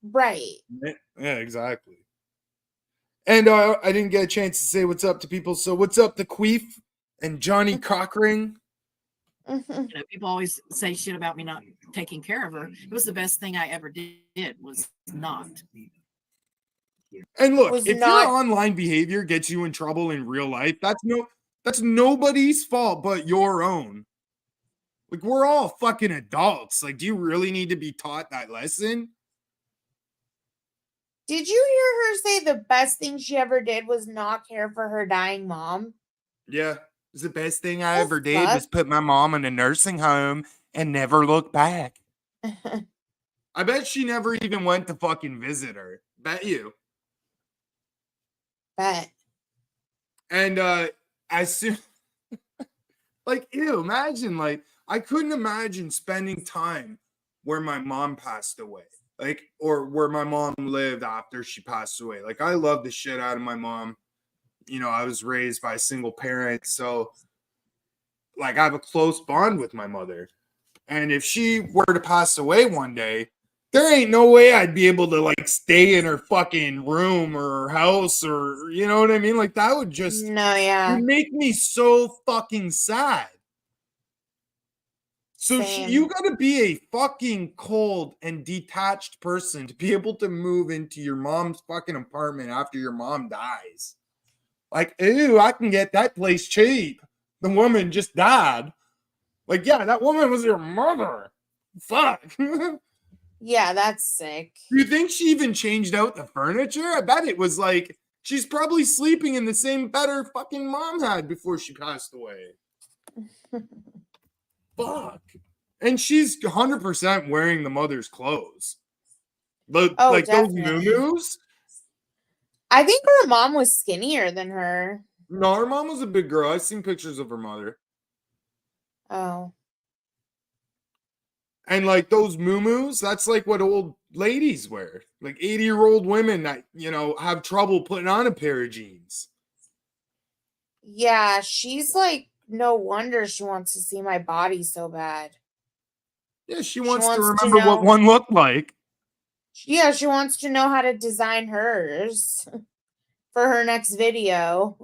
Right. Yeah, exactly. And I didn't get a chance to say what's up to people. So what's up to Queef and Johnny Cockring? You know, people always say shit about me not taking care of her. It was the best thing I ever did was not. And look, if your online behavior gets you in trouble in real life, that's nobody's fault but your own. Like, we're all fucking adults. Like, do you really need to be taught that lesson? Did you hear her say the best thing she ever did was not care for her dying mom? Yeah. It was the best thing I ever did was put my mom in a nursing home and never look back. I bet she never even went to fucking visit her. Bet you. Bet. And as soon like, ew, imagine, like, I couldn't imagine spending time where my mom passed away. Like, or where my mom lived after she passed away. Like, I love the shit out of my mom. You know, I was raised by a single parent. So, like, I have a close bond with my mother. And if she were to pass away one day, there ain't no way I'd be able to, like, stay in her fucking room or her house or, you know what I mean? Like, that would just would make me so fucking sad. So you got to be a fucking cold and detached person to be able to move into your mom's fucking apartment after your mom dies. Like, ew, I can get that place cheap. The woman just died. Like, yeah, that woman was your mother. Fuck. Yeah, that's sick. Do you think she even changed out the furniture? I bet it was like, she's probably sleeping in the same bed her fucking mom had before she passed away. Fuck. And she's 100% wearing the mother's clothes. Like those muumuus. I think her mom was skinnier than her. No, her mom was a big girl. I've seen pictures of her mother. Oh. And like those muumuus, that's like what old ladies wear. Like 80-year-old women that, you know, have trouble putting on a pair of jeans. Yeah, she's like No wonder she wants to see my body so bad. Yeah, she wants to remember what one looked like. Yeah, she wants to know how to design hers for her next video.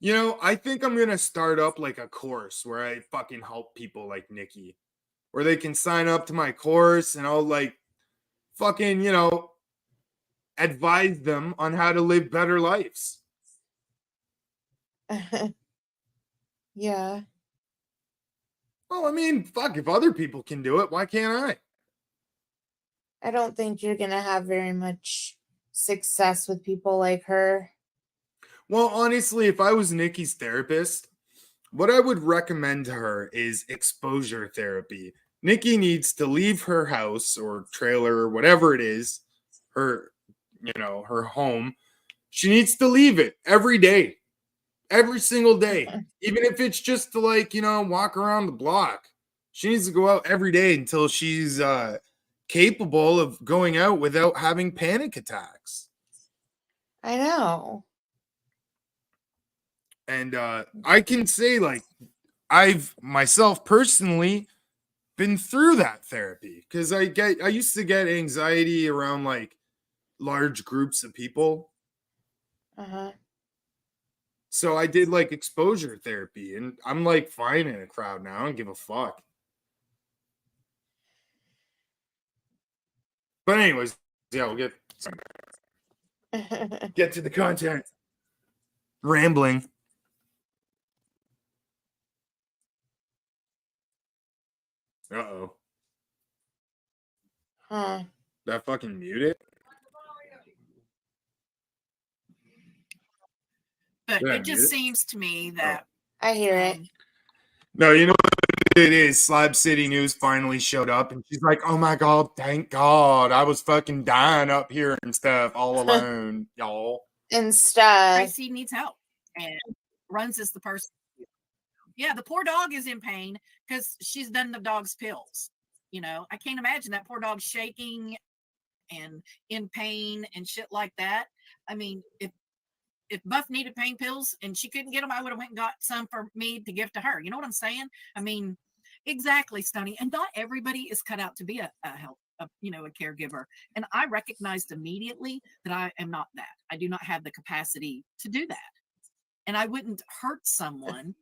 You know, I think I'm going to start up like a course where I fucking help people like Nikki. Where they can sign up to my course and I'll like fucking, you know, advise them on how to live better lives. Yeah. Well, I mean, fuck, if other people can do it, why can't I? I don't think you're going to have very much success with people like her. Well, honestly, if I was Nikki's therapist, what I would recommend to her is exposure therapy. Nikki needs to leave her house or trailer or whatever it is, her, you know, her home. She needs to leave it every day, every single day, even if it's just to like, you know, walk around the block. She needs to go out every day until she's capable of going out without having panic attacks. I know. And I can say, like, I've myself personally been through that therapy because I used to get anxiety around like large groups of people. Uh-huh. So I did like exposure therapy and I'm like fine in a crowd now. I don't give a fuck. But anyways, yeah, we'll get to the content. Rambling. Uh-oh. Huh. That fucking muted? But it just seems to me that I hear it. No, you know what it is? Slab City News finally showed up and she's like, oh my God, thank God. I was fucking dying up here and stuff all alone, y'all. And stuff. Tracy needs help and runs is the person. Yeah, the poor dog is in pain because she's done the dog's pills. You know, I can't imagine that poor dog shaking and in pain and shit like that. I mean, if Buff needed pain pills and she couldn't get them, I would have went and got some for me to give to her. You know what I'm saying? I mean, exactly, Stoney. And not everybody is cut out to be a caregiver. And I recognized immediately that I am not that. I do not have the capacity to do that. And I wouldn't hurt someone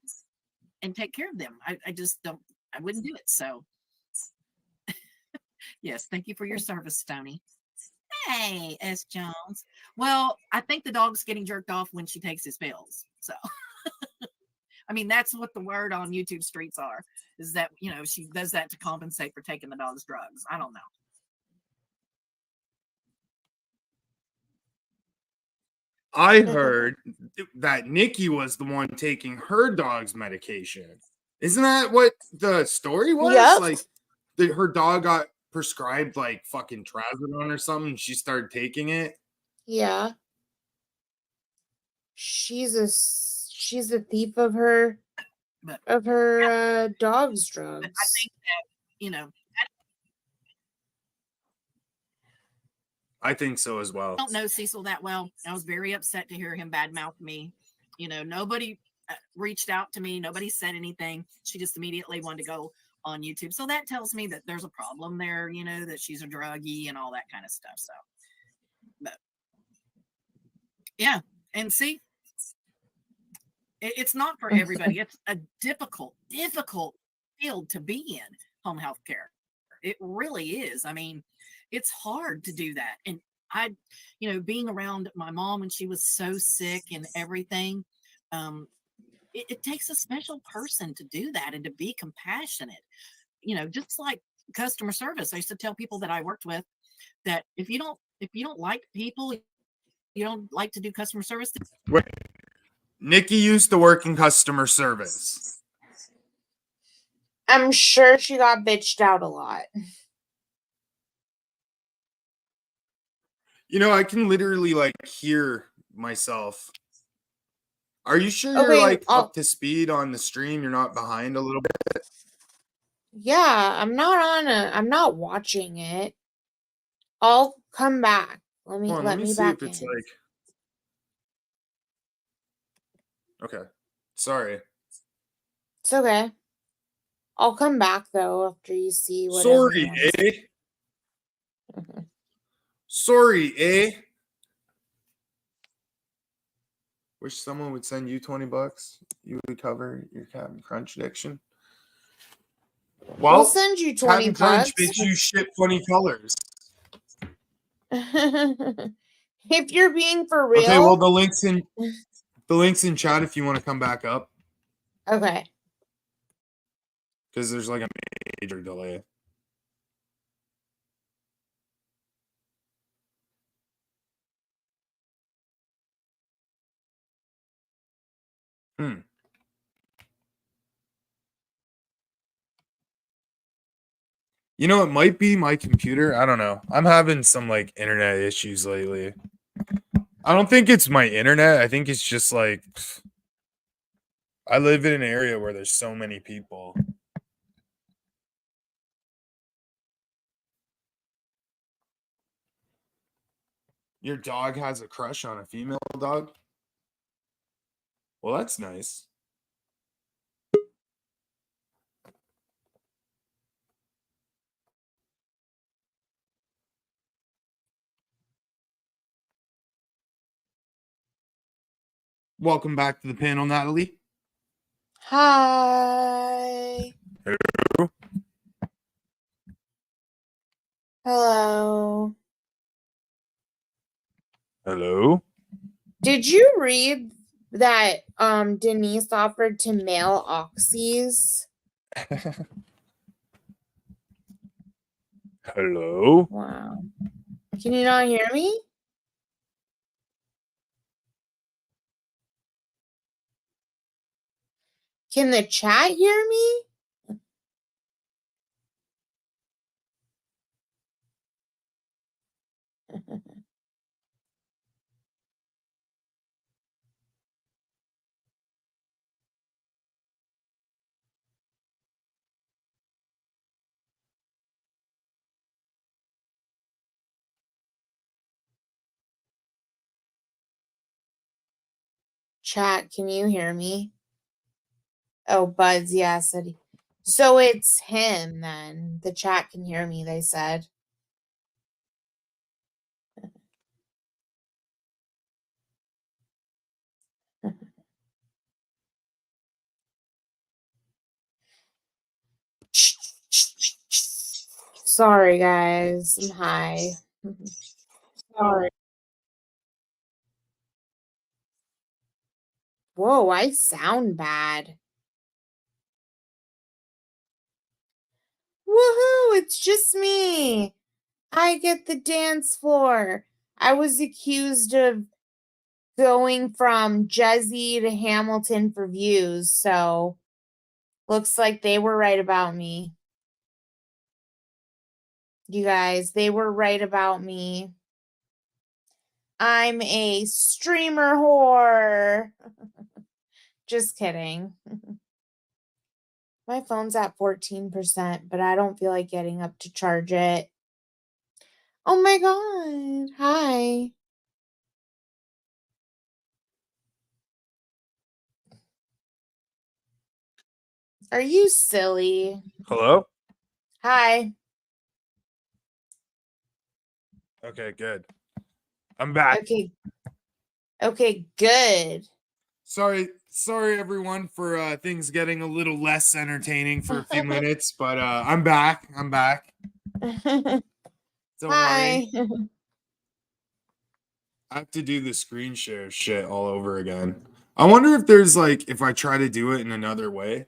and take care of them. I just don't, I wouldn't do it. So yes, thank you for your service, Stoney. Hey, S. Jones. Well, I think the dog's getting jerked off when she takes his pills. So, I mean, that's what the word on YouTube streets are, is that, you know, she does that to compensate for taking the dog's drugs. I don't know. I heard that Nikki was the one taking her dog's medication. Isn't that what the story was? Yep. Like, her dog got prescribed like fucking trazodone or something. And she started taking it. Yeah. She's a thief of her dog's drugs. I think that, you know, I think so as well. I don't know Cecil that well. I was very upset to hear him badmouth me. You know, nobody reached out to me. Nobody said anything. She just immediately wanted to go on YouTube. So that tells me that there's a problem there, you know, that she's a druggie and all that kind of stuff. So, but yeah. And see, it's not for everybody. It's a difficult field to be in, home health care. It really is. I mean, it's hard to do that. And I, you know, being around my mom when she was so sick and everything, it takes a special person to do that and to be compassionate. You know, just like customer service. I used to tell people that I worked with that if you don't like people, you don't like to do customer service. Wait. Nikki used to work in customer service. I'm sure she got bitched out a lot. You know, I can literally like hear myself. Are you sure you're like up to speed on the stream? You're not behind a little bit? Yeah, I'm not watching it. I'll come back. Let me see back if it's in. like. Okay. Sorry. It's okay. I'll come back though after you see what. Sorry, eh? Sorry, eh? Wish someone would send you $20. You would cover your Captain Crunch addiction. Well, we'll send you 20 Captain Crunch makes you shit funny colors. If you're being for real. Okay, well the link's in chat if you want to come back up. Okay. Because there's like a major delay. You know, it might be my computer. I don't know. I'm having some like internet issues lately. I don't think it's my internet. I think it's just like I live in an area where there's so many people. Your dog has a crush on a female dog? Well, that's nice. Welcome back to the panel, Natalie. Hi. Hello. Hello. Hello. Did you read that Denise offered to mail oxys? Hello. Wow. Can you not hear me? Can the chat hear me? Chat, can you hear me? Oh, Buds, yeah, said he. So it's him then. The chat can hear me, they said. Sorry, guys. I'm high. Sorry. Whoa, I sound bad. Woohoo, it's just me. I get the dance floor. I was accused of going from Jesse to Hamilton for views, so looks like they were right about me. You guys, they were right about me. I'm a streamer whore. Just kidding. My phone's at 14%, but I don't feel like getting up to charge it. Oh my God. Hi. Are you silly? Hello? Hi. Okay, good. I'm back. Okay, good. Sorry everyone for things getting a little less entertaining for a few minutes, but I'm back. Don't Hi. worry. I have to do the screen share shit all over again. I wonder if there's like if I try to do it in another way.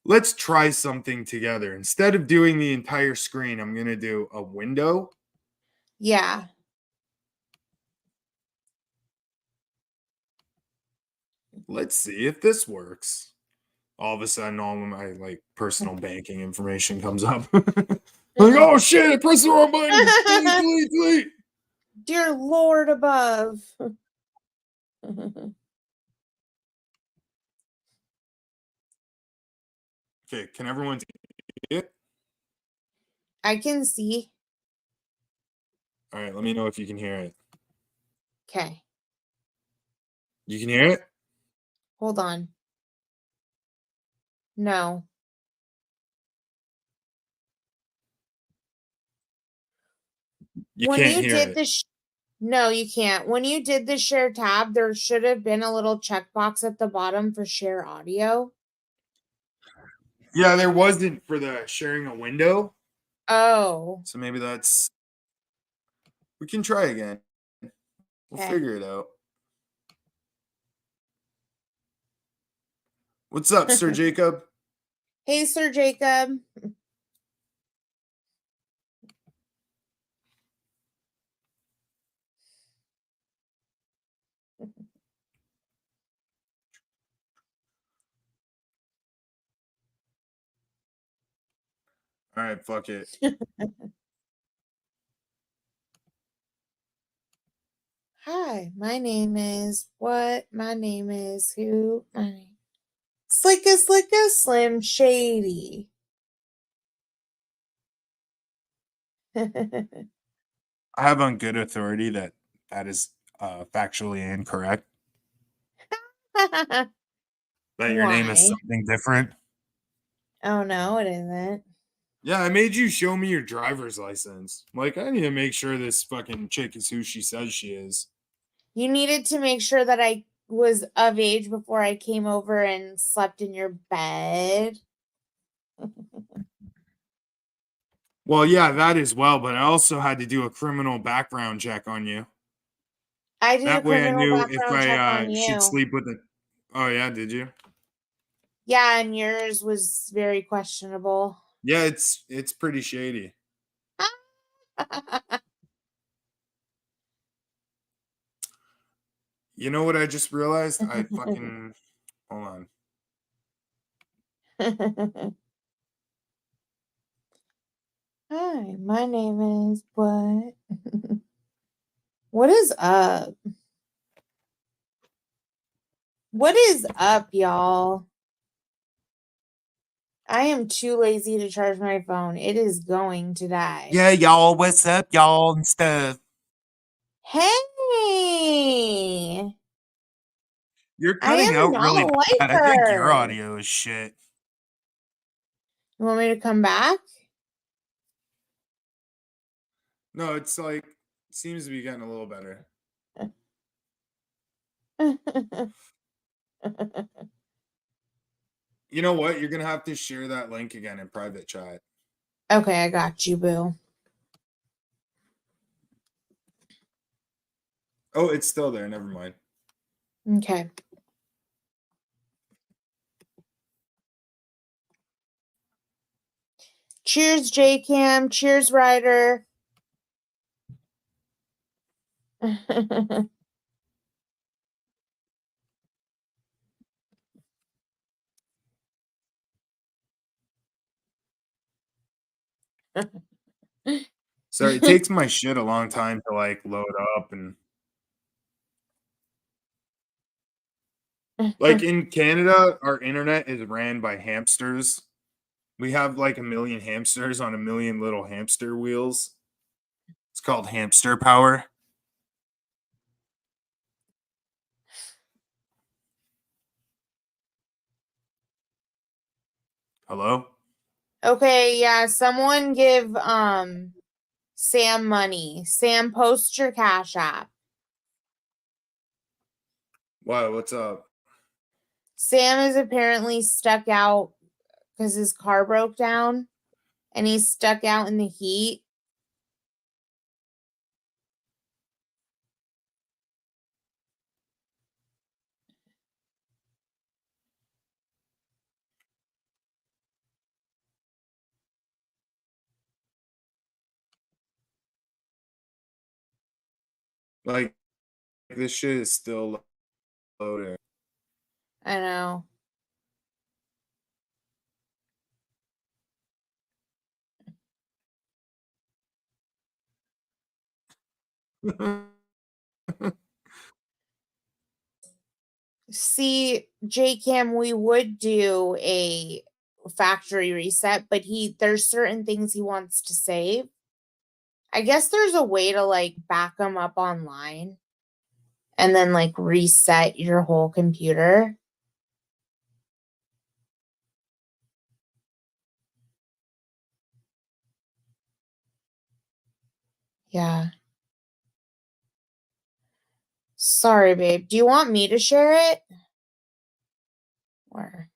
Let's try something together. Instead of doing the entire screen, I'm going to do a window. Yeah. Let's see if this works. All of a sudden, all of my like personal banking information comes up. Like, oh shit, I pressed the wrong button. Delete. Dear Lord above. Okay, can everyone see it? I can see. All right, let me know if you can hear it. Okay. You can hear it? Hold on. No. You can't hear it. No, you can't. When you did the share tab, there should have been a little checkbox at the bottom for share audio. Yeah, there wasn't for the sharing a window. Oh. So maybe that's... We can try again. We'll figure it out. What's up, Sir Jacob? Hey, Sir Jacob. All right, fuck it. Hi, my name is what? My name is who? My name Slicka Slim Shady. I have on good authority that is factually incorrect. That your name is something different. Oh no, it isn't. Yeah, I made you show me your driver's license. Like, I need to make sure this fucking chick is who she says she is. You needed to make sure that I was of age before I came over and slept in your bed. Well, yeah, that as well, but I also had to do a criminal background check on you. I did That a way I criminal knew if background check I on you. should sleep with it. Oh, yeah, did you? Yeah, and yours was very questionable. Yeah, it's pretty shady. You know what I just realized? I fucking... Hold on. Hi, my name is what? What is up? What is up, y'all? I am too lazy to charge my phone. It is going to die. Yeah, y'all. What's up, y'all, and stuff? Hey! You're cutting out really bad. I think your her. audio is shit. You want me to come back? No, it's like... Seems to be getting a little better. You know what? You're going to have to share that link again in private chat. Okay, I got you, boo. Oh, it's still there. Never mind. Okay. Cheers, J-Cam. Cheers, Ryder. Sorry, it takes my shit a long time to like load up, and like in Canada, our internet is ran by hamsters. We have like 1 million hamsters on 1 million little hamster wheels. It's called hamster power. Hello? Okay, yeah, someone give Sam money. Sam, post your Cash App. Wow, what's up? Sam is apparently stuck out because his car broke down and he's stuck out in the heat. Like, this shit is still loading. I know. See, J-Cam, we would do a factory reset, but there's certain things he wants to save. I guess there's a way to like back them up online and then like reset your whole computer. Yeah. Sorry, babe. Do you want me to share it? Or...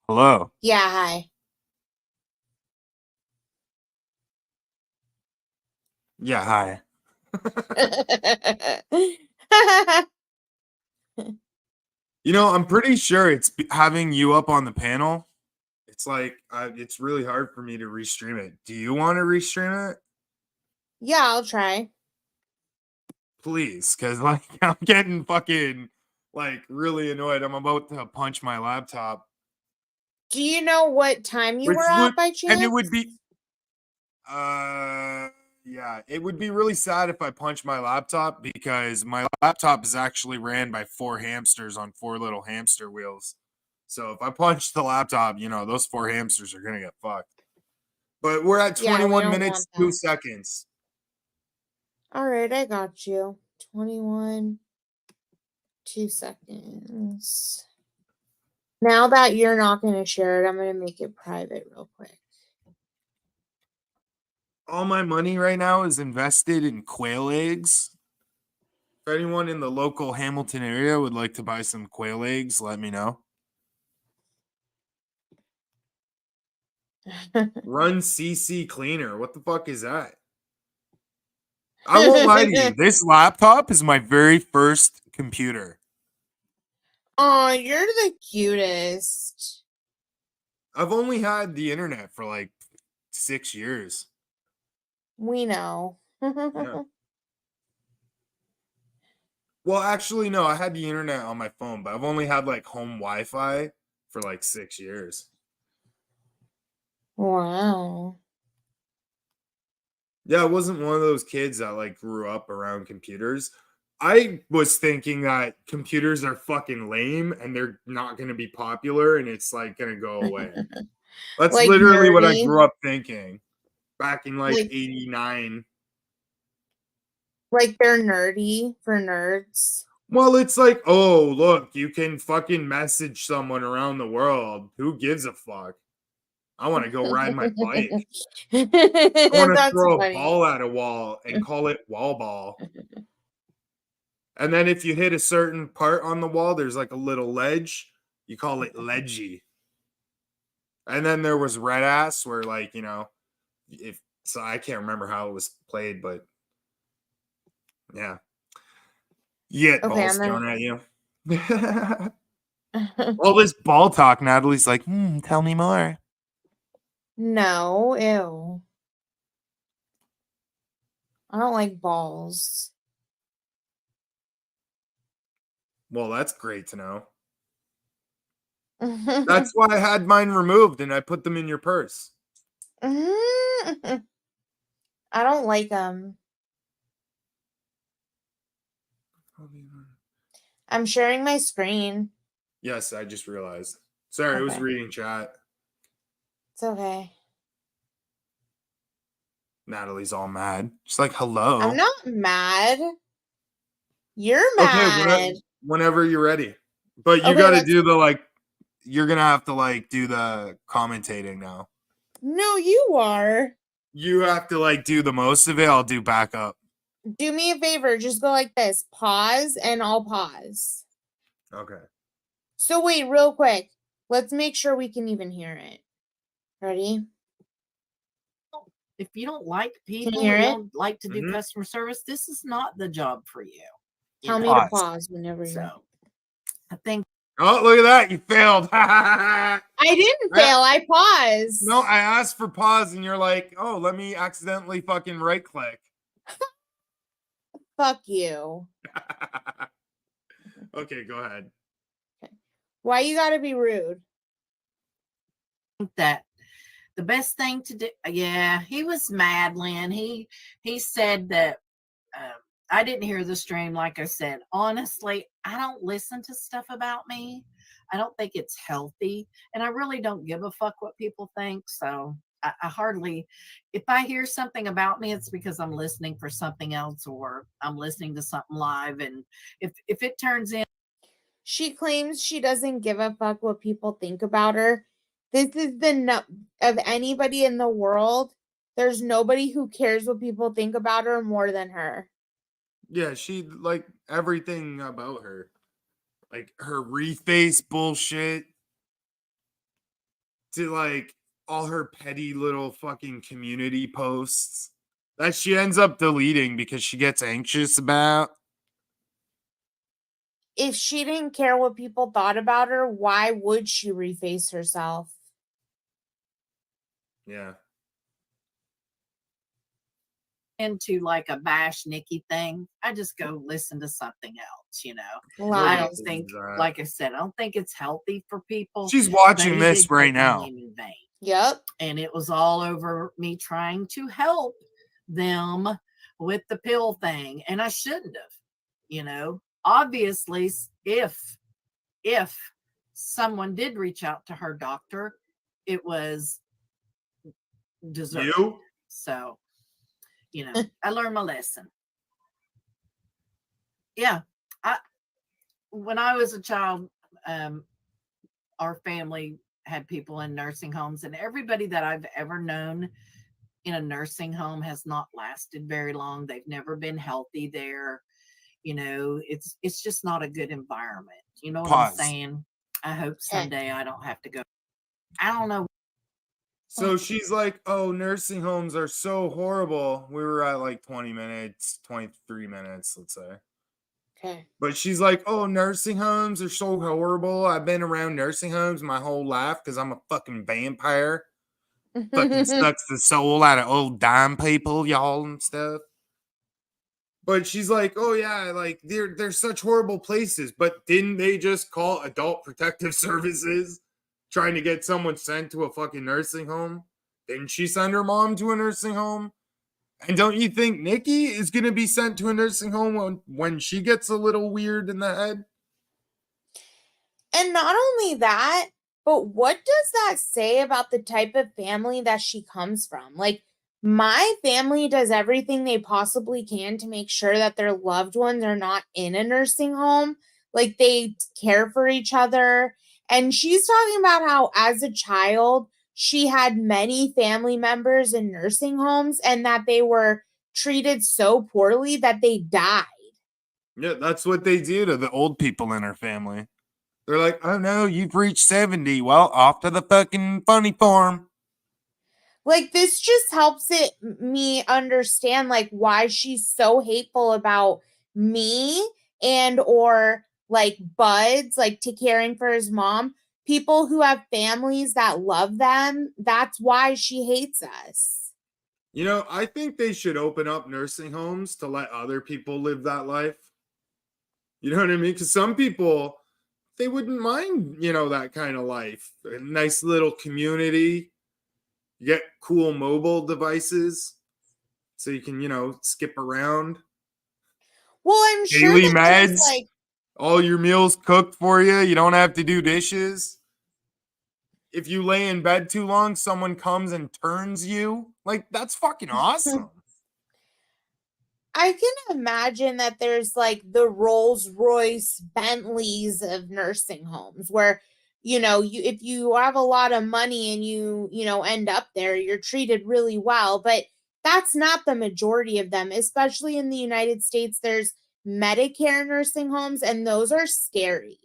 Hello. Yeah, hi. Yeah, hi. You know, I'm pretty sure it's having you up on the panel. It's like, it's really hard for me to restream it. Do you want to restream it? Yeah, I'll try. Please, because like I'm getting fucking like really annoyed. I'm about to punch my laptop. Do you know what time you were at by chance? And it would be, yeah, it would be really sad if I punched my laptop because my laptop is actually ran by 4 hamsters on 4 little hamster wheels. So if I punch the laptop, you know, those 4 hamsters are gonna get fucked. But we're at 21 minutes, 2 seconds. All right, I got you. 21, 2 seconds. Now that you're not going to share it, I'm going to make it private real quick. All my money right now is invested in quail eggs. If anyone in the local Hamilton area would like to buy some quail eggs, let me know. Run CC Cleaner. What the fuck is that? I won't lie to you. This laptop is my very first computer. Oh, you're the cutest. I've only had the internet for like 6 years. We know. Yeah. Well, actually, no. I had the internet on my phone, but I've only had like home Wi-Fi for like 6 years. Wow. Yeah, I wasn't one of those kids that like grew up around computers. I was thinking that computers are fucking lame and they're not going to be popular and it's like going to go away. That's like literally nerdy. What I grew up thinking back in like 89. Like they're nerdy for nerds. Well, it's like, oh, look, you can fucking message someone around the world. Who gives a fuck? I want to go ride my bike. I want to throw a ball at a wall and call it wall ball. And then if you hit a certain part on the wall, there's like a little ledge. You call it ledgy. And then there was red ass where like, you know, if so I can't remember how it was played, but yeah. You get balls thrown at you. All this ball talk, Natalie's like, tell me more. No, ew. I don't like balls. Well, that's great to know. That's why I had mine removed and I put them in your purse. I don't like them. I'm sharing my screen. Yes, I just realized. Sorry, I was reading chat. It's okay. Natalie's all mad. She's like, hello. I'm not mad. You're mad. Okay, whenever you're ready. But you got to do the like, you're going to have to like do the commentating now. No, you are. You have to like do the most of it. I'll do backup. Do me a favor. Just go like this. Pause and I'll pause. Okay. So wait, real quick. Let's make sure we can even hear it. Ready? If you don't like people, you don't like to do customer service, this is not the job for you. Tell me to pause whenever you. So, I think. Oh, look at that. You failed. I didn't fail. I paused. No, I asked for pause and you're like, oh, let me accidentally fucking right click. Fuck you. Okay, go ahead. Okay. Why you gotta be rude? That the best thing to do, yeah, he was mad, Lynn. He said that I didn't hear the stream. Like I said, honestly, I don't listen to stuff about me. I don't think it's healthy, and I really don't give a fuck what people think. So I hardly, if I hear something about me, it's because I'm listening for something else, or I'm listening to something live. And if it turns in, she claims she doesn't give a fuck what people think about her. This is of anybody in the world. There's nobody who cares what people think about her more than her. Yeah, she like everything about her. Like her reface bullshit to like all her petty little fucking community posts that she ends up deleting because she gets anxious about. If she didn't care what people thought about her, why would she reface herself? Yeah. into like a bash Nikki thing, I just go listen to something else, you know. Lies. I don't think, like I said, I don't think it's healthy for people. She's watching this right now. Yep. And it was all over me trying to help them with the pill thing. And I shouldn't have, you know. Obviously, if someone did reach out to her doctor, it was deserved. You? So, you know, I learned my lesson. Yeah. When I was a child, our family had people in nursing homes, and everybody that I've ever known in a nursing home has not lasted very long. They've never been healthy there. You know, it's just not a good environment. You know what I'm saying? I hope someday I don't have to go. I don't know. So she's like, oh, nursing homes are so horrible. We were at like 20 minutes, 23 minutes, let's say. Okay. But she's like, oh, nursing homes are so horrible. I've been around nursing homes my whole life because I'm a fucking vampire. Fucking sucks the soul out of old dime people, y'all, and stuff. But she's like, oh, yeah, like they're such horrible places. But didn't they just call Adult Protective Services trying to get someone sent to a fucking nursing home? Didn't she send her mom to a nursing home? And don't you think Nikki is going to be sent to a nursing home when she gets a little weird in the head? And not only that, but what does that say about the type of family that she comes from? Like, my family does everything they possibly can to make sure that their loved ones are not in a nursing home. Like, they care for each other. And she's talking about how, as a child, she had many family members in nursing homes and that they were treated so poorly that they died. Yeah, that's what they do to the old people in her family. They're like, oh no, you've reached 70. Well, off to the fucking funny farm. Like, this just helps me understand like why she's so hateful about me and or like Buds, like to caring for his mom. People who have families that love them, that's why she hates us. You know, I think they should open up nursing homes to let other people live that life. You know what I mean? Because some people, they wouldn't mind, you know, that kind of life. A nice little community. You get cool mobile devices so you can, you know, skip around. Well, I'm sure daily meds, just, like, all your meals cooked for you. You don't have to do dishes. If you lay in bed too long, someone comes and turns you. Like, that's fucking awesome. I can imagine that there's like the Rolls Royce Bentleys of nursing homes where, you know, if you have a lot of money and you end up there, you're treated really well. But that's not the majority of them, especially in the United States. There's Medicare nursing homes, and those are scary.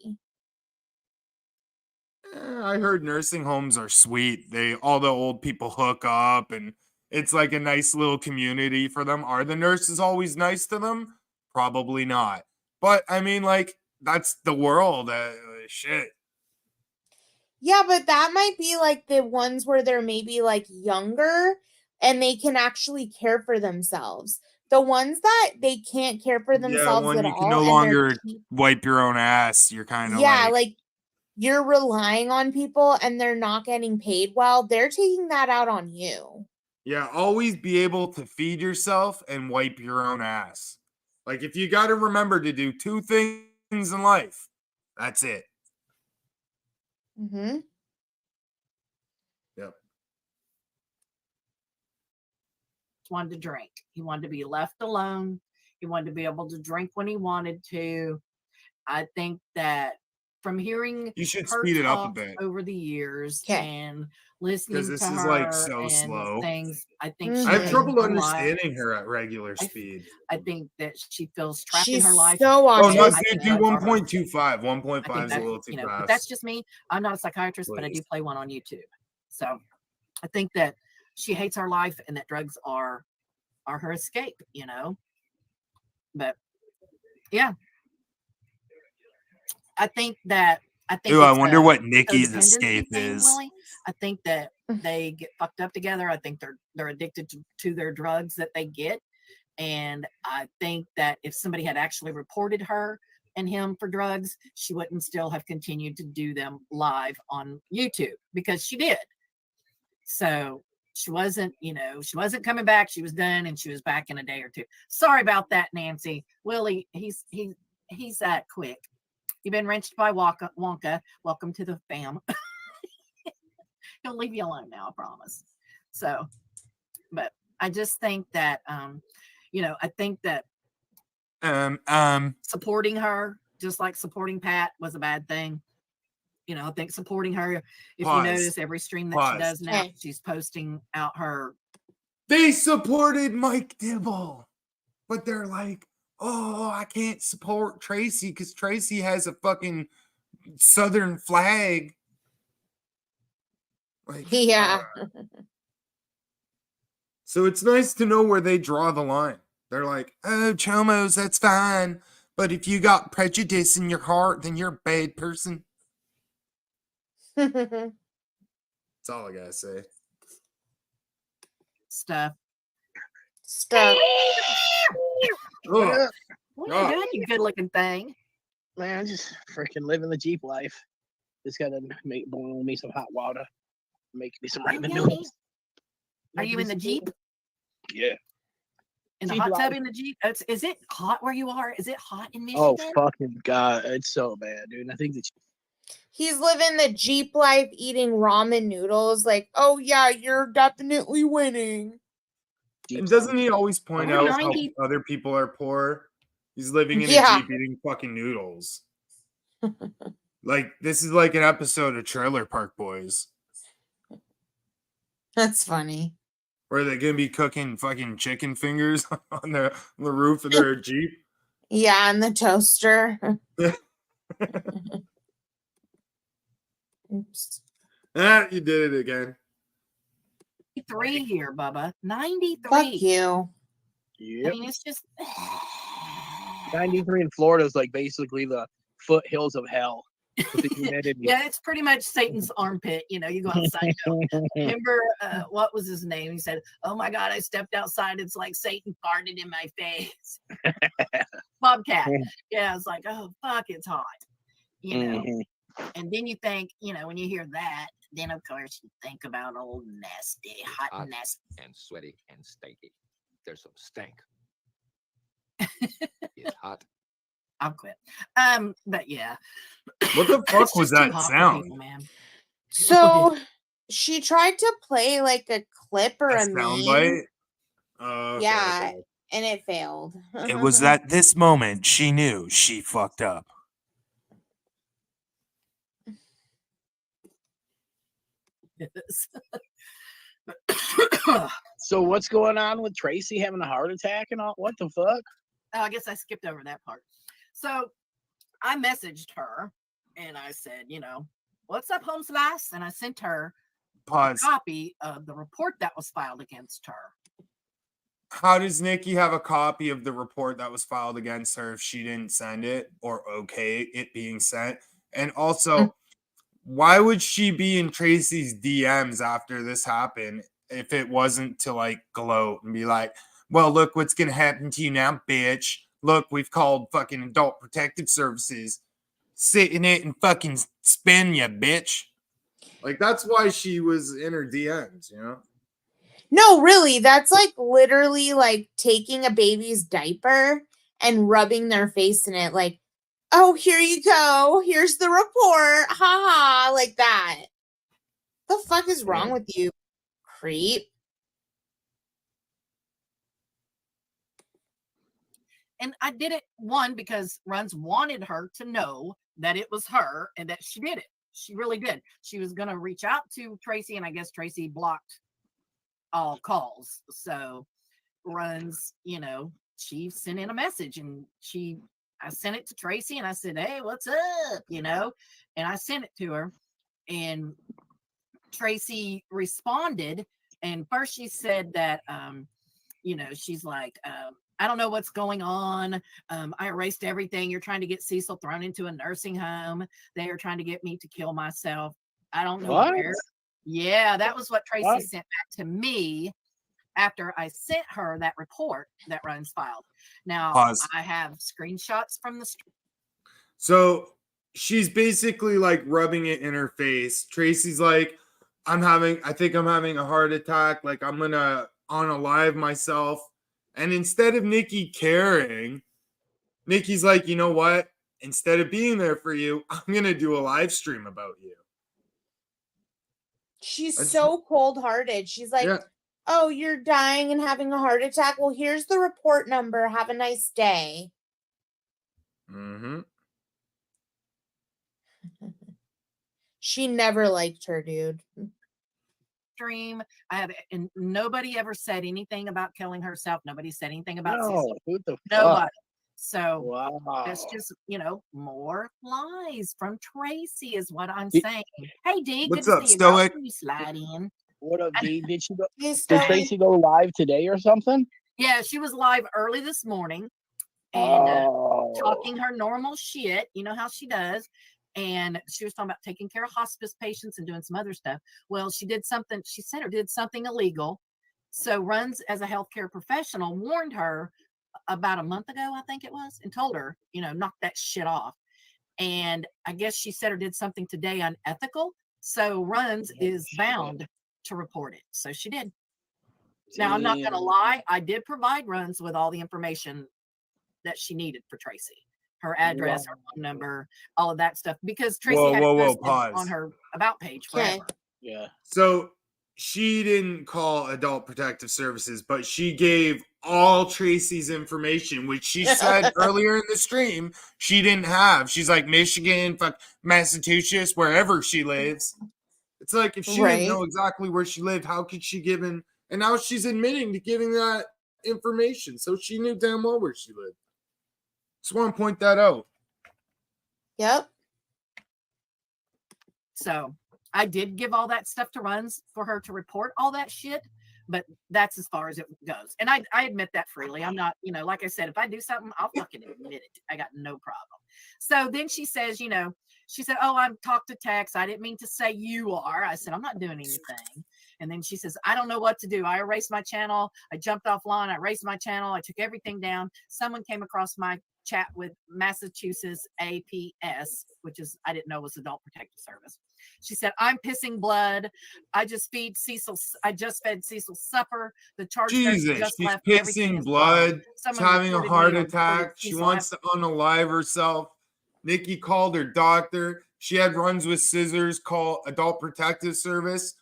I heard nursing homes are sweet. All the old people hook up and it's like a nice little community for them. Are the nurses always nice to them? Probably not. But I mean, like, that's the world. Shit. Yeah, but that might be like the ones where they're maybe like younger and they can actually care for themselves. The ones that they can't care for themselves when at you all. can no longer wipe your own ass, you're kind of like you're relying on people and they're not getting paid well. They're taking that out on you. Yeah, always be able to feed yourself and wipe your own ass. Like, if you got to remember to do 2 things in life, that's it. Mm-hmm. Yep. Wanted to drink. He wanted to be left alone. He wanted to be able to drink when he wanted to. I think that from hearing you should her speed it up a talk bit over the years and listening because this to is her like so and slow. things, I think I have trouble understanding her at regular speed. I think that she feels trapped in She's her life. so Oh no, autistic. do 1.25. 1.5 is a little too But fast. that's just me. I'm not a psychiatrist, but I do play one on YouTube. So I think that she hates our life and that drugs are her escape, But yeah. I think Ooh, I wonder what Nikki's escape is. Willie. I think that they get fucked up together. I think they're addicted to their drugs that they get. And I think that if somebody had actually reported her and him for drugs, she wouldn't still have continued to do them live on YouTube because she did. So she wasn't coming back. She was done and she was back in a day or two. Sorry about that, Nancy. Willie, he's that quick. You've been wrenched by Wonka. Welcome to the fam. He'll leave you alone now, I promise. So, but I just think that, I think that supporting her, just like supporting Pat, was a bad thing. I think supporting her, if you notice every stream that she does now, she's posting out her. They supported Mike Dibble, but they're like, oh, I can't support Tracy because Tracy has a fucking Southern flag. Like, yeah. So it's nice to know where they draw the line. They're like, oh, chomos, that's fine. But if you got prejudice in your heart, then you're a bad person. That's all I gotta say. Stuff. What are you doing, you good-looking thing? Man, I'm just freaking living the Jeep life. Just gotta boil me some hot water, make me some ramen noodles. Are you in the Jeep? Yeah. In the hot tub in the Jeep? Is it hot where you are? Is it hot in Michigan? Oh fucking God, it's so bad, dude. I think that he's living the Jeep life, eating ramen noodles. Like, oh yeah, you're definitely winning. And doesn't he always point out how other people are poor? He's living in a Jeep eating fucking noodles. Like, this is like an episode of Trailer Park Boys. That's funny. Where they're gonna be cooking fucking chicken fingers on the roof of their Jeep. Yeah, and the toaster. Oops. You did it again. 93 here, Bubba. 93. Fuck you. Yep. I mean, it's just 93 in Florida is like basically the foothills of hell. Yeah, it's pretty much Satan's armpit. You go outside. Remember, what was his name? He said, "Oh my God, I stepped outside. It's like Satan farted in my face." Bobcat. Yeah, it's like, oh fuck, it's hot. And then you think, when you hear that, then of course you think about old nasty, hot nasty, and sweaty and stinky. There's some stank. It's hot. I'll quit. But yeah. What the fuck was that sound? People, man. So she tried to play like a clip or a sound meme. bite? Okay, yeah, okay. And it failed. It was at this moment she knew she fucked up. So what's going on with Tracy having a heart attack and all? What the fuck? Oh, I guess I skipped over that part. So I messaged her and I said, what's up, home slice? And I sent her a copy of the report that was filed against her. How does Nikki have a copy of the report that was filed against her if she didn't send it or okay it being sent? And also, why would she be in Tracy's DMs after this happened if it wasn't to like gloat and be like, well, look what's going to happen to you now, bitch. Look, we've called fucking Adult Protective Services. Sit in it and fucking spin you, bitch. Like, that's why she was in her DMs, No, really. That's like literally like taking a baby's diaper and rubbing their face in it like, oh, here you go. Here's the report. Ha ha, like that. The fuck is wrong with you, creep? And I did it, one, because Runs wanted her to know that it was her and that she did it. She really did. She was going to reach out to Tracy, and I guess Tracy blocked all calls. So Runs, she sent in a message, and I sent it to Tracy, and I said, hey, what's up? And I sent it to her, and Tracy responded. And first she said that, she's like, I don't know what's going on. I erased everything. You're trying to get Cecil thrown into a nursing home. They are trying to get me to kill myself. I don't know where. Yeah, that was what Tracy sent back to me after I sent her that report that Runs filed. Now, I have screenshots from the street. So she's basically like rubbing it in her face. Tracy's like, I think I'm having a heart attack. Like, I'm going to unalive myself. And instead of Nikki caring, Nikki's like, you know what? Instead of being there for you, I'm going to do a live stream about you. She's so cold-hearted. She's like, oh, you're dying and having a heart attack? Well, here's the report number. Have a nice day. Mm-hmm. She never liked her, dude. Stream. And nobody ever said anything about killing herself. Nobody said anything about Cecil. What the nobody. Fuck? So that's just more lies from Tracy is what I'm saying. Hey D, what's good up, to see Stoic? you. Slide in. What up, D? Did Tracy go live today or something? Yeah, she was live early this morning and talking her normal shit. You know how she does. And she was talking about taking care of hospice patients and doing some other stuff. Well, she did something. She said her did something illegal. So Runs, as a healthcare professional, warned her about a month ago, I think it was, and told her, knock that shit off. And I guess she said or did something today unethical. So Runs is bound to report it. So she did. Now, I'm not going to lie. I did provide Runs with all the information that she needed for Tracy. Her address, her phone number, all of that stuff. Because Tracy had pause. on her about page forever. Yeah. So she didn't call Adult Protective Services, but she gave all Tracy's information, which she said earlier in the stream she didn't have. She's like, Michigan, Massachusetts, wherever she lives. It's like, if she didn't know exactly where she lived, how could she give in? And now she's admitting to giving that information. So she knew damn well where she lived. Just want to point that out. Yep. So I did give all that stuff to Runs for her to report all that shit, but that's as far as it goes. And I admit that freely. I'm not, like I said, if I do something, I'll fucking admit it. I got no problem. So then she says, she said, oh, I'm talk to text. I didn't mean to say you are. I said, I'm not doing anything. And then she says, I don't know what to do. I erased my channel. I jumped offline. I erased my channel. I took everything down. Someone came across my chat with Massachusetts APS, which is, I didn't know was Adult Protective Service. She said, I'm pissing blood. I just fed Cecil supper. The charge Jesus, just she's left. pissing blood. She's having a heart attack. She wants to unalive herself. Nikki called her doctor. She had Runs with Scissors, call Adult Protective Service.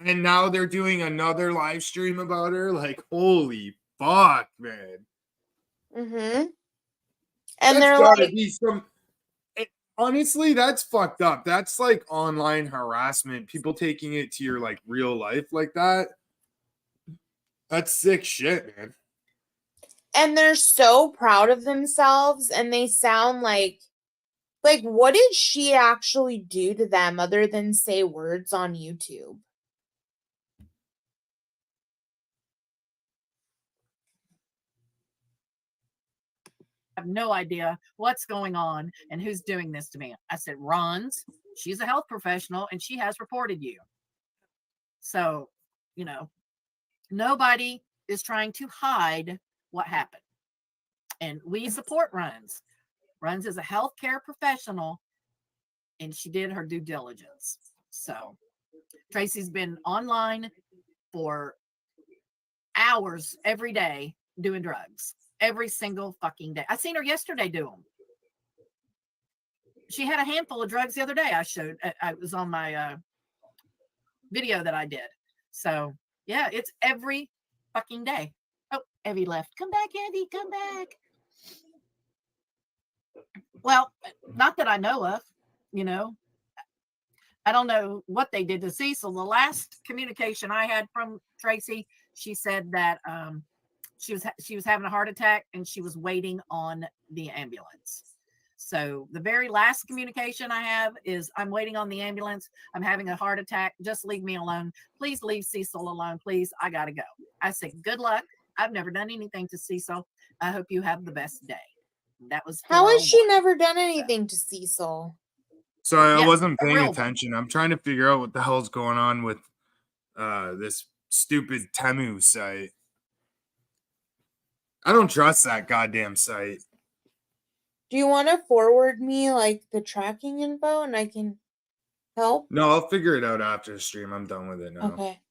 And now they're doing another live stream about her. Like, holy fuck, man. Mm-hmm. And they're like, honestly, that's fucked up. That's like online harassment. People taking it to your like real life like that. That's sick shit, man. And they're so proud of themselves, and they sound like what did she actually do to them other than say words on YouTube? I have no idea what's going on and who's doing this to me. I said, Runs, she's a health professional and she has reported you. So, nobody is trying to hide what happened. And we support Runs. Runs is a healthcare professional and she did her due diligence. So Tracy's been online for hours every day doing drugs. every single fucking day. I seen her yesterday do them. She had a handful of drugs the other day. I was on my video that I did. So yeah, it's every fucking day. Oh, Evie left. Come back, Evie. Come back. Well, not that I know of. You know, I don't know what they did to Cecil. The last communication I had from Tracy, she said that she was having a heart attack and she was waiting on the ambulance. So the very last communication I have is I'm waiting on the ambulance. I'm having a heart attack. Just leave me alone. Please leave Cecil alone. Please. I got to go. I said, good luck. I've never done anything to Cecil. I hope you have the best day. That was how has she never done anything to Cecil? Sorry, I wasn't paying attention. I'm trying to figure out what the hell's going on with this stupid Temu site. I don't trust that goddamn site. Do you want to forward me like the tracking info and I can help? No, I'll figure it out after the stream. I'm done with it now. Okay.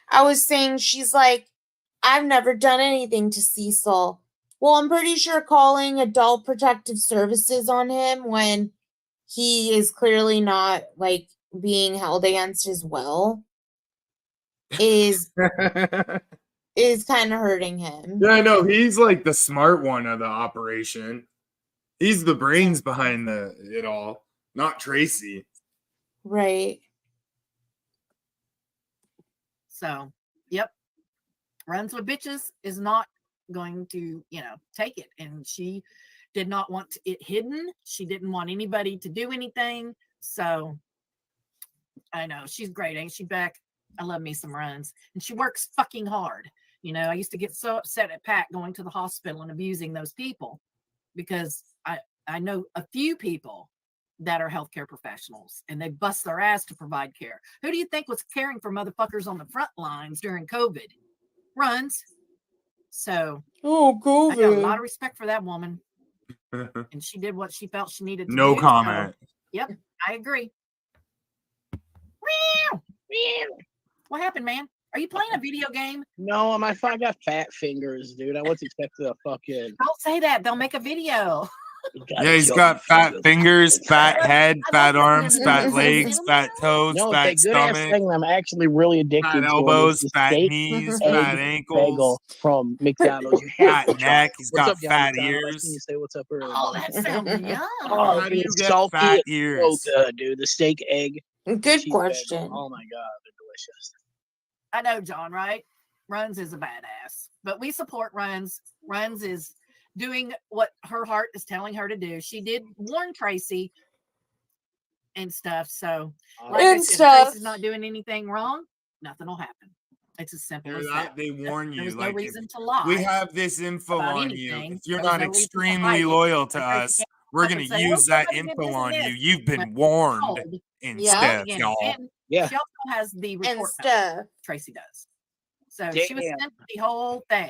I was saying, she's like, I've never done anything to Cecil. Well, I'm pretty sure calling Adult Protective Services on him when he is clearly not like being held against his will is kind of hurting him. Yeah, I know. He's like the smart one of the operation. He's the brains behind it all, not Tracy. Right. So, yep. Runs with bitches is not going to, take it. And she did not want it hidden. She didn't want anybody to do anything. So, I know. She's great, ain't she, Beck? I love me some Runs. And she works fucking hard. I used to get so upset at Pat going to the hospital and abusing those people because I know a few people that are healthcare professionals and they bust their ass to provide care. Who do you think was caring for motherfuckers on the front lines during COVID? Runs. So COVID. I got a lot of respect for that woman. And she did what she felt she needed to do. No comment. So, yep, I agree. What happened, man? Are you playing a video game? No, I got fat fingers, dude. I wasn't expecting a fucking. Don't say that. They'll make a video. Yeah, he's got fat fingers, fat head, fat arms, fat legs, fat toes, fat stomach. I'm actually really addicted fat to elbows, the fat steak knees, egg fat ankles, bagel from McDonald's. fat neck. He's What's got up, y'all? fat McDonald's? ears. Can you say what's up early? Oh, that sounds yum. Oh, How do you dude, get salty fat and ears? So good, dude. The steak egg. Good question. Bagel. Oh my god, they're delicious. I know, John, right? Runs is a badass, but we support Runs. Runs is doing what her heart is telling her to do. She did warn Tracy and stuff. So, like I said, Tracy's not doing anything wrong. Nothing will happen. It's as simple as that. They warn you. There's no Like, reason to lie. we have this info about on you. anything. If you're There was not no reason to extremely hide it. loyal to Like, us, Tracy we're can't going to say, use that somebody did info this and on you. this. You've been When warned told, instead, y'all. And she also has the report number. Tracy does. So she was sent the whole thing.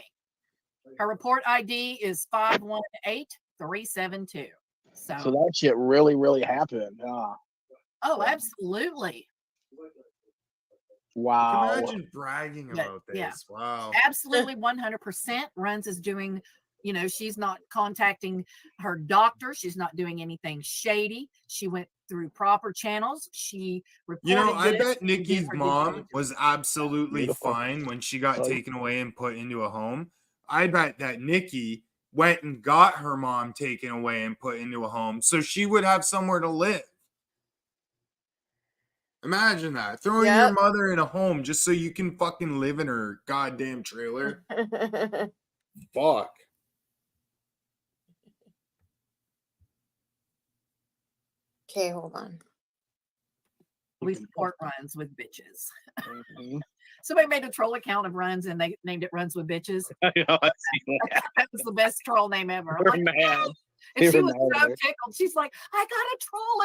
Her report ID is 518372. So that shit really, really happened. Oh, absolutely. Wow. Imagine bragging about this. Yeah. Wow. Absolutely 100%. Runs is doing, she's not contacting her doctor. She's not doing anything shady. She went through proper channels. She reported I bet Nikki's mom was absolutely Beautiful. fine when she got taken away and put into a home. I bet that Nikki went and got her mom taken away and put into a home so she would have somewhere to live. Imagine that. Throwing your mother in a home just so you can fucking live in her goddamn trailer. Fuck. Okay, hold on. We support Runs with bitches. Somebody made a troll account of Runs and they named it Runs with Bitches. That was the best troll name ever. I'm like, mad. And she was so tickled. She's like, I got a troll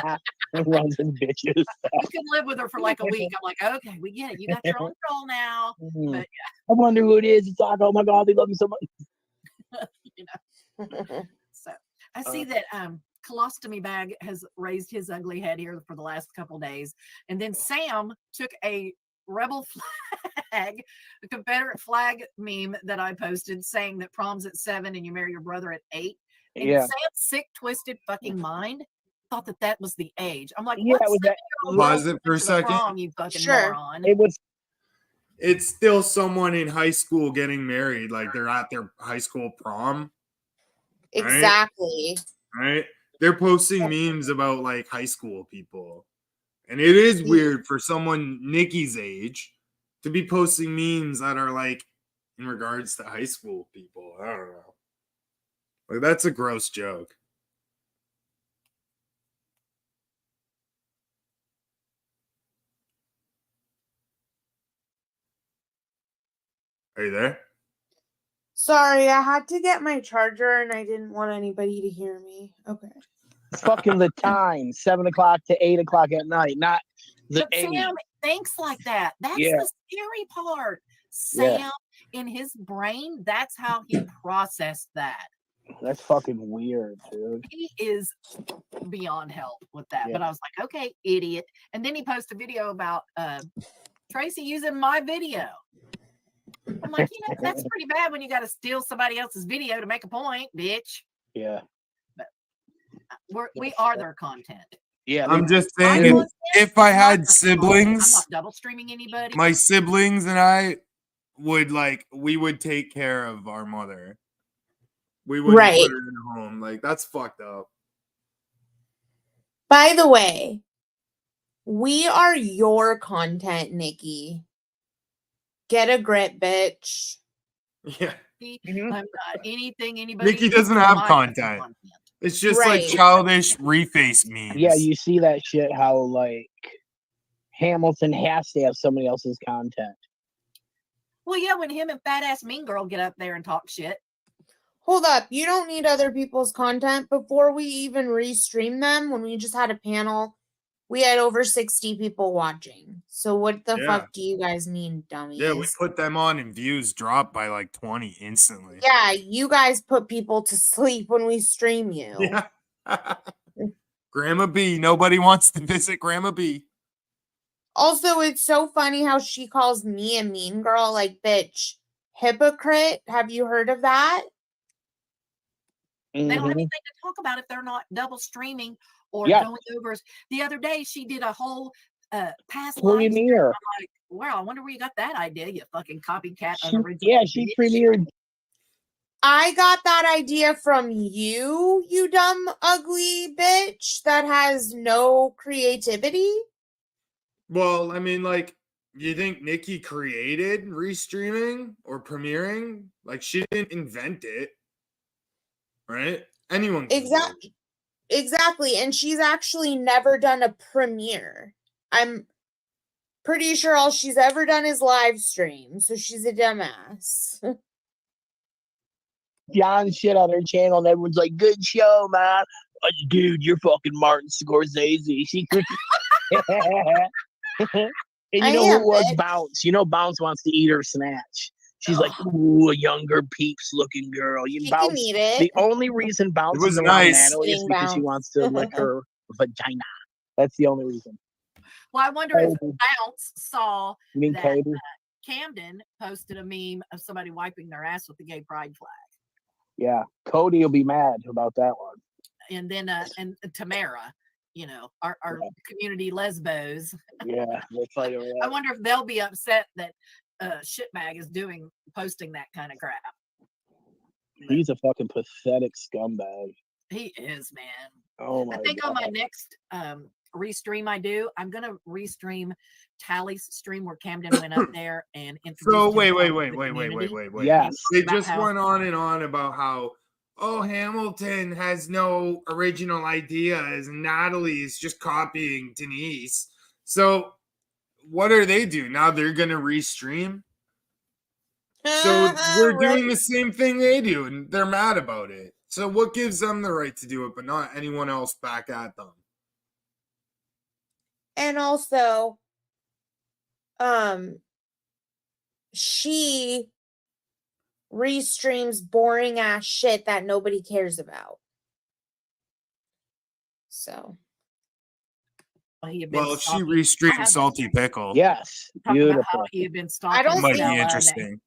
account. Runs with bitches. You can live with her for like a week. I'm like, okay, we get it. You got your own troll now. But yeah. I wonder who it is. It's like, oh my god, they love me so much. So I see that Colostomy Bag has raised his ugly head here for the last couple days. And then Sam took a rebel flag, the Confederate flag meme that I posted saying that prom's at 7 and you marry your brother at 8. And Sam's sick, twisted fucking mind thought that was the age. I'm like, Yeah, what's that? Pause it for a second. Prom, you fucking moron. It's still someone in high school getting married, like they're at their high school prom. Exactly. Right? They're posting memes about like high school people. And it is weird for someone Nikki's age to be posting memes that are like in regards to high school people. I don't know. Like that's a gross joke. Are you there? Sorry, I had to get my charger and I didn't want anybody to hear me. Okay. Fucking the time, 7 o'clock to 8 o'clock at night, not the 8. Sam thinks like that. That's the scary part. Sam, in his brain, that's how he processed that. That's fucking weird, dude. He is beyond help with that. But I was like, okay, idiot. And then he posted a video about Tracy using my video. I'm like, that's pretty bad when you got to steal somebody else's video to make a point, bitch. Yeah. But we are their content. Yeah. I'm just saying, if I had siblings, I'm not double streaming anybody. my siblings and I would we would take care of our mother. We wouldn't put her in a home. Like, that's fucked up. By the way, we are your content, Nikki. Get a grip, bitch. Yeah. I'm not anything anybody. Nikki doesn't have content. It's just like childish reface memes. Yeah, you see that shit, how like Hamilton has to have somebody else's content. Well, yeah, when him and fat ass Mean Girl get up there and talk shit. Hold up, you don't need other people's content. Before we even restream them, when we just had a panel, we had over 60 people watching. So what the fuck do you guys mean, dummies? Yeah, we put them on and views dropped by like 20 instantly. Yeah, you guys put people to sleep when we stream you. Yeah. Grandma B. Nobody wants to visit Grandma B. Also, it's so funny how she calls me a mean girl. Like, bitch, hypocrite. Have you heard of that? They don't have anything to talk about if they're not double streaming or going over. The other day, she did a whole past live stream. I'm like, well, I wonder where you got that idea, you fucking copycat. She premiered. I got that idea from you, you dumb, ugly bitch that has no creativity. Well, I mean, like, you think Nikki created restreaming or premiering? Like, she didn't invent it. Right? Anyone can Exactly. And she's actually never done a premiere. I'm pretty sure all she's ever done is live stream. So she's a dumbass. John shit on her channel and everyone's like, good show, man. Dude, you're fucking Martin Scorsese. She could. And you know who was Bounce? You know Bounce wants to eat her snatch. She's like, ooh, a younger peeps looking girl. You Bounce. Can eat it. The only reason Bounce is around Natalie is because she wants to lick her vagina. That's the only reason. Well, I wonder if Bounce saw that Camden posted a meme of somebody wiping their ass with the gay pride flag. Yeah, Cody will be mad about that one. And then and Tamara, you know, our community lesbos. Yeah, we'll fight over that. I wonder if they'll be upset that shitbag is posting that kind of crap. He's a fucking pathetic scumbag. He is, man. Oh my! I think on my next restream I'm gonna restream Tally's stream where Camden went up there and introduced. So wait. Yes, they just went on and on about how Hamilton has no original ideas and Natalie is just copying Denise. So what are they do now? They're gonna restream. So we're doing the same thing they do, and they're mad about it. So what gives them the right to do it, but not anyone else back at them? And also, she restreams boring ass shit that nobody cares about. So. he had been Well, if she stalking. restreamed Salty Pickle. Yes, Talking about beautiful. how he had been I stalking don't Might be think Stella, and interesting.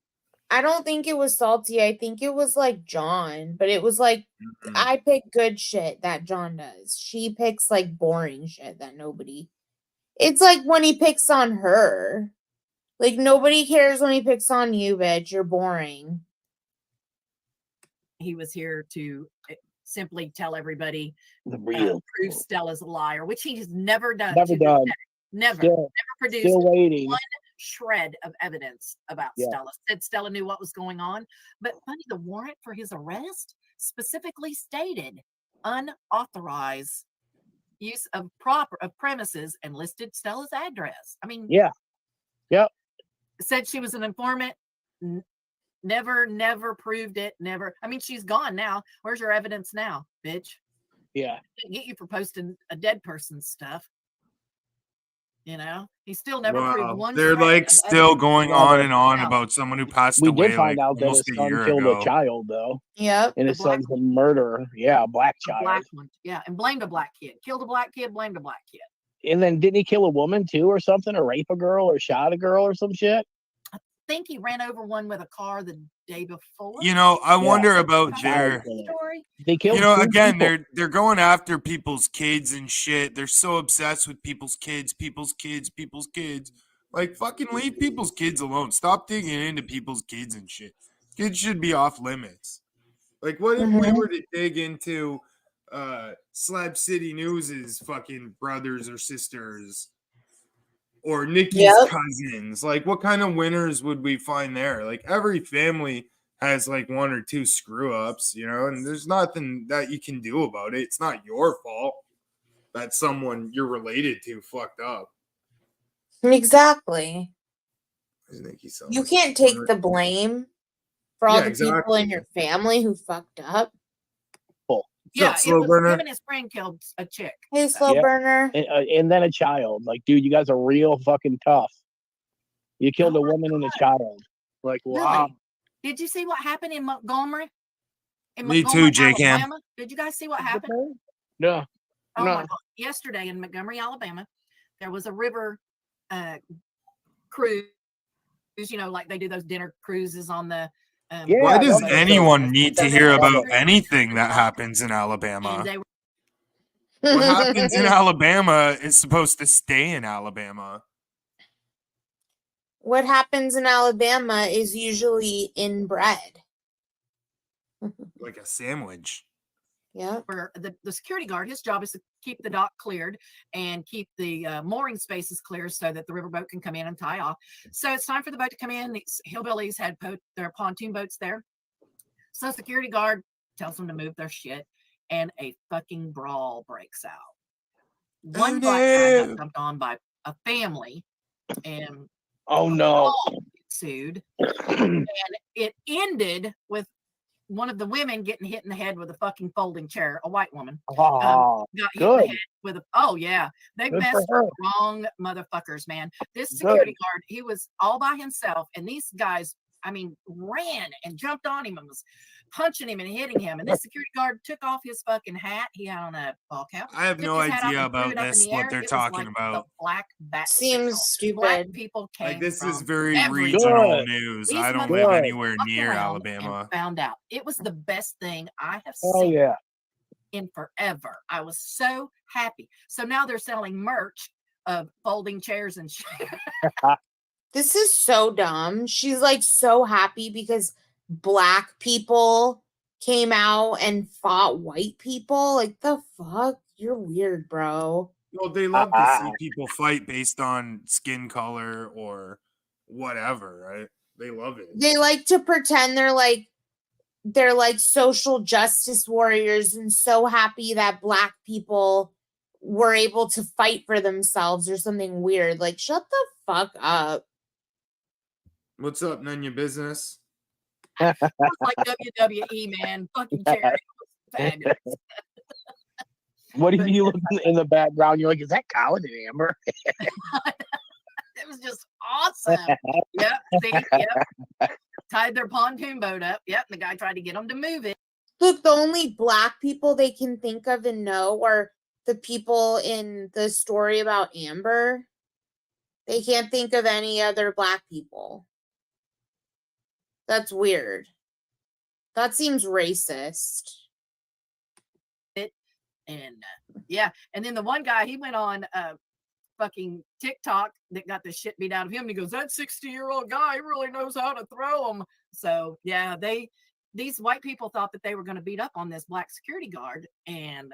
I don't think it was Salty. I think it was like John, but it was like Mhm. I pick good shit that John does. She picks like boring shit that nobody. It's like when he picks on her. Like nobody cares when he picks on you, bitch. You're boring. he was here to simply tell everybody The real prove Stella's a liar, which he has never done. Never done. Never Still produced waiting. one shred of evidence about Yeah. Stella. Said Stella knew what was going on, but funny, the warrant for his arrest specifically stated unauthorized use of premises and listed Stella's address. I mean, Yeah. Yep. said she was an informant. Never proved it. Never. I mean, she's gone now. Where's your evidence now, bitch? Yeah. Can't get you for posting a dead person's stuff. You know, he still never proved Wow. one. They're shred like of still evidence. going on and on about someone who passed We away did find like out that almost his a son year killed ago. a child, though. Yep. And his son's a murderer. Yeah, a black child. Black one. Yeah, and blamed a black kid. Killed a black kid. Blamed a black kid. And then didn't he kill a woman too, or something, or rape a girl, or shot a girl, or some shit? I think he ran over one with a car the day before. You know, I wonder about their. Story. They killed. You know, two again, people. they're going after people's kids and shit. They're so obsessed with people's kids. Like, fucking leave people's kids alone. Stop digging into people's kids and shit. Kids should be off limits. Like, what if we were to dig into Slab City News's fucking brothers or sisters or Nikki's cousins? Like, what kind of winners would we find there? Like, every family has like one or two screw ups, you know, and there's nothing that you can do about it. It's not your fault that someone you're related to fucked up. Exactly. So You can't take the blame for all the people in your family who fucked up. Yeah, Slow it was burner? him and his friend killed a chick. Hey, slow burner. And then a child. Like, dude, you guys are real fucking tough. You killed a woman and a child. Like, wow. Really? Did you see what happened in Montgomery? Me too, J-Cam. Alabama? Did you guys see what happened? No. Oh No. my God. Yesterday in Montgomery, Alabama, there was a river cruise. You know, like they do those dinner cruises on the. Why does anyone need to hear about anything that happens in Alabama? What happens in Alabama is supposed to stay in Alabama. What happens in Alabama is usually in bread. Like a sandwich. Yeah. Where the security guard, his job is to keep the dock cleared and keep the mooring spaces clear so that the riverboat can come in and tie off. So it's time for the boat to come in. These hillbillies had their pontoon boats there. So security guard tells them to move their shit, and a fucking brawl breaks out. One black guy got dumped on by a family, and oh no, sued, and it ended with one of the women getting hit in the head with a fucking folding chair, a white woman. Got hit in the head with a, oh yeah, they Good messed for with her. the wrong motherfuckers, man. This security guard, he was all by himself, and these guys, I mean, ran and jumped on him and was punching him and hitting him. And this security guard took off his fucking hat. He had on a ball cap. I have Took no his hat off idea and threw about it up in this, the what air. they're It was talking like about. the black bat Seems signal. stupid. Black people came Like, this is from very everywhere. regional Good. news. These I don't motherfuckers live anywhere fucked near around Alabama. and found out. It was the best thing I have Oh seen yeah. in forever. I was so happy. So now they're selling merch of folding chairs and shit. This is so dumb. She's like so happy because black people came out and fought white people. Like, the fuck? You're weird, bro. Well, they love to see people fight based on skin color or whatever, right? They love it. They like to pretend they're like social justice warriors and so happy that black people were able to fight for themselves or something weird. Like, shut the fuck up. What's up, none your business? It was like WWE, man. Fucking Terry. Fabulous. What if you look in the background? You're like, is that Colin and Amber? It was just awesome. Yep. See, yep. Tied their pontoon boat up. Yep. And the guy tried to get them to move it. Look, the only black people they can think of and know are the people in the story about Amber. They can't think of any other Black people. That's weird. That seems racist. And yeah, and then the one guy, he went on fucking TikTok that got the shit beat out of him. And he goes, that 60-year-old guy really knows how to throw them. So yeah, these white people thought that they were going to beat up on this Black security guard, and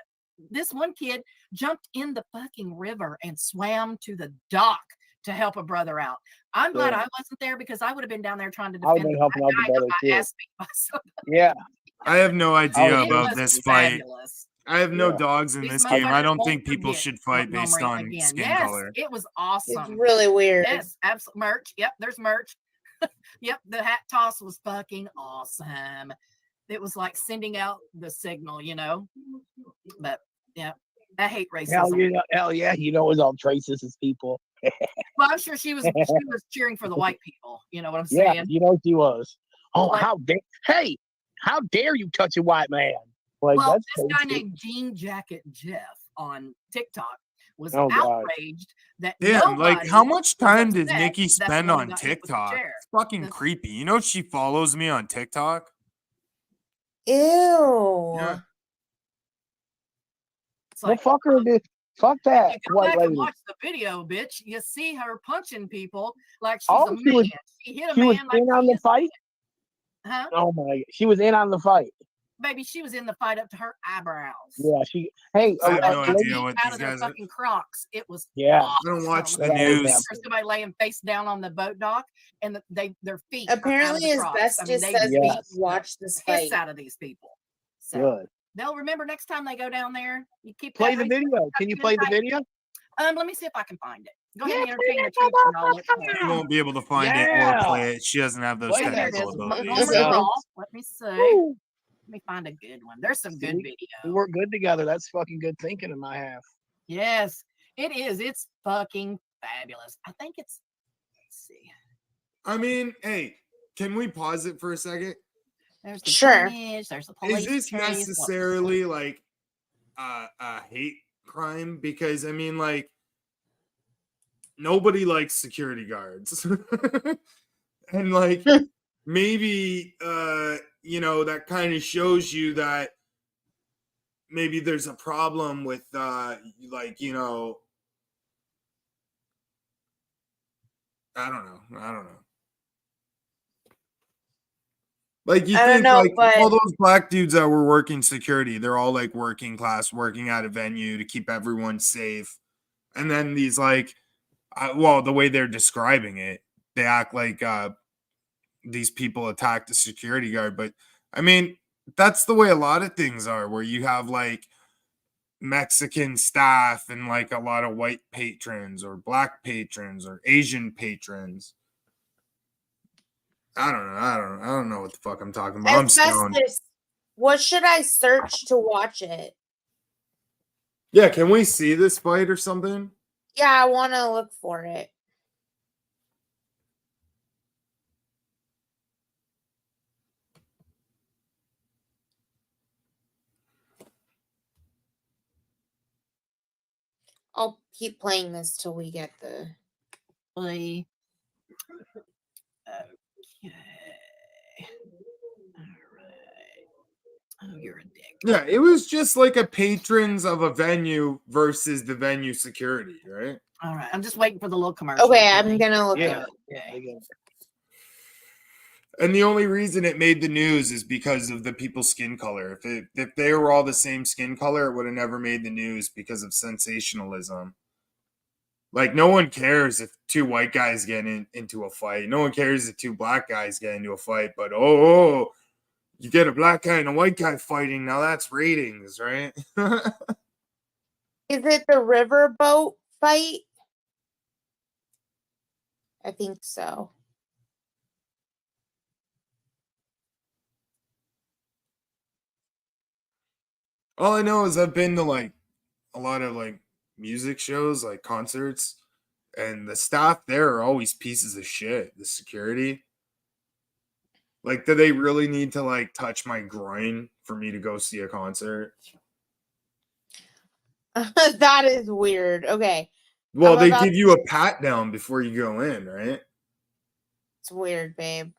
this one kid jumped in the fucking river and swam to the dock to help a brother out. I'm glad I wasn't there, because I would have been down there trying to defend the helping out the brother too. Yeah. I have no idea It about was this fight. fabulous. I have no dogs in These this game. I motherfuckers don't won't think people forget should fight based Montgomery on again. skin Yes, color. it was awesome. It's really weird. Yes, absolutely. Merch. Yep, there's merch. Yep, the hat toss was fucking awesome. It was like sending out the signal, you know. But yeah, I hate racism. Hell yeah, it was all racist people. Well, I'm sure she was cheering for the white people. You know what I'm saying? Yeah, she was. Oh, Like- how dare you touch a white man? Like, Well, that's this guy crazy. named Jean Jacket Jeff on TikTok was Oh, God. outraged that Damn, like nobody how much time was does upset Nikki that the spend woman on got hit with the TikTok? chair. It's fucking creepy. You know she follows me on TikTok? Ew. Yeah. It's like, fuck her, dude. Fuck that you go white back lady. and watch the video, bitch. You see her punching people like she's Oh, a she man. was- She hit a She man was like in on he the is- fight. Huh? Oh my! She was in on the fight. Baby, she was in the fight up to her eyebrows. Yeah, she. Hey, I have no Somebody idea what out these of their guys are. fucking Crocs. It was Yeah. I don't watch the awesome. news. There's somebody laying face down on the boat dock, and their feet. Apparently, are out of the as Crocs. best they says beat we the watch this piss fight. out of these people. So Good. they'll remember next time they go down there. You keep Play that the video. Can you play the video? Let me see if I can find it. Go ahead and entertain the troops, and I'll let you know. She won't be able to find it or play it. She doesn't have those Play that. Here it technical is. abilities. Montgomery Raw. Let me see. Woo. Let me find a good one. There's some good video. We work good together. That's fucking good thinking in my half. Yes, it is. It's fucking fabulous. I think it's. Let's see. I mean, hey, can we pause it for a second? There's the Sure. footage, there's the police. Is this chase, necessarily like a hate crime? Because I mean, like, nobody likes security guards. And like maybe that kind of shows you that maybe there's a problem with I don't know. Like you think like all those black dudes that were working security, they're all like working class, working at a venue to keep everyone safe. And then these like the way they're describing it, they act like these people attacked the security guard. But I mean, that's the way a lot of things are, where you have like Mexican staff and like a lot of white patrons or black patrons or Asian patrons. I don't know what the fuck I'm talking about. I'm stoned. What should I search to watch it? Yeah, can we see this fight or something? Yeah, I want to look for it. I'll keep playing this till we get the play. Okay. All right. Oh, you're a dick. Yeah, it was just like a patrons of a venue versus the venue security, right? All right. I'm just waiting for the little commercial. Okay, I'm gonna look Yeah. at it. Yeah. And the only reason it made the news is because of the people's skin color. If they were all the same skin color, it would have never made the news because of sensationalism. Like, no one cares if two white guys get into a fight. No one cares if two black guys get into a fight. But, you get a black guy and a white guy fighting. Now that's ratings, right? Is it the riverboat fight? I think so. All I know is I've been to like a lot of like music shows, like concerts, and the staff there are always pieces of shit. The security. Like, do they really need to like touch my groin for me to go see a concert? That is weird. Okay. Well, they give you a pat down before you go in, right? It's weird, babe.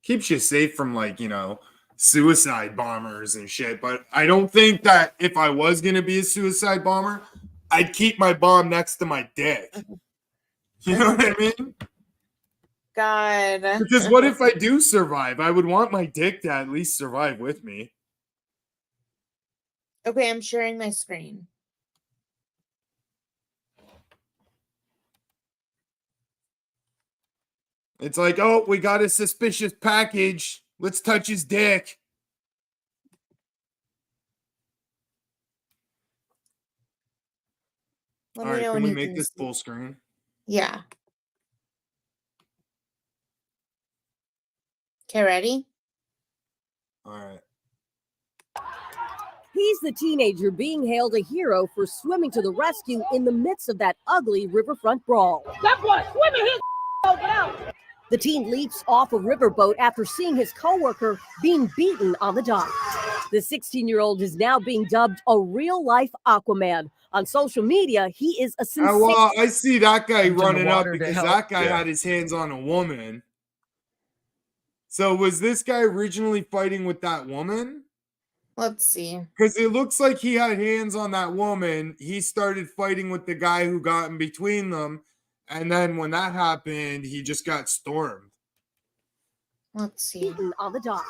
Keeps you safe from, like, suicide bombers and shit. But I don't think that if I was going to be a suicide bomber, I'd keep my bomb next to my dick. You know what I mean? God. Because what if I do survive? I would want my dick to at least survive with me. Okay, I'm sharing my screen. It's like, oh, we got a suspicious package. Let's touch his dick. All right, can we make this full screen? Yeah. Okay, ready? All right. He's the teenager being hailed a hero for swimming to the rescue in the midst of that ugly riverfront brawl. That boy swimming his out. The teen leaps off a riverboat after seeing his coworker being beaten on the dock. The 16-year-old is now being dubbed a real-life Aquaman. On social media, he is a sensation. Well, I see that guy running up because that guy had his hands on a woman. So was this guy originally fighting with that woman? Let's see. Because it looks like he had hands on that woman. He started fighting with the guy who got in between them. And then when that happened, he just got stormed. Let's see. On the dock.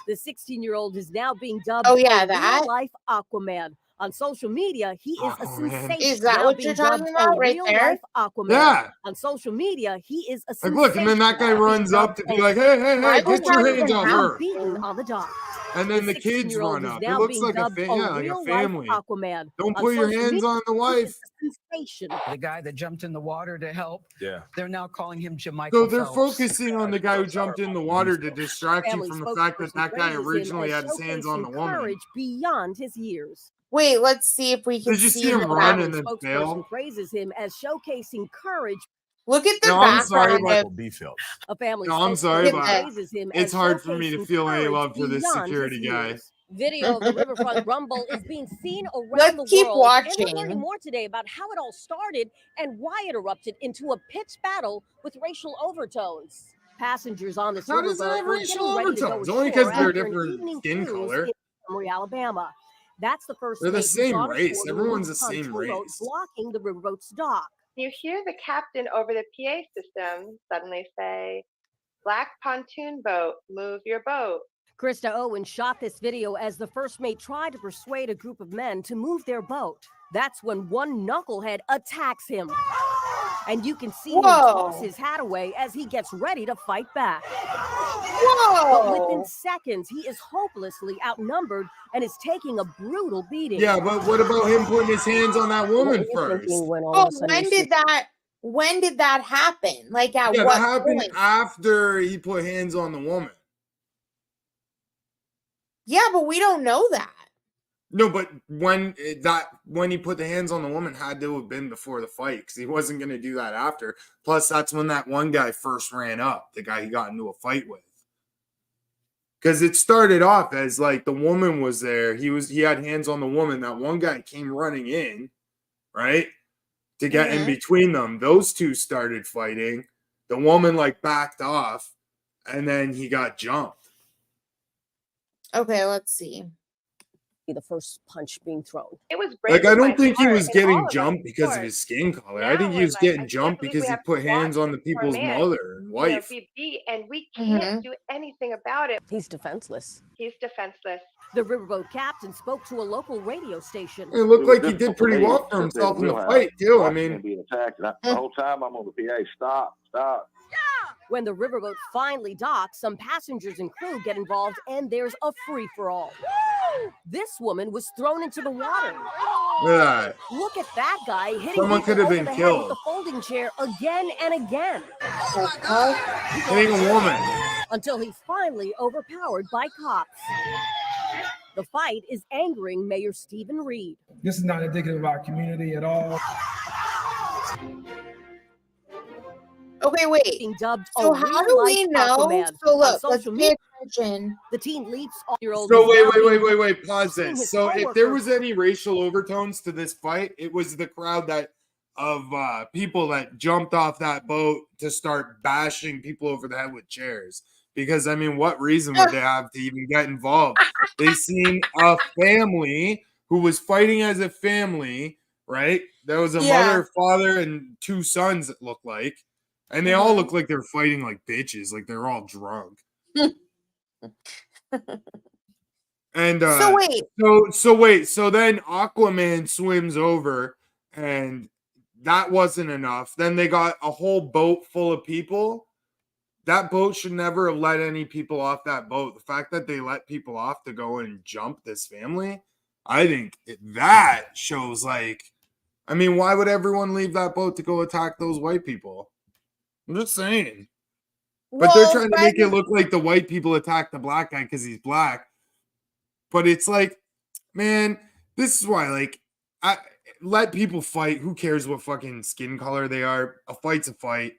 The 16-year-old is now being dubbed real-life Aquaman. On social media, he is a sensation. Is that what you're talking about right there? Aquaman. Yeah. On social media, he is a sensation. Like, look, and then that guy runs up to be like, hey, get your hands off her. Beaten on the dock. And then the kids run up. It looks like a family. Aquaman. Don't put your hands on the wife. The guy that jumped in the water to help. Yeah. They're now calling him Jamaica. So they're focusing on the guy who jumped in the water to distract you from the fact that that guy originally had his hands on the woman. Courage beyond his years. Wait, let's see if we can Did you see him run and then fail? Praises him as showcasing courage. Look at the A family. No, I'm sorry, but it's hard for me to feel any love for this security guy. Video of the riverfront rumble is being seen around Let's the world. keep watching. And we're learning more today about how it all started and why it erupted into a pitched battle with racial overtones. Passengers on this How does it have racial overtones? Only because they're different skin color. In Montgomery, Alabama. That's the first. They're the same race. Everyone's the same race. Blocking the riverboat's dock. You hear the captain over the PA system suddenly say, "Black pontoon boat, move your boat." Krista Owen shot this video as the first mate tried to persuade a group of men to move their boat. That's when one knucklehead attacks him. And you can see him toss his hat away as he gets ready to fight back. But within seconds, he is hopelessly outnumbered and is taking a brutal beating. Yeah, but what about him putting his hands on that woman first? When did that happen? Like at what that happened point? After he put hands on the woman. Yeah, but we don't know that. No, but when he put the hands on the woman had to have been before the fight because he wasn't going to do that after. Plus, that's when that one guy first ran up, the guy he got into a fight with. Because it started off as like the woman was there. He had hands on the woman. That one guy came running in, right, to get in between them. Those two started fighting. The woman like backed off, and then he got jumped. Okay, let's see. The first punch being thrown. It was like I don't think he was getting jumped because of his skin color. I think he was getting jumped because he put hands on the people's mother and wife. Be beat, and we can't do anything about it. He's defenseless. He's defenseless. The riverboat captain spoke to a local radio station. It looked like he did pretty well for himself in the fight too. I mean, being attacked. The whole time I'm on the PA. Stop. When the riverboat finally docks, some passengers and crew get involved, and there's a free-for-all. This woman was thrown into the water. Yeah. Look at that guy hitting someone could have been killed with the folding chair again and again. Hitting a woman. Until he's finally overpowered by cops. The fight is angering Mayor Stephen Reed. This is not indicative of our community at all. Okay, wait. Being dubbed so how do we know? Aquaman. So look, social media The teen leaps off-year-old. So wait. Pause this. So if there was any racial overtones to this fight, it was the crowd of people that jumped off that boat to start bashing people over the head with chairs. Because I mean, what reason would they have to even get involved? They seen a family who was fighting as a family, right? There was a mother, father, and 2 sons, it looked like. And they all look like they're fighting like bitches, like they're all drunk. And so then Aquaman swims over, and that wasn't enough. Then they got a whole boat full of people. That boat should never have let any people off that boat. The fact that they let people off to go and jump this family, I think that shows like, I mean, why would everyone leave that boat to go attack those white people? I'm just saying. But they're trying to make it look like the white people attacked the black guy because he's black. But it's like, man, this is why, like, let people fight. Who cares what fucking skin color they are? A fight's a fight.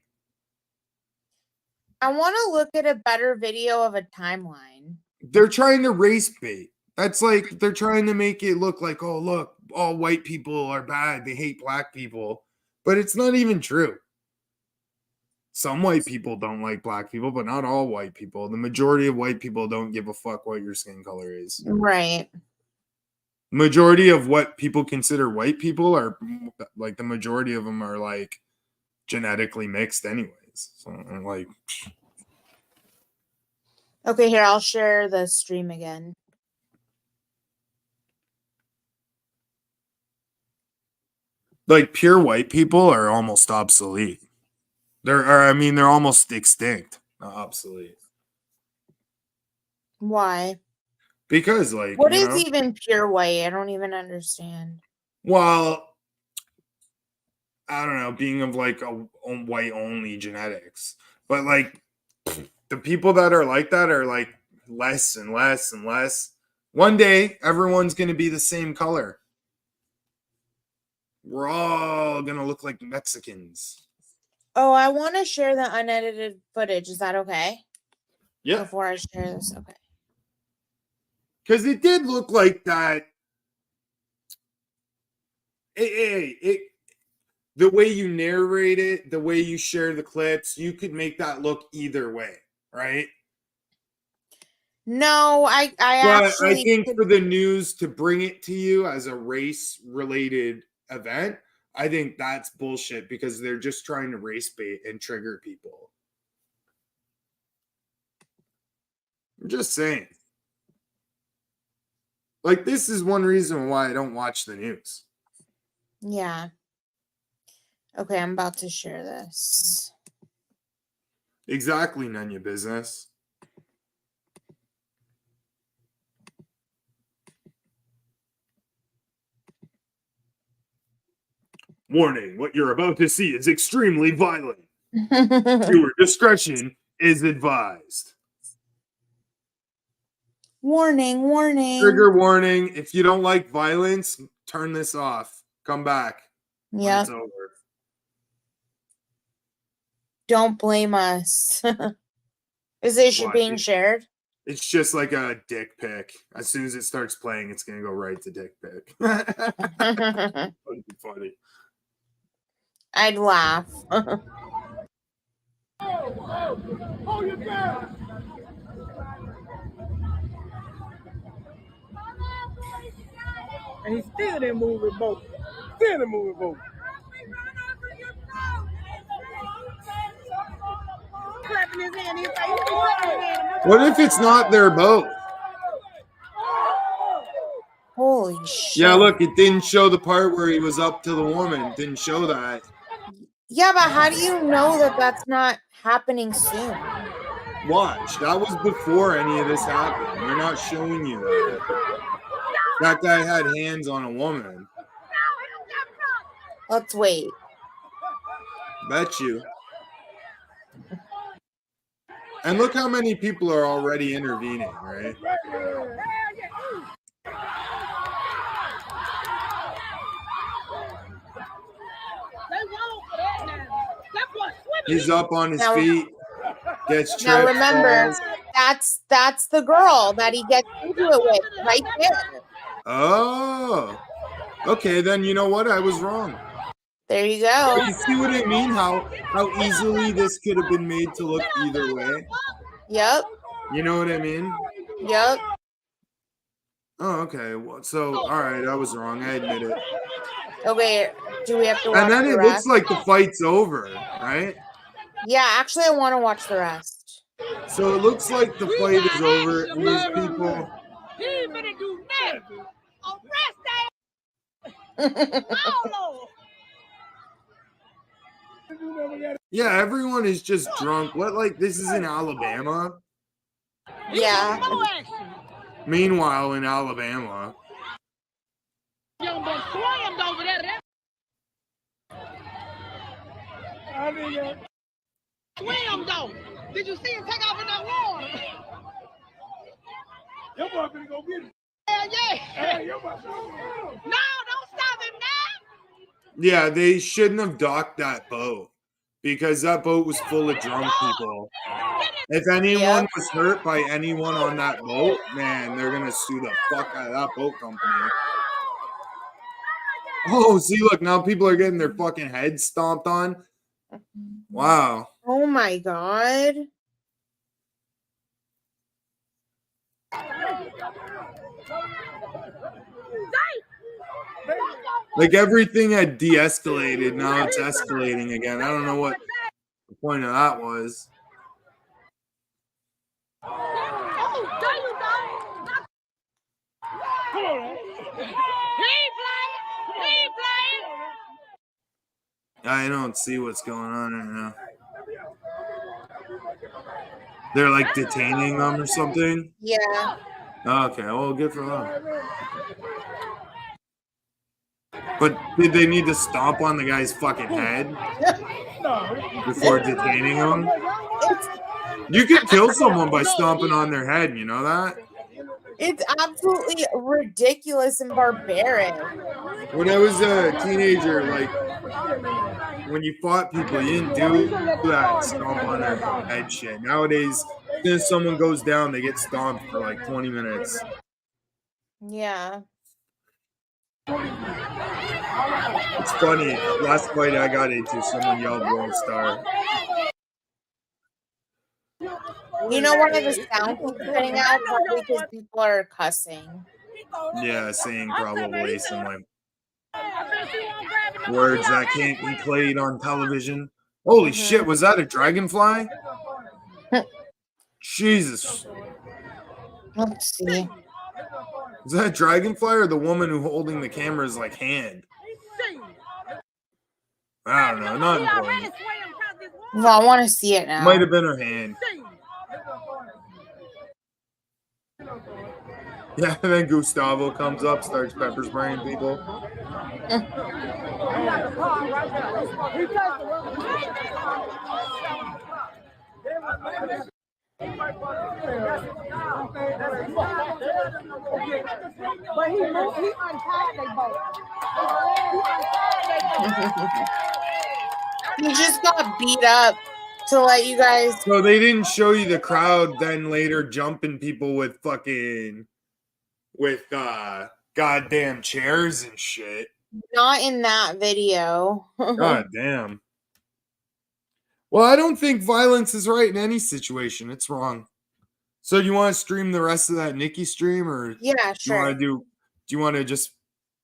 I want to look at a better video of a timeline. They're trying to race bait. That's like, they're trying to make it look like, oh, look, all white people are bad. They hate black people. But it's not even true. Some white people don't like black people, but not all white people. The majority of white people don't give a fuck what your skin color is. Right. Majority of what people consider white people are like, the majority of them are like genetically mixed anyways. So like, okay, here, I'll share the stream again. Like pure white people are almost obsolete. They're almost extinct, not obsolete. Why? Because like, what is even pure white? I don't even understand. Well, I don't know, being of like a white only genetics, but like the people that are like that are like less and less and less. One day, everyone's going to be the same color. We're all going to look like Mexicans. Oh, I want to share the unedited footage. Is that okay? Yeah. Before I share this, okay. Because it did look like that. The way you narrate it, the way you share the clips, you could make that look either way, right? No, I think for the news to bring it to you as a race-related event, I think that's bullshit because they're just trying to race bait and trigger people. I'm just saying. Like, this is one reason why I don't watch the news. Yeah. Okay, I'm about to share this. Exactly, none of your business. Warning, what you're about to see is extremely violent. Viewer discretion is advised. Warning, warning. Trigger warning. If you don't like violence, turn this off. Come back. Yeah. It's over. Don't blame us. Is this being shared? It's just like a dick pic. As soon as it starts playing, it's gonna go right to dick pic. That'd be funny. I'd laugh. Oh, you girl! And he's still in the movie boat. Still in the movie boat. Clapping his hand. What if it's not their boat? Holy shit. Yeah, look, it didn't show the part where he was up to the woman. It didn't show that. Yeah, but how do you know that that's not happening soon? Watch. That was before any of this happened. They're not showing you that. That guy had hands on a woman. Let's wait. Bet you. And look how many people are already intervening, right? He's up on his feet, gets tripped. Now remember, falls. That's the girl that he gets into it with right there. Oh, okay. Then you know what? I was wrong. There you go. You see what I mean? How easily this could have been made to look either way. Yep. You know what I mean? Yep. Oh, okay. Well, so all right, I was wrong. I admit it. Okay. Do we have to watch And then the it rest? looks like the fight's over, right? Yeah, actually, I want to watch the rest. So it looks like the fight is over, and these people. He ain't finna do nothing. Arrest that. Oh, Lord. Yeah, everyone is just drunk. What? Like this is in Alabama. Yeah. Meanwhile, in Alabama. Young boy slammed over there. Swim though. Did you see him take off in that water? Your boy finna go get it. Hell yeah. Hey, your boy. No, don't stop him now. Yeah, they shouldn't have docked that boat because that boat was full of drunk people. If anyone was hurt by anyone on that boat, man, they're gonna sue the fuck out of that boat company. Oh, see, look, now people are getting their fucking heads stomped on. Wow. Oh my God. Like everything had de-escalated, now it's escalating again. I don't know what the point of that was. I don't see what's going on right now. They're like detaining them or something? Yeah. Okay, well, good for them. But did they need to stomp on the guy's fucking head before detaining him? You could kill someone by stomping on their head, you know that? It's absolutely ridiculous and barbaric. When I was a teenager, like, when you fought people, you didn't do that stomp on their head shit. Nowadays, as soon as someone goes down, they get stomped for like 20 minutes. Yeah. It's funny. Last fight I got into, someone yelled World Star. You know why the sound keeps cutting out? Probably because people are cussing. Yeah, saying probably some like words that can't be played on television. Holy shit, was that a dragonfly? Jesus. Let's see. Is that a dragonfly or the woman who holding the camera's like hand? I don't know, not important. Well, I want to see it now. Might have been her hand. Yeah, and then Gustavo comes up, starts pepper spraying people. But he untied they both. He just got beat up to let you guys. So they didn't show you the crowd then later jumping people with fucking goddamn chairs and shit. Not in that video. God damn. Well, I don't think violence is right in any situation. It's wrong. So do you want to stream the rest of that Nikki stream, or yeah, sure. Do you want to just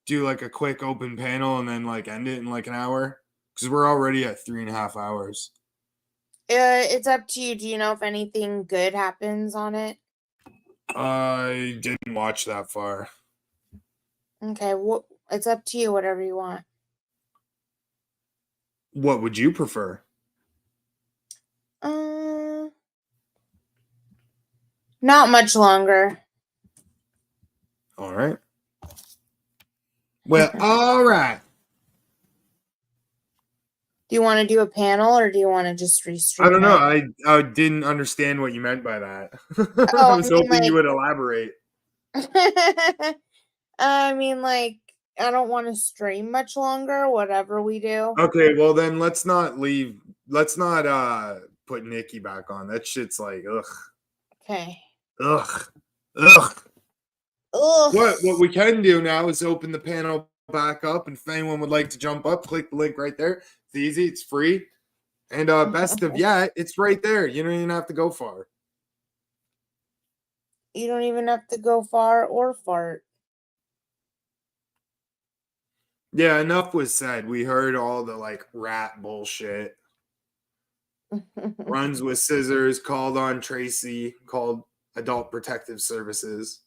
do like a quick open panel and then like end it in like an hour? Because we're already at 3.5 hours. It's up to you. Do you know if anything good happens on it? I didn't watch that far. Okay, well, it's up to you. Whatever you want. What would you prefer? Not much longer. All right. Well, all right. Do you want to do a panel or do you want to just restream? I don't know. I didn't understand what you meant by that. I was hoping you would elaborate. I mean, like, I don't want to stream much longer, whatever we do. Okay, well then let's not put Nikki back on. That shit's like, ugh. Okay. Ugh. Ugh. What we can do now is open the panel back up, and if anyone would like to jump up, click the link right there. It's easy, it's free. And best of yet, it's right there. You don't even have to go far. You don't even have to go far or fart. Yeah, enough was said. We heard all the like rat bullshit. Runs with scissors, called on Tracy, called Adult Protective Services.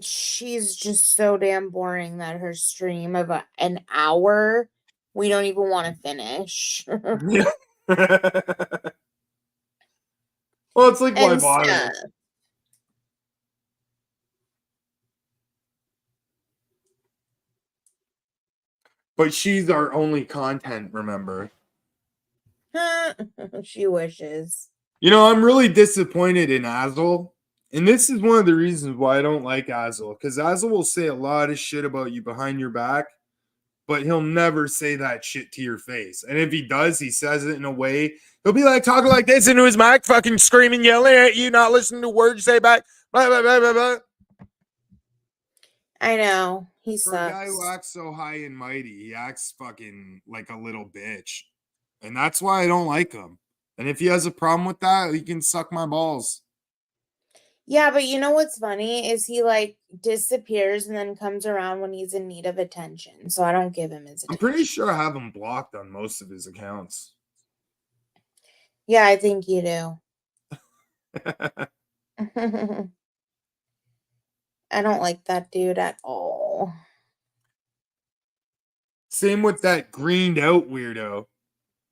She's just so damn boring that her stream of an hour, we don't even want to finish. Well, it's like, why bother? But she's our only content, remember? She wishes. You know, I'm really disappointed in Azel. And this is one of the reasons why I don't like Azel. Because Azel will say a lot of shit about you behind your back, but he'll never say that shit to your face. And if he does, he says it in a way. He'll be like talking like this into his mic, fucking screaming, yelling at you, not listening to words you say back. Blah, blah, blah, blah, blah. I know. He For sucks. a guy who acts so high and mighty, he acts fucking like a little bitch. And that's why I don't like him. And if he has a problem with that, he can suck my balls. Yeah, but you know what's funny is he like disappears and then comes around when he's in need of attention. So I don't give him his attention. I'm pretty sure I have him blocked on most of his accounts. Yeah, I think you do. I don't like that dude at all. Same with that greened out weirdo.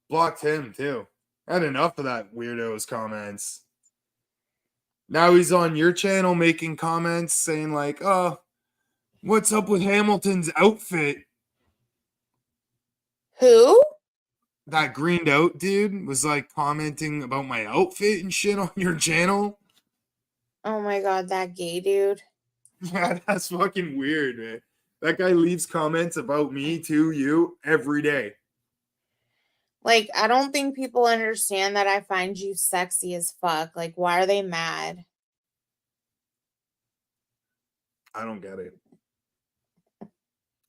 Blocked him too. Had enough of that weirdo's comments. Now he's on your channel making comments saying like, oh, what's up with Hamilton's outfit? Who? That greened out dude was like commenting about my outfit and shit on your channel. Oh my god, that gay dude. Yeah, that's fucking weird, man. That guy leaves comments about me to you every day. Like, I don't think people understand that I find you sexy as fuck. Like, why are they mad? I don't get it.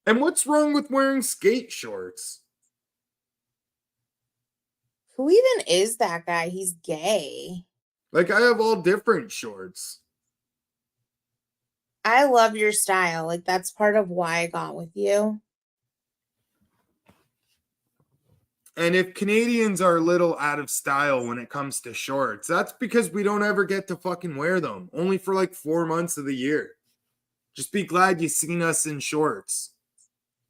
And what's wrong with wearing skate shorts? Who even is that guy? He's gay. Like, I have all different shorts. I love your style. Like, that's part of why I got with you. And if Canadians are a little out of style when it comes to shorts, that's because we don't ever get to fucking wear them. Only for like 4 months of the year. Just be glad you seen us in shorts.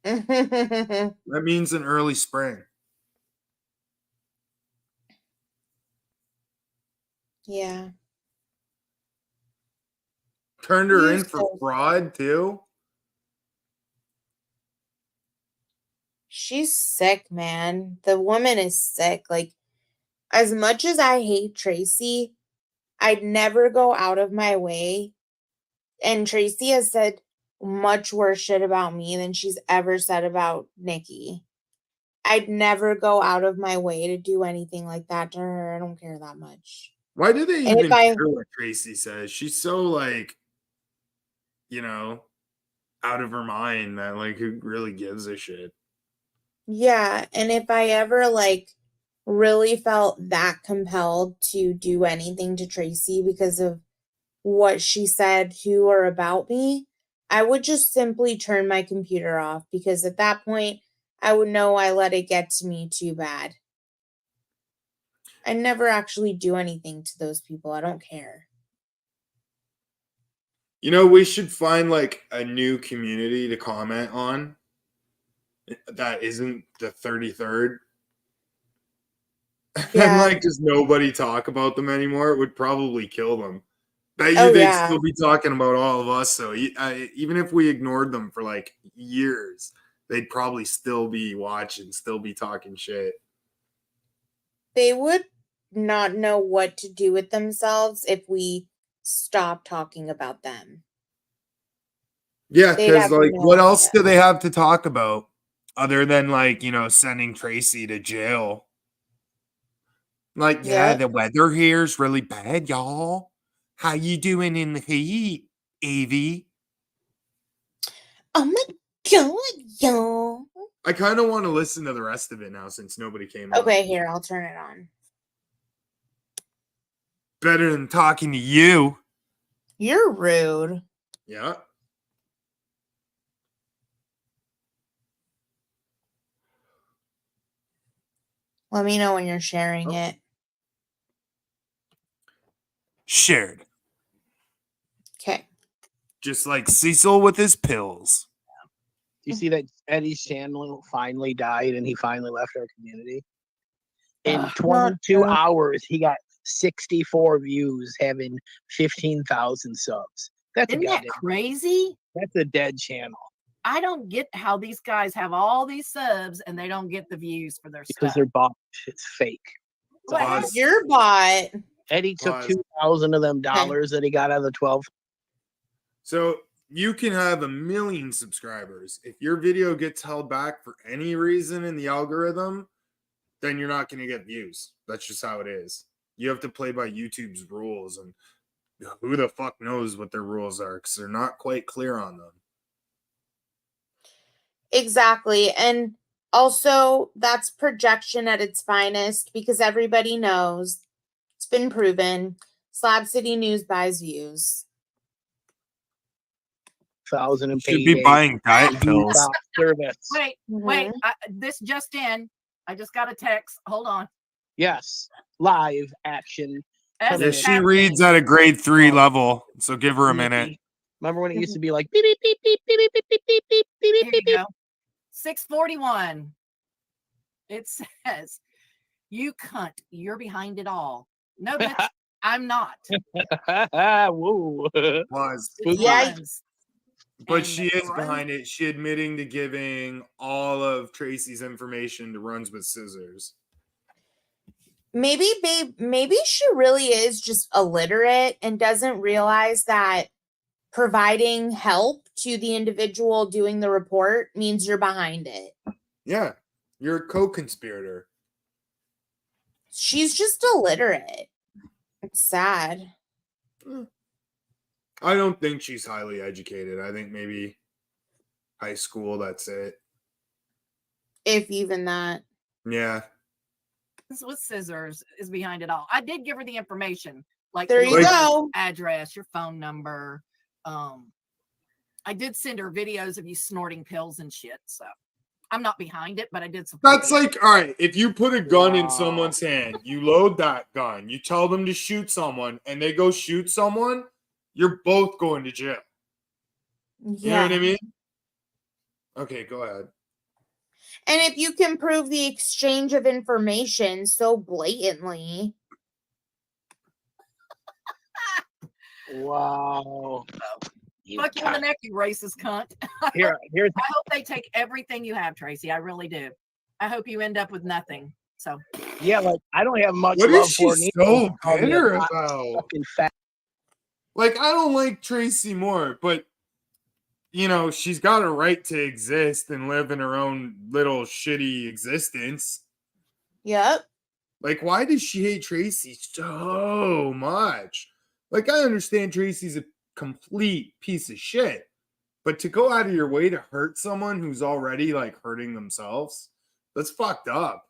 That means in early spring. Yeah. Turned her in for fraud too. She's sick, man. The woman is sick. Like, as much as I hate Tracy, I'd never go out of my way. And Tracy has said much worse shit about me than she's ever said about Nikki. I'd never go out of my way to do anything like that to her. I don't care that much. Why do they even care what Tracy says? She's so like, you know, out of her mind that like who really gives a shit? Yeah, and if I ever like really felt that compelled to do anything to Tracy because of what she said to or about me, I would just simply turn my computer off because at that point I would know I let it get to me too bad. I never actually do anything to those people. I don't care. You know, we should find like a new community to comment on that isn't the 33rd. Yeah. And like just nobody talk about them anymore. It would probably kill them. Bet you they'd still be talking about all of us. So even if we ignored them for like years, they'd probably still be watching, still be talking shit. They would not know what to do with themselves if we stopped talking about them. Yeah, because like what else do they have to talk about other than like, you know, sending Tracy to jail? Like, yeah, the weather here is really bad, y'all. How you doing in the heat, Evie? Oh my god, y'all. I kind of want to listen to the rest of it now since nobody came on. Okay, here, I'll turn it on. Better than talking to you. You're rude. Yeah. Let me know when you're sharing it. Shared. Okay. Just like Cecil with his pills. Do you see that Eddie's channel finally died and he finally left our community? In 22 hours, he got 64 views, having 15,000 subs. That's Isn't that crazy? That's a dead channel. I don't get how these guys have all these subs and they don't get the views for their Because stuff. they're bought. It's fake. You're bought. Eddie took 2,000 of them dollars that he got out of the 12. So you can have 1 million subscribers. If your video gets held back for any reason in the algorithm, then you're not going to get views. That's just how it is. You have to play by YouTube's rules, and who the fuck knows what their rules are because they're not quite clear on them. Exactly. And also, that's projection at its finest because everybody knows it's been proven. Slab City News buys views. 1,000 and Should be buying diet pills. Service. Wait, this just in. I just got a text. Hold on. Yes, live action. Yeah, she reads at a grade 3 level, so give her a minute. Remember when it used to be like beep beep beep beep beep beep beep beep beep beep Here you go. 641. It says, "You cunt, you're behind it all." No, bitch, I'm not. Whoa. Was. But she is behind it. She admitting to giving all of Tracy's information to Runs with Scissors. Maybe, babe, maybe she really is just illiterate and doesn't realize that providing help to the individual doing the report means you're behind it. Yeah, you're a co-conspirator. She's just illiterate. It's sad. I don't think she's highly educated. I think maybe high school, that's it. If even that. Yeah. With Scissors is behind it all. I did give her the information. Like there you go. Address, your phone number. I did send her videos of you snorting pills and shit. So I'm not behind it, but I did support That's it. like, all right, if you put a gun in someone's hand, you load that gun, you tell them to shoot someone, and they go shoot someone, you're both going to jail. You know what I mean? Okay, go ahead. And if you can prove the exchange of information so blatantly. Wow. Fuck you in the neck, you racist cunt. Here's I hope they take everything you have, Tracy. I really do. I hope you end up with nothing. So yeah, like I don't have much What love is she for so Nico. bitter about? Fucking fat. Like, I don't like Tracy more, but you know, she's got a right to exist and live in her own little shitty existence. Yep. Like, why does she hate Tracy so much? Like, I understand Tracy's a complete piece of shit, but to go out of your way to hurt someone who's already like hurting themselves, that's fucked up.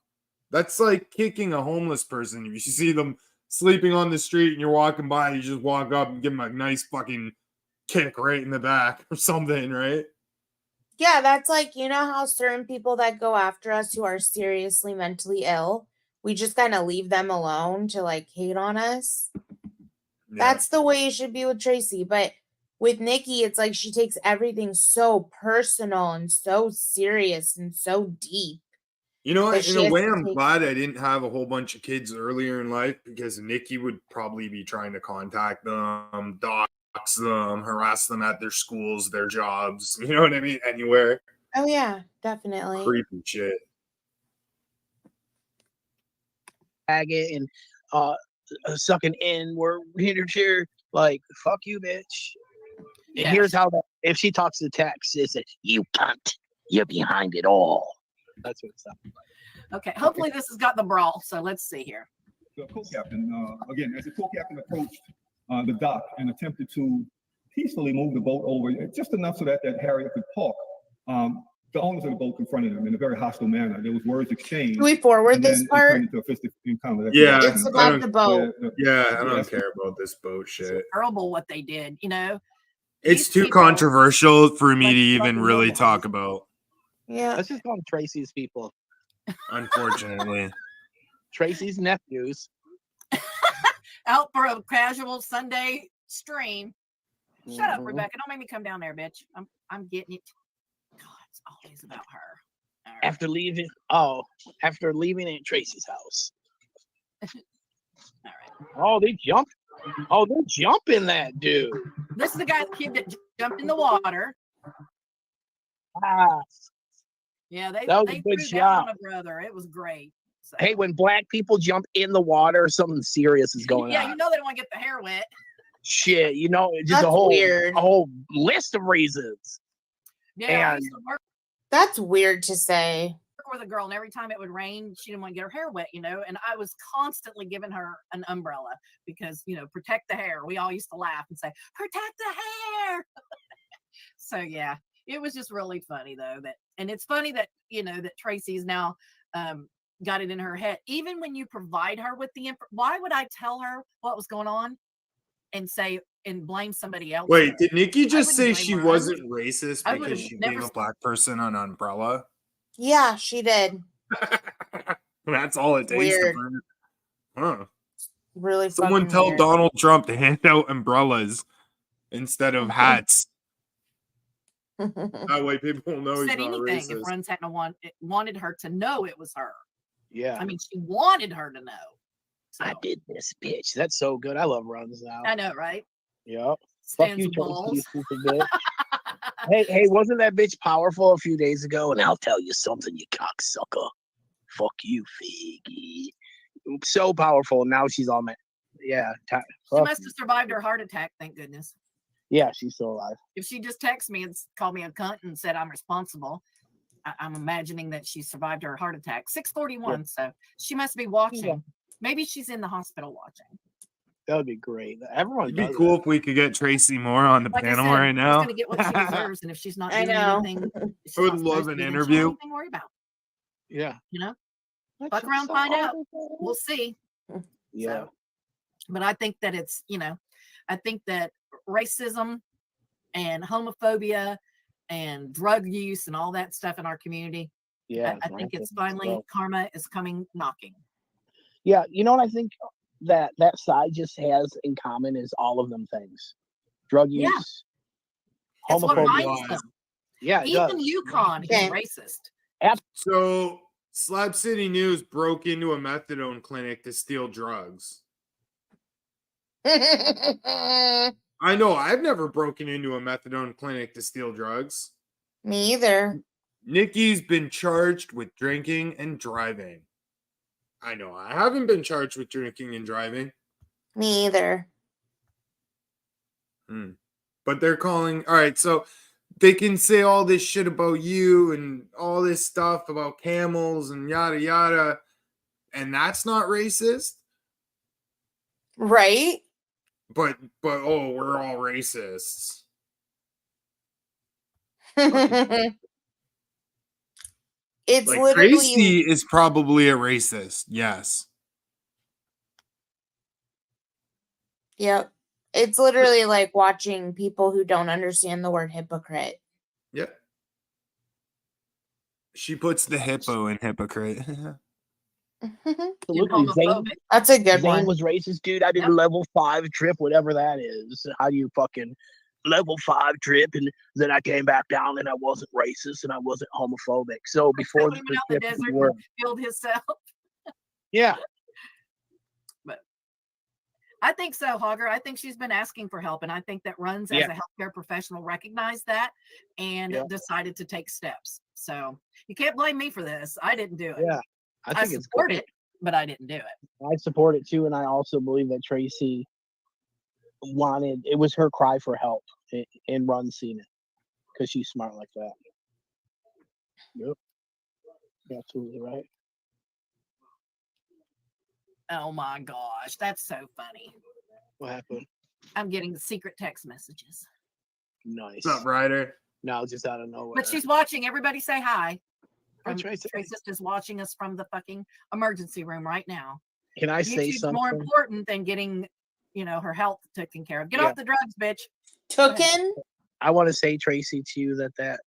That's like kicking a homeless person. If you see them sleeping on the street and you're walking by, you just walk up and give them a nice fucking kick right in the back or something, right? Yeah, that's like, you know how certain people that go after us who are seriously mentally ill, we just kind of leave them alone to like hate on us. Yeah. That's the way it should be with Tracy. But with Nikki, it's like she takes everything so personal and so serious and so deep. You know what? In a way, I'm glad I didn't have a whole bunch of kids earlier in life because Nikki would probably be trying to contact them, dox them, harass them at their schools, their jobs. You know what I mean? Anywhere. Oh, yeah, definitely. Creepy shit. Faggot and sucking in where here, like, fuck you, bitch. And here's how that, if she talks to text, is that you cunt, you're behind it all. That's what it's like. Okay, hopefully this has got the brawl. So let's see here. The co-captain, again, as the co-captain approached the dock and attempted to peacefully move the boat over, just enough so that Harriet could park. The owners of the boat confronted him in a very hostile manner. There was words exchanged. Can we forward this part? It turned into a fistic encounter. Yeah, it's about the boat. I don't care about this boat shit. It's terrible what they did, you know. It's too controversial for me to even really talk about. Yeah. Let's just call them Tracy's people. Unfortunately. Tracy's nephews. Out for a casual Sunday stream. Shut up, Mhm. Rebecca. Don't make me come down there, bitch. I'm getting it. God, it's always about her. After leaving Aunt Tracy's house. Oh, they jumped. Oh, they're jumping that dude. This is the kid that jumped in the water. Ah. Yeah, they That was a threw good down shot. on my brother. It was great. So. Hey, when black people jump in the water, something serious is going Yeah, on. you know they don't want to get the hair wet. Shit, you know, just That's a whole weird. a whole list of reasons. Yeah, I And used to work That's weird to say. with a girl, and every time it would rain, she didn't want to get her hair wet, you know. And I was constantly giving her an umbrella because, you know, protect the hair. We all used to laugh and say, "Protect the hair." So yeah, it was just really funny though and it's funny that you know that Tracy's now got it in her head. Even when you provide her with the why would I tell her what was going on and say and blame somebody else? Wait, did Nikki just say blame she her. wasn't racist I because would've she never gave a black person an umbrella? Yeah, she did. That's all it takes Weird. to burn it. Huh. Really Someone fucking tell weird. Donald Trump to hand out umbrellas instead of hats. That way people will know he's said not anything racist. if Runs hadn't wanted her to know it was her. yeah, I mean, she wanted her to know. So, I did this, bitch. That's so good. I love runs now. I know, right? Yep. Fuck Stands you, some Tracy, balls. you stupid bitch. hey, wasn't that bitch powerful a few days ago? And I'll tell you something, you cocksucker. Fuck you, Figgy. So powerful. Now she's all mad. Yeah. She must have survived her heart attack, thank goodness. Yeah, she's still alive. If she just texted me and called me a cunt and said I'm responsible, I'm imagining that she survived her heart attack. 6:41, so she must be watching. Yeah. Maybe she's in the hospital watching. That would be great. Everyone It'd be does cool that. if we could get Tracy Moore on the Like I panel said, right she's now. going to get what she deserves, and if she's not I doing know. anything, I would love an interview. Anything to worry about. Yeah. You know, fuck around, find out. We'll see. Yeah. So, but I think that it's, you know, I think that racism and homophobia and drug use and all that stuff in our community. Yeah. I think it's finally karma is coming knocking. Yeah. You know what I think that side just has in common is all of them things. Drug use. That's what binds Homophobia. them. Yeah. it Even does. Yukon is racist. So, Slab City News broke into a methadone clinic to steal drugs. I know. I've never broken into a methadone clinic to steal drugs. Me either. Nikki's been charged with drinking and driving. I know. I haven't been charged with drinking and driving. Me either. But they're calling. All right. So they can say all this shit about you and all this stuff about camels and yada, yada. And that's not racist. Right? But oh, we're all racists. It's like literally Tracy is probably a racist. Yes. Yep. It's literally like watching people who don't understand the word hypocrite. Yep. She puts the hippo in hypocrite. Absolutely. Zane, That's a good Zane one. was racist, dude. I did a level 5 trip, whatever that is. How do you fucking level 5 trip? And then I came back down and I wasn't racist and I wasn't homophobic. So before He went out in the desert were, and killed himself. yeah. But I think so, Hogger. I think she's been asking for help, and I think that Runs as a healthcare professional recognized that and decided to take steps. So you can't blame me for this. I didn't do it. Yeah. I support it, but I didn't do it. I support it too, and I also believe that Tracy wanted it was her cry for help in Run seen it because she's smart like that. Yep. You're absolutely right. Oh my gosh, that's so funny. What happened? I'm getting secret text messages. Nice. What's up, Ryder? No, just out of nowhere. But she's watching. Everybody say hi. Hi, Tracy. Tracy's just watching us from the fucking emergency room right now. Can I say YouTube's something? more important than getting, her health taken care of. Get off the drugs, bitch. Tooken? I want to say, Tracy, to you that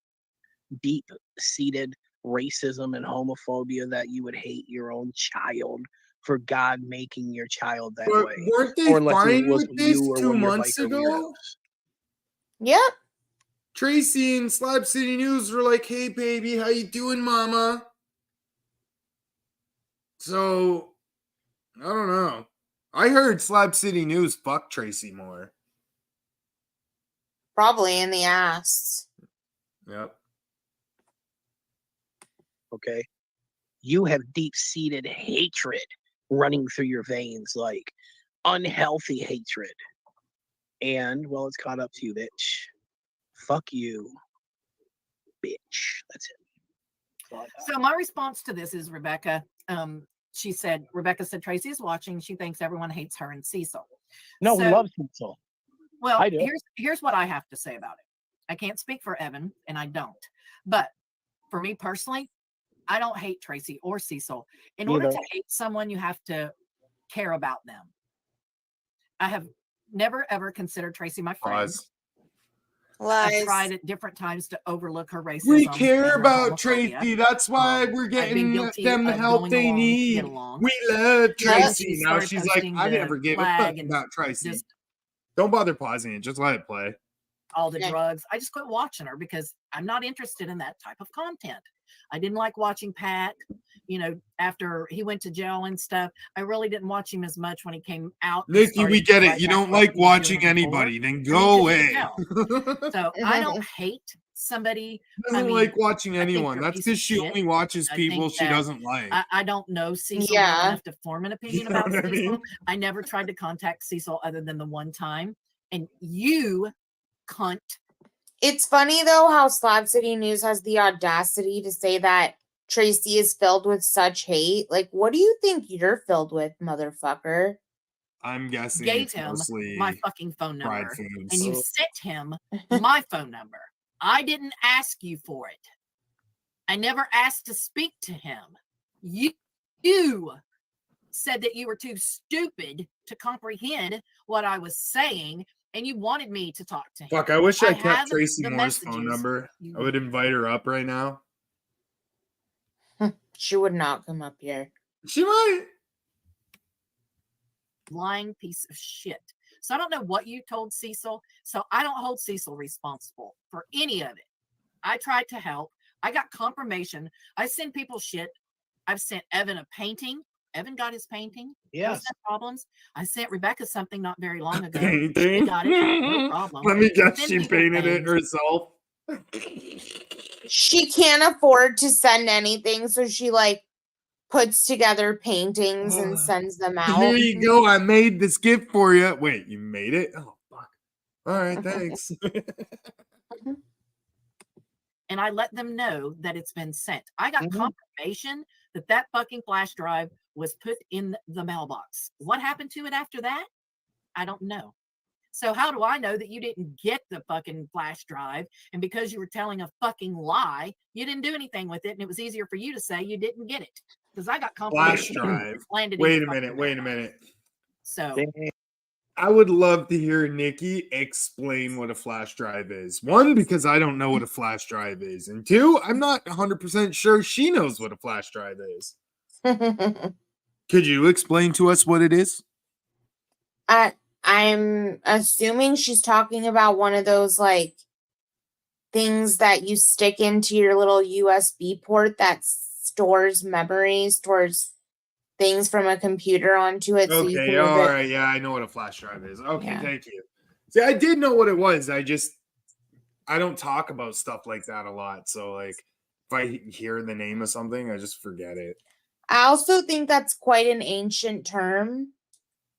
deep-seated racism and homophobia that you would hate your own child for God making your child that But way. weren't they Or unless it fine was with this you or 2 one of your months biker ago? weirdos. Yep. Tracy and Slab City News were like, "Hey, baby, how you doing, mama?" So, I don't know. I heard Slab City News fuck Tracy more. Probably in the ass. Yep. Okay. You have deep-seated hatred running through your veins, like unhealthy hatred. And, well, it's caught up to you, bitch. Fuck you, bitch. That's it. So my response to this is Rebecca said Tracy is watching. She thinks everyone hates her and Cecil. No, we love Cecil. Well, I do. here's what I have to say about it. I can't speak for Evan, and I don't. But for me personally, I don't hate Tracy or Cecil. In order to hate someone, you have to care about them. I have never ever considered Tracy my friend. I've tried at different times to overlook her racism. We care and her about homophobia. Tracy. That's why we're I've been getting guilty them the of help going they along to need. get along. We love Tracy. She Now started she's like, posting I the never gave a flag fuck and about Tracy. just Don't bother pausing it. Just let it play. all the drugs. I just quit watching her because I'm not interested in that type of content. I didn't like watching Pat, after he went to jail and stuff. I really didn't watch him as much when he came out. Nikki, we get it. You don't like watching anybody. Then go away. So I don't hate somebody. Doesn't like watching I think anyone. they're a That's piece because of she shit. only watches I people think she that doesn't like. I don't know Cecil well enough to form an opinion You know about what I Cecil. mean? I never tried to contact Cecil other than the one time. And you, cunt. It's funny though how Slab City News has the audacity to say that Tracy is filled with such hate. Like, what do you think you're filled with, motherfucker? I'm guessing Gave it's him mostly my fucking phone fried number, foods. and you sent him my phone number. I didn't ask you for it. I never asked to speak to him. You said that you were too stupid to comprehend what I was saying, and you wanted me to talk to him. Fuck, I wish I kept have Tracy the Moore's phone messages. number. I would invite her up right now. She would not come up here. She might. Lying piece of shit. So I don't know what you told Cecil. So I don't hold Cecil responsible for any of it. I tried to help. I got confirmation. I send people shit. I've sent Evan a painting. Evan got his painting. Yes. No problems. I sent Rebecca something not very long ago. Painting? She got it. No problem. Let me guess, Send she people painted it things. herself. She can't afford to send anything, so she puts together paintings and sends them out. Here you go. I made this gift for you. Wait, you made it? Oh, fuck. All right, thanks. And I let them know that it's been sent. I got confirmation that fucking flash drive was put in the mailbox. What happened to it after that? I don't know. So how do I know that you didn't get the fucking flash drive? And because you were telling a fucking lie, you didn't do anything with it, and it was easier for you to say you didn't get it. Because I got confirmation. Flash drive. Landed Wait a minute. So I would love to hear Nikki explain what a flash drive is. One, because I don't know what a flash drive is. And two, I'm not 100% sure she knows what a flash drive is. Could you explain to us what it is? I'm assuming she's talking about one of those things that you stick into your little USB port that stores memories, stores things from a computer onto it. So you Okay, can all right. Yeah, I know what a flash drive is. Okay, Yeah. Thank you. See, I did know what it was. I don't talk about stuff like that a lot. So, if I hear the name of something, I just forget it. I also think that's quite an ancient term.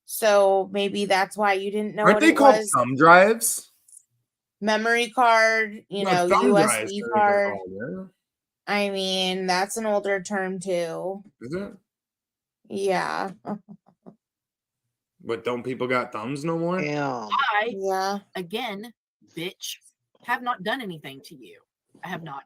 So maybe that's why you didn't know Aren't what they it called was. thumb drives? Memory card, No, thumb drives USB are what they're card. called, yeah? I mean, that's an older term too. Is it? Yeah. But don't people got thumbs no more? I, again, bitch, have not done anything to you. I have not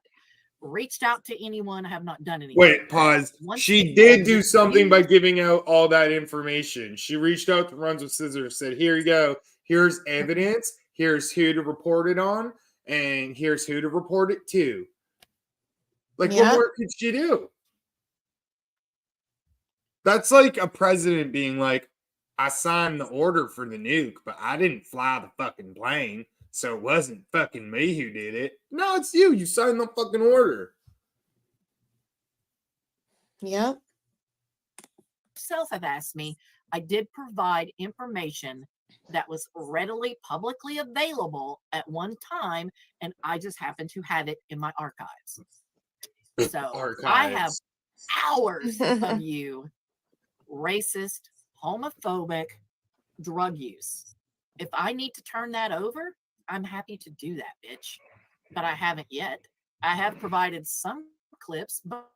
reached out to anyone. I have not done anything. Wait, pause. She did do something by giving out all that information. She reached out to Runs with Scissors, said, here you go. Here's evidence. Here's who to report it on. And here's who to report it to. Like, what more could she do? That's like a president being like, I signed the order for the nuke, but I didn't fly the fucking plane, so it wasn't fucking me who did it. No, it's you. You signed the fucking order. Yep. Self have asked me. I did provide information that was readily publicly available at one time, and I just happen to have it in my archives. So I have hours of you racist, homophobic, drug use. If I need to turn that over, I'm happy to do that, bitch. But I haven't yet. I have provided some clips, but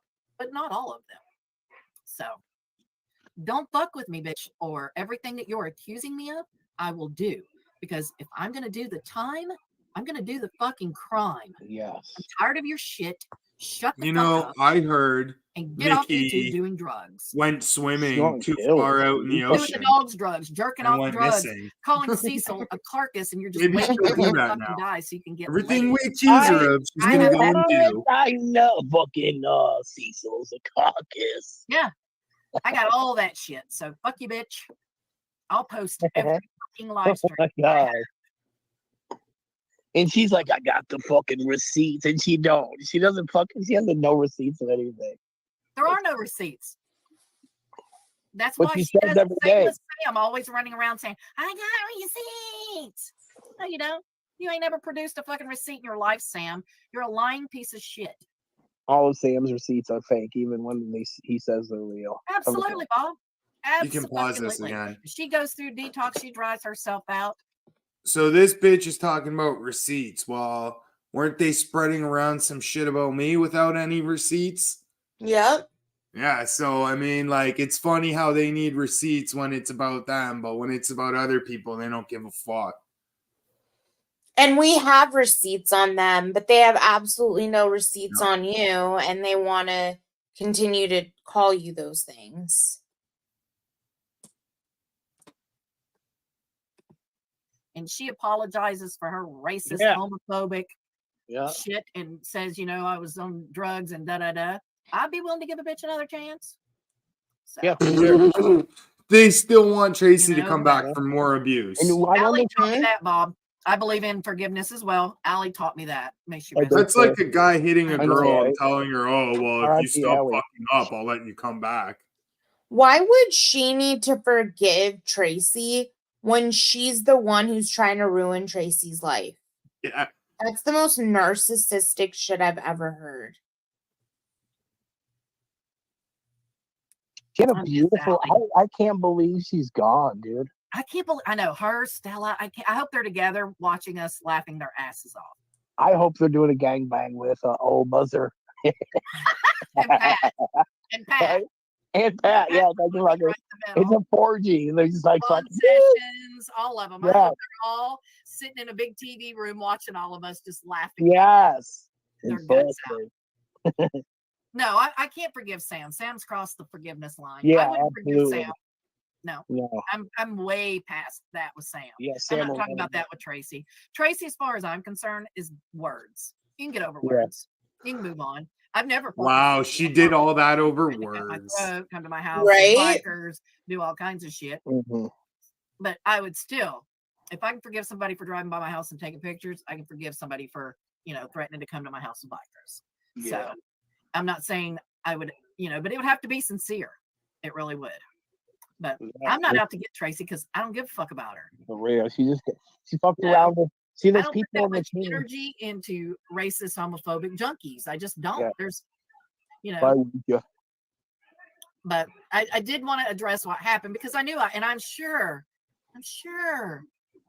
not all of them. So don't fuck with me, bitch, or everything that you're accusing me of, I will do. Because if I'm going to do the time, I'm going to do the fucking crime. Yes. I'm tired of your shit. Shut the You fuck know, up. I heard And get off YouTube Nikki doing drugs. went swimming too far out in the Doing ocean. the dog's drugs, jerking and off went drugs, missing. calling Cecil a carcass, and you're just Maybe waiting she'll for do him to that fucking now. die so you can get Everything laid. we accuse her of, she's going to go and do. I know fucking Cecil's a carcass. Yeah. I got all that shit. So fuck you, bitch. I'll post every fucking live stream. Oh my God. And she's like, I got the fucking receipts, and she don't. She doesn't fucking. She has no receipts of anything. There are no receipts. That's But why she she says does every the same day. as Sam, always running around saying, I got receipts. No, you don't. You ain't never produced a fucking receipt in your life, Sam. You're a lying piece of shit. All of Sam's receipts are fake, even when he says they're real. Absolutely, Bob. You can pause this again. She goes through detox. She dries herself out. So this bitch is talking about receipts. Well, weren't they spreading around some shit about me without any receipts? Yep. Yeah, so I mean, like, it's funny how they need receipts when it's about them, but when it's about other people, they don't give a fuck. And we have receipts on them, but they have absolutely no receipts on you, and they want to continue to call you those things. And she apologizes for her racist, homophobic shit and says, you know, I was on drugs and da-da-da. I'd be willing to give a bitch another chance. So. Yeah. They still want Tracy to come back for more abuse. Allie taught me that, Bob. I believe in forgiveness as well. Allie taught me that. Makes you That's like a guy hitting a I know, girl right? and telling her, oh, well, if R.I.P. you stop Allie. fucking up, I'll let you come back. Why would she need to forgive Tracy when she's the one who's trying to ruin Tracy's life? Yeah. That's the most narcissistic shit I've ever heard. She had a beautiful. I can't believe she's gone, dude. I can't believe. I know her, Stella. I hope they're together, watching us, laughing their asses off. I hope they're doing a gangbang with old Buzzer. And Pat. And Pat, yeah, it's a 4G. They're just like Fun fucking sessions, all of them. I Yeah. hope they're all sitting in a big TV room watching all of us just laughing. Yes. Their It's guts out. busted. No, I can't forgive Sam. Sam's crossed the forgiveness line. Yeah, I wouldn't forgive absolutely. Sam. No, No. I'm way past that with Sam. Yeah, I'm Sam not will talking never about that with Tracy. Tracy, as far as I'm concerned, is words. You can get over Yeah. words. You can move on. I've never Wow, she did all that over my words. throat, come to my house, Right? with bikers, do all kinds of shit. Mm-hmm. But I would still, if I can forgive somebody for driving by my house and taking pictures, I can forgive somebody for, threatening to come to my house with bikers. Yeah. So I'm not saying I would, but it would have to be sincere. It really would. But I'm not out to get Tracy because I don't give a fuck about her. For real. She fucked around with. See, I there's don't people put on that the much team. energy into racist, homophobic junkies. I just don't. Yeah. There's, Why would you? but I did want to address what happened because I knew and I'm sure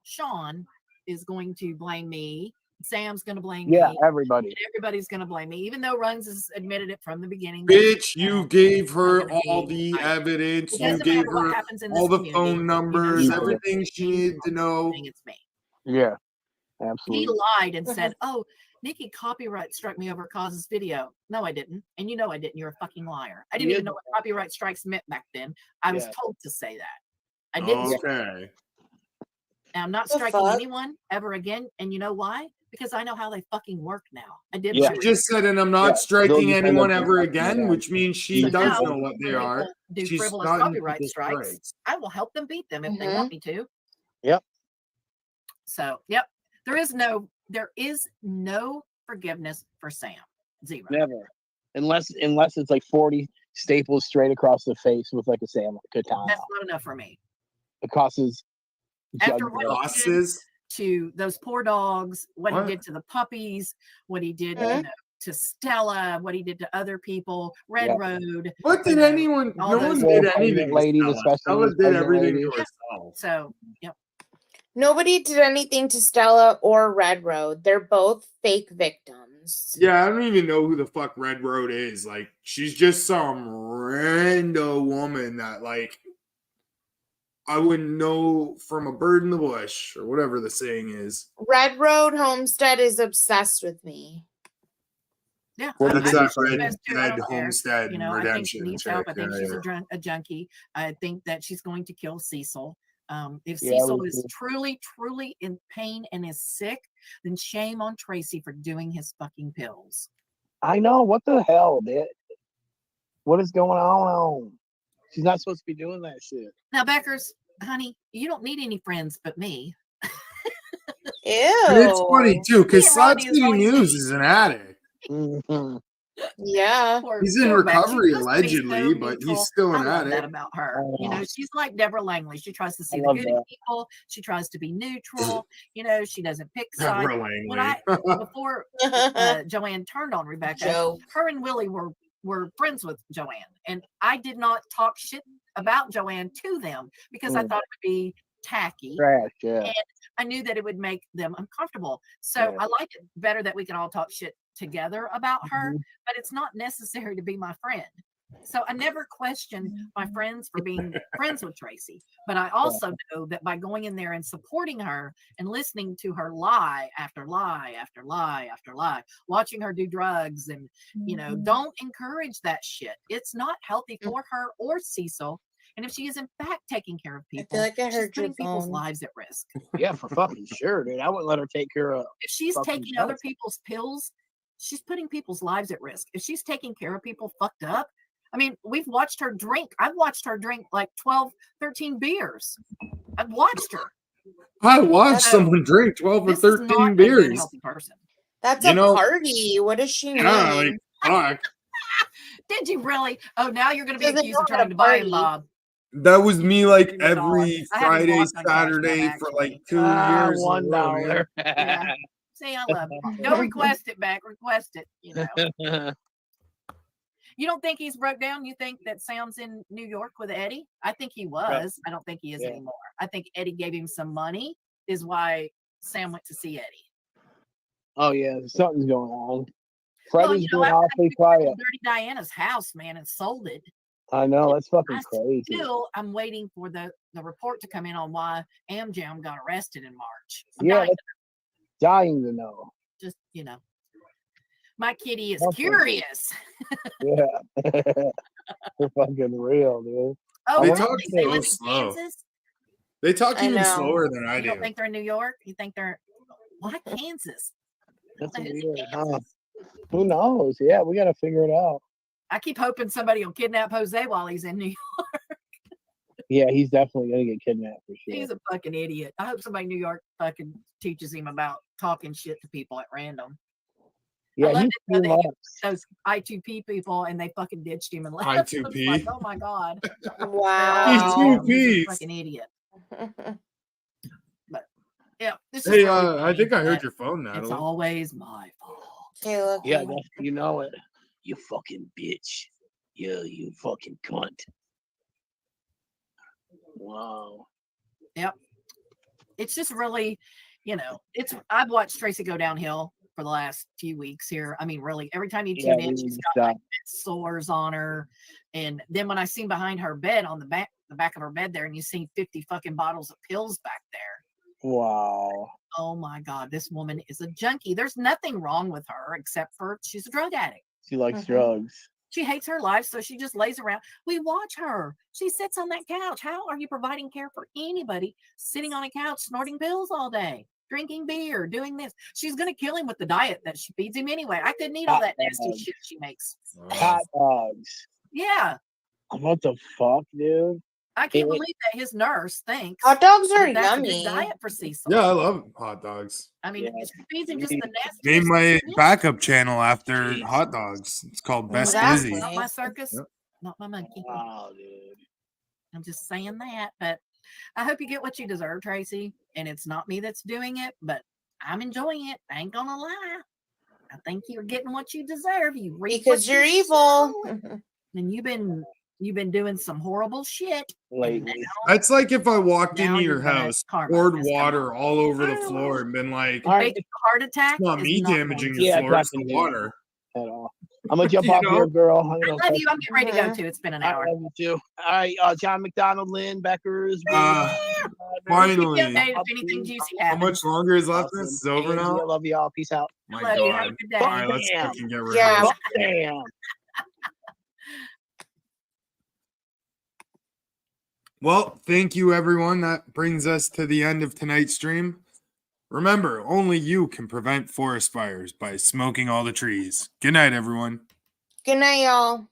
Sean is going to blame me Sam's going to blame Yeah, me. everybody. And everybody's going to blame me, even though Runs has admitted it from the beginning. Bitch, you gave her all the evidence. It You doesn't gave matter what her happens in all this the community. phone numbers, everything she needed to know. It's me. Yeah, He absolutely. lied and said, "Oh, Nikki copyright struck me over Cause's video." No, I didn't. And you know I didn't. You're a fucking liar. I didn't even know what copyright strikes meant back then. I was told to say that. I didn't. Okay. And I'm not striking anyone ever again. And you know why? Because I know how they fucking work now. I did. She just said, and I'm not striking anyone ever again, which means she does know what they are. Do She's frivolous not copyright strikes. I will help them beat them if they want me to. Yep. So, yep. There is no forgiveness for Sam. Zero. Never. Unless it's like 40 staples straight across the face with like a katana. That's not enough for me. It costs after what he did to those poor dogs, what he did to the puppies, what he did to Stella, what he did to other people, Red Road. What did anyone? No one did anything. Ladies, Stella did everything to herself. So, yep. Nobody did anything to Stella or Red Road. They're both fake victims. Yeah, I don't even know who the fuck Red Road is. Like, she's just some rando woman that, like, I wouldn't know from a bird in the bush or whatever the saying is. Red Road Homestead is obsessed with me. Yeah, that's that Red Homestead I think she redemption. needs help. I think she's a junkie. I think that she's going to kill Cecil. If Yeah, Cecil is truly in pain and is sick, then shame on Tracy for doing his fucking pills. I know. What the hell, dude? What is going on? She's not supposed to be doing that shit. Now, Beckers, honey, you don't need any friends but me. Ew. And it's funny too, because Slot City News is an addict. Yeah. He's in recovery allegedly, but he's still an I love addict. that about her. You know, she's like Deborah Langley. She tries to see the good in people. She tries to be neutral. You know, she doesn't pick sides. Before Joanne turned on Rebecca, her and Willie were friends with Joanne, and I did not talk shit about Joanne to them because I thought it would be tacky. Trash, yeah. And I knew that it would make them uncomfortable. So I like it better that we can all talk shit together about her, but it's not necessary to be my friend. So I never questioned my friends for being friends with Tracy, but I also know that by going in there and supporting her and listening to her lie after lie after lie after lie, watching her do drugs and, you know, don't encourage that shit. It's not healthy for her or Cecil. And if she is in fact taking care of people, I feel like I heard she's putting people's lives at risk. Yeah, for fucking sure, dude. I wouldn't let her take care of. If she's taking other people's pills, she's putting people's lives at risk. If she's taking care of people fucked up, I mean, we've watched her drink. I've watched her drink like 12, 13 beers. I've watched her. I watched someone drink 12 or 13 beers. That's a party. What does she mean? Yeah, like, fuck. Did you really? Oh, now you're going to be accused of trying to buy him, Bob. That was me like every Friday, Saturday for like 2 years. $1. Yeah. See, I love it. Don't request it back. Request it. You know. You don't think he's broke down? You think that Sam's in New York with Eddie? I think he was. I don't think he is anymore. I think Eddie gave him some money, is why Sam went to see Eddie. Oh yeah, something's going on. Freddie's been awfully quiet. Dirty Diana's house, man, and sold it. I know, that's fucking crazy. Still, I'm waiting for the report to come in on why Amjam got arrested in March. I'm dying to know. Just, you know, my kitty is curious. Yeah. They're fucking real, dude. Oh, they really? talk They so live in slow. Kansas? They talk even slower than I You do. don't think they're in New York? You think they're why Kansas? That's weird, huh? Who knows? Yeah, we gotta figure it out. I keep hoping somebody will kidnap Jose while he's in New York. Yeah, he's definitely gonna get kidnapped for sure. He's a fucking idiot. I hope somebody in New York fucking teaches him about talking shit to people at random. Yeah, he's too much. Those I2P people, and they fucking ditched him and left. I2P? Like, oh my god! Wow, He's fucking idiot. But yeah, this hey, is really I think I heard your phone, Natalie. It's always my fault. Okay, look. Yeah, you know it. You fucking bitch. Yeah, you fucking cunt. Wow. Yep. It's just really, you know, I've watched Tracy go downhill for the last few weeks here. I mean, really, every time you tune in, she's got like sores on her. And then when I seen behind her bed on the back of her bed there, and you see 50 fucking bottles of pills back there. Wow. Oh my God, this woman is a junkie. There's nothing wrong with her except for she's a drug addict. She likes drugs. She hates her life, so she just lays around. We watch her. She sits on that couch. How are you providing care for anybody sitting on a couch, snorting pills all day, drinking beer, doing this? She's going to kill him with the diet that she feeds him anyway. I couldn't eat all that nasty shit she makes. Hot dogs. Yeah. What the fuck, dude? I can't believe that his nurse thinks hot dogs are that's yummy. a good diet for Cecil. Yeah, I love hot dogs. I mean, she feeds him just the nasty. Name my backup channel after hot dogs. It's called Best Dizzy. Not my circus, Yep. not my monkey. Wow, dude. I'm just saying that, but I hope you get what you deserve, Tracy. And it's not me that's doing it, but I'm enjoying it. I ain't gonna lie. I think you're getting what you deserve. You reap Because you're evil. And you've been doing some horrible shit lately. That's like if I walked Now into you're your gonna house, karma poured is coming. water all over the floor, and been like, Fake heart attack. "It's not is me not damaging going your Yeah, floor, it's the definitely. water." At all. I'm gonna jump You off know? here, girl. I'm I gonna love you. I'm getting ready to go too. It's been an hour. I love you too. All right, John McDonald, Lynn Beckers. Finally. If anything juicy How happens. much longer is left? This is over Angie, now. I love y'all. Peace out. My Love you. Have a God. good day. All right, let's Damn. fucking get rid Yeah. of this. Damn. Well, thank you, everyone. That brings us to the end of tonight's stream. Remember, only you can prevent forest fires by smoking all the trees. Good night, everyone. Good night, y'all.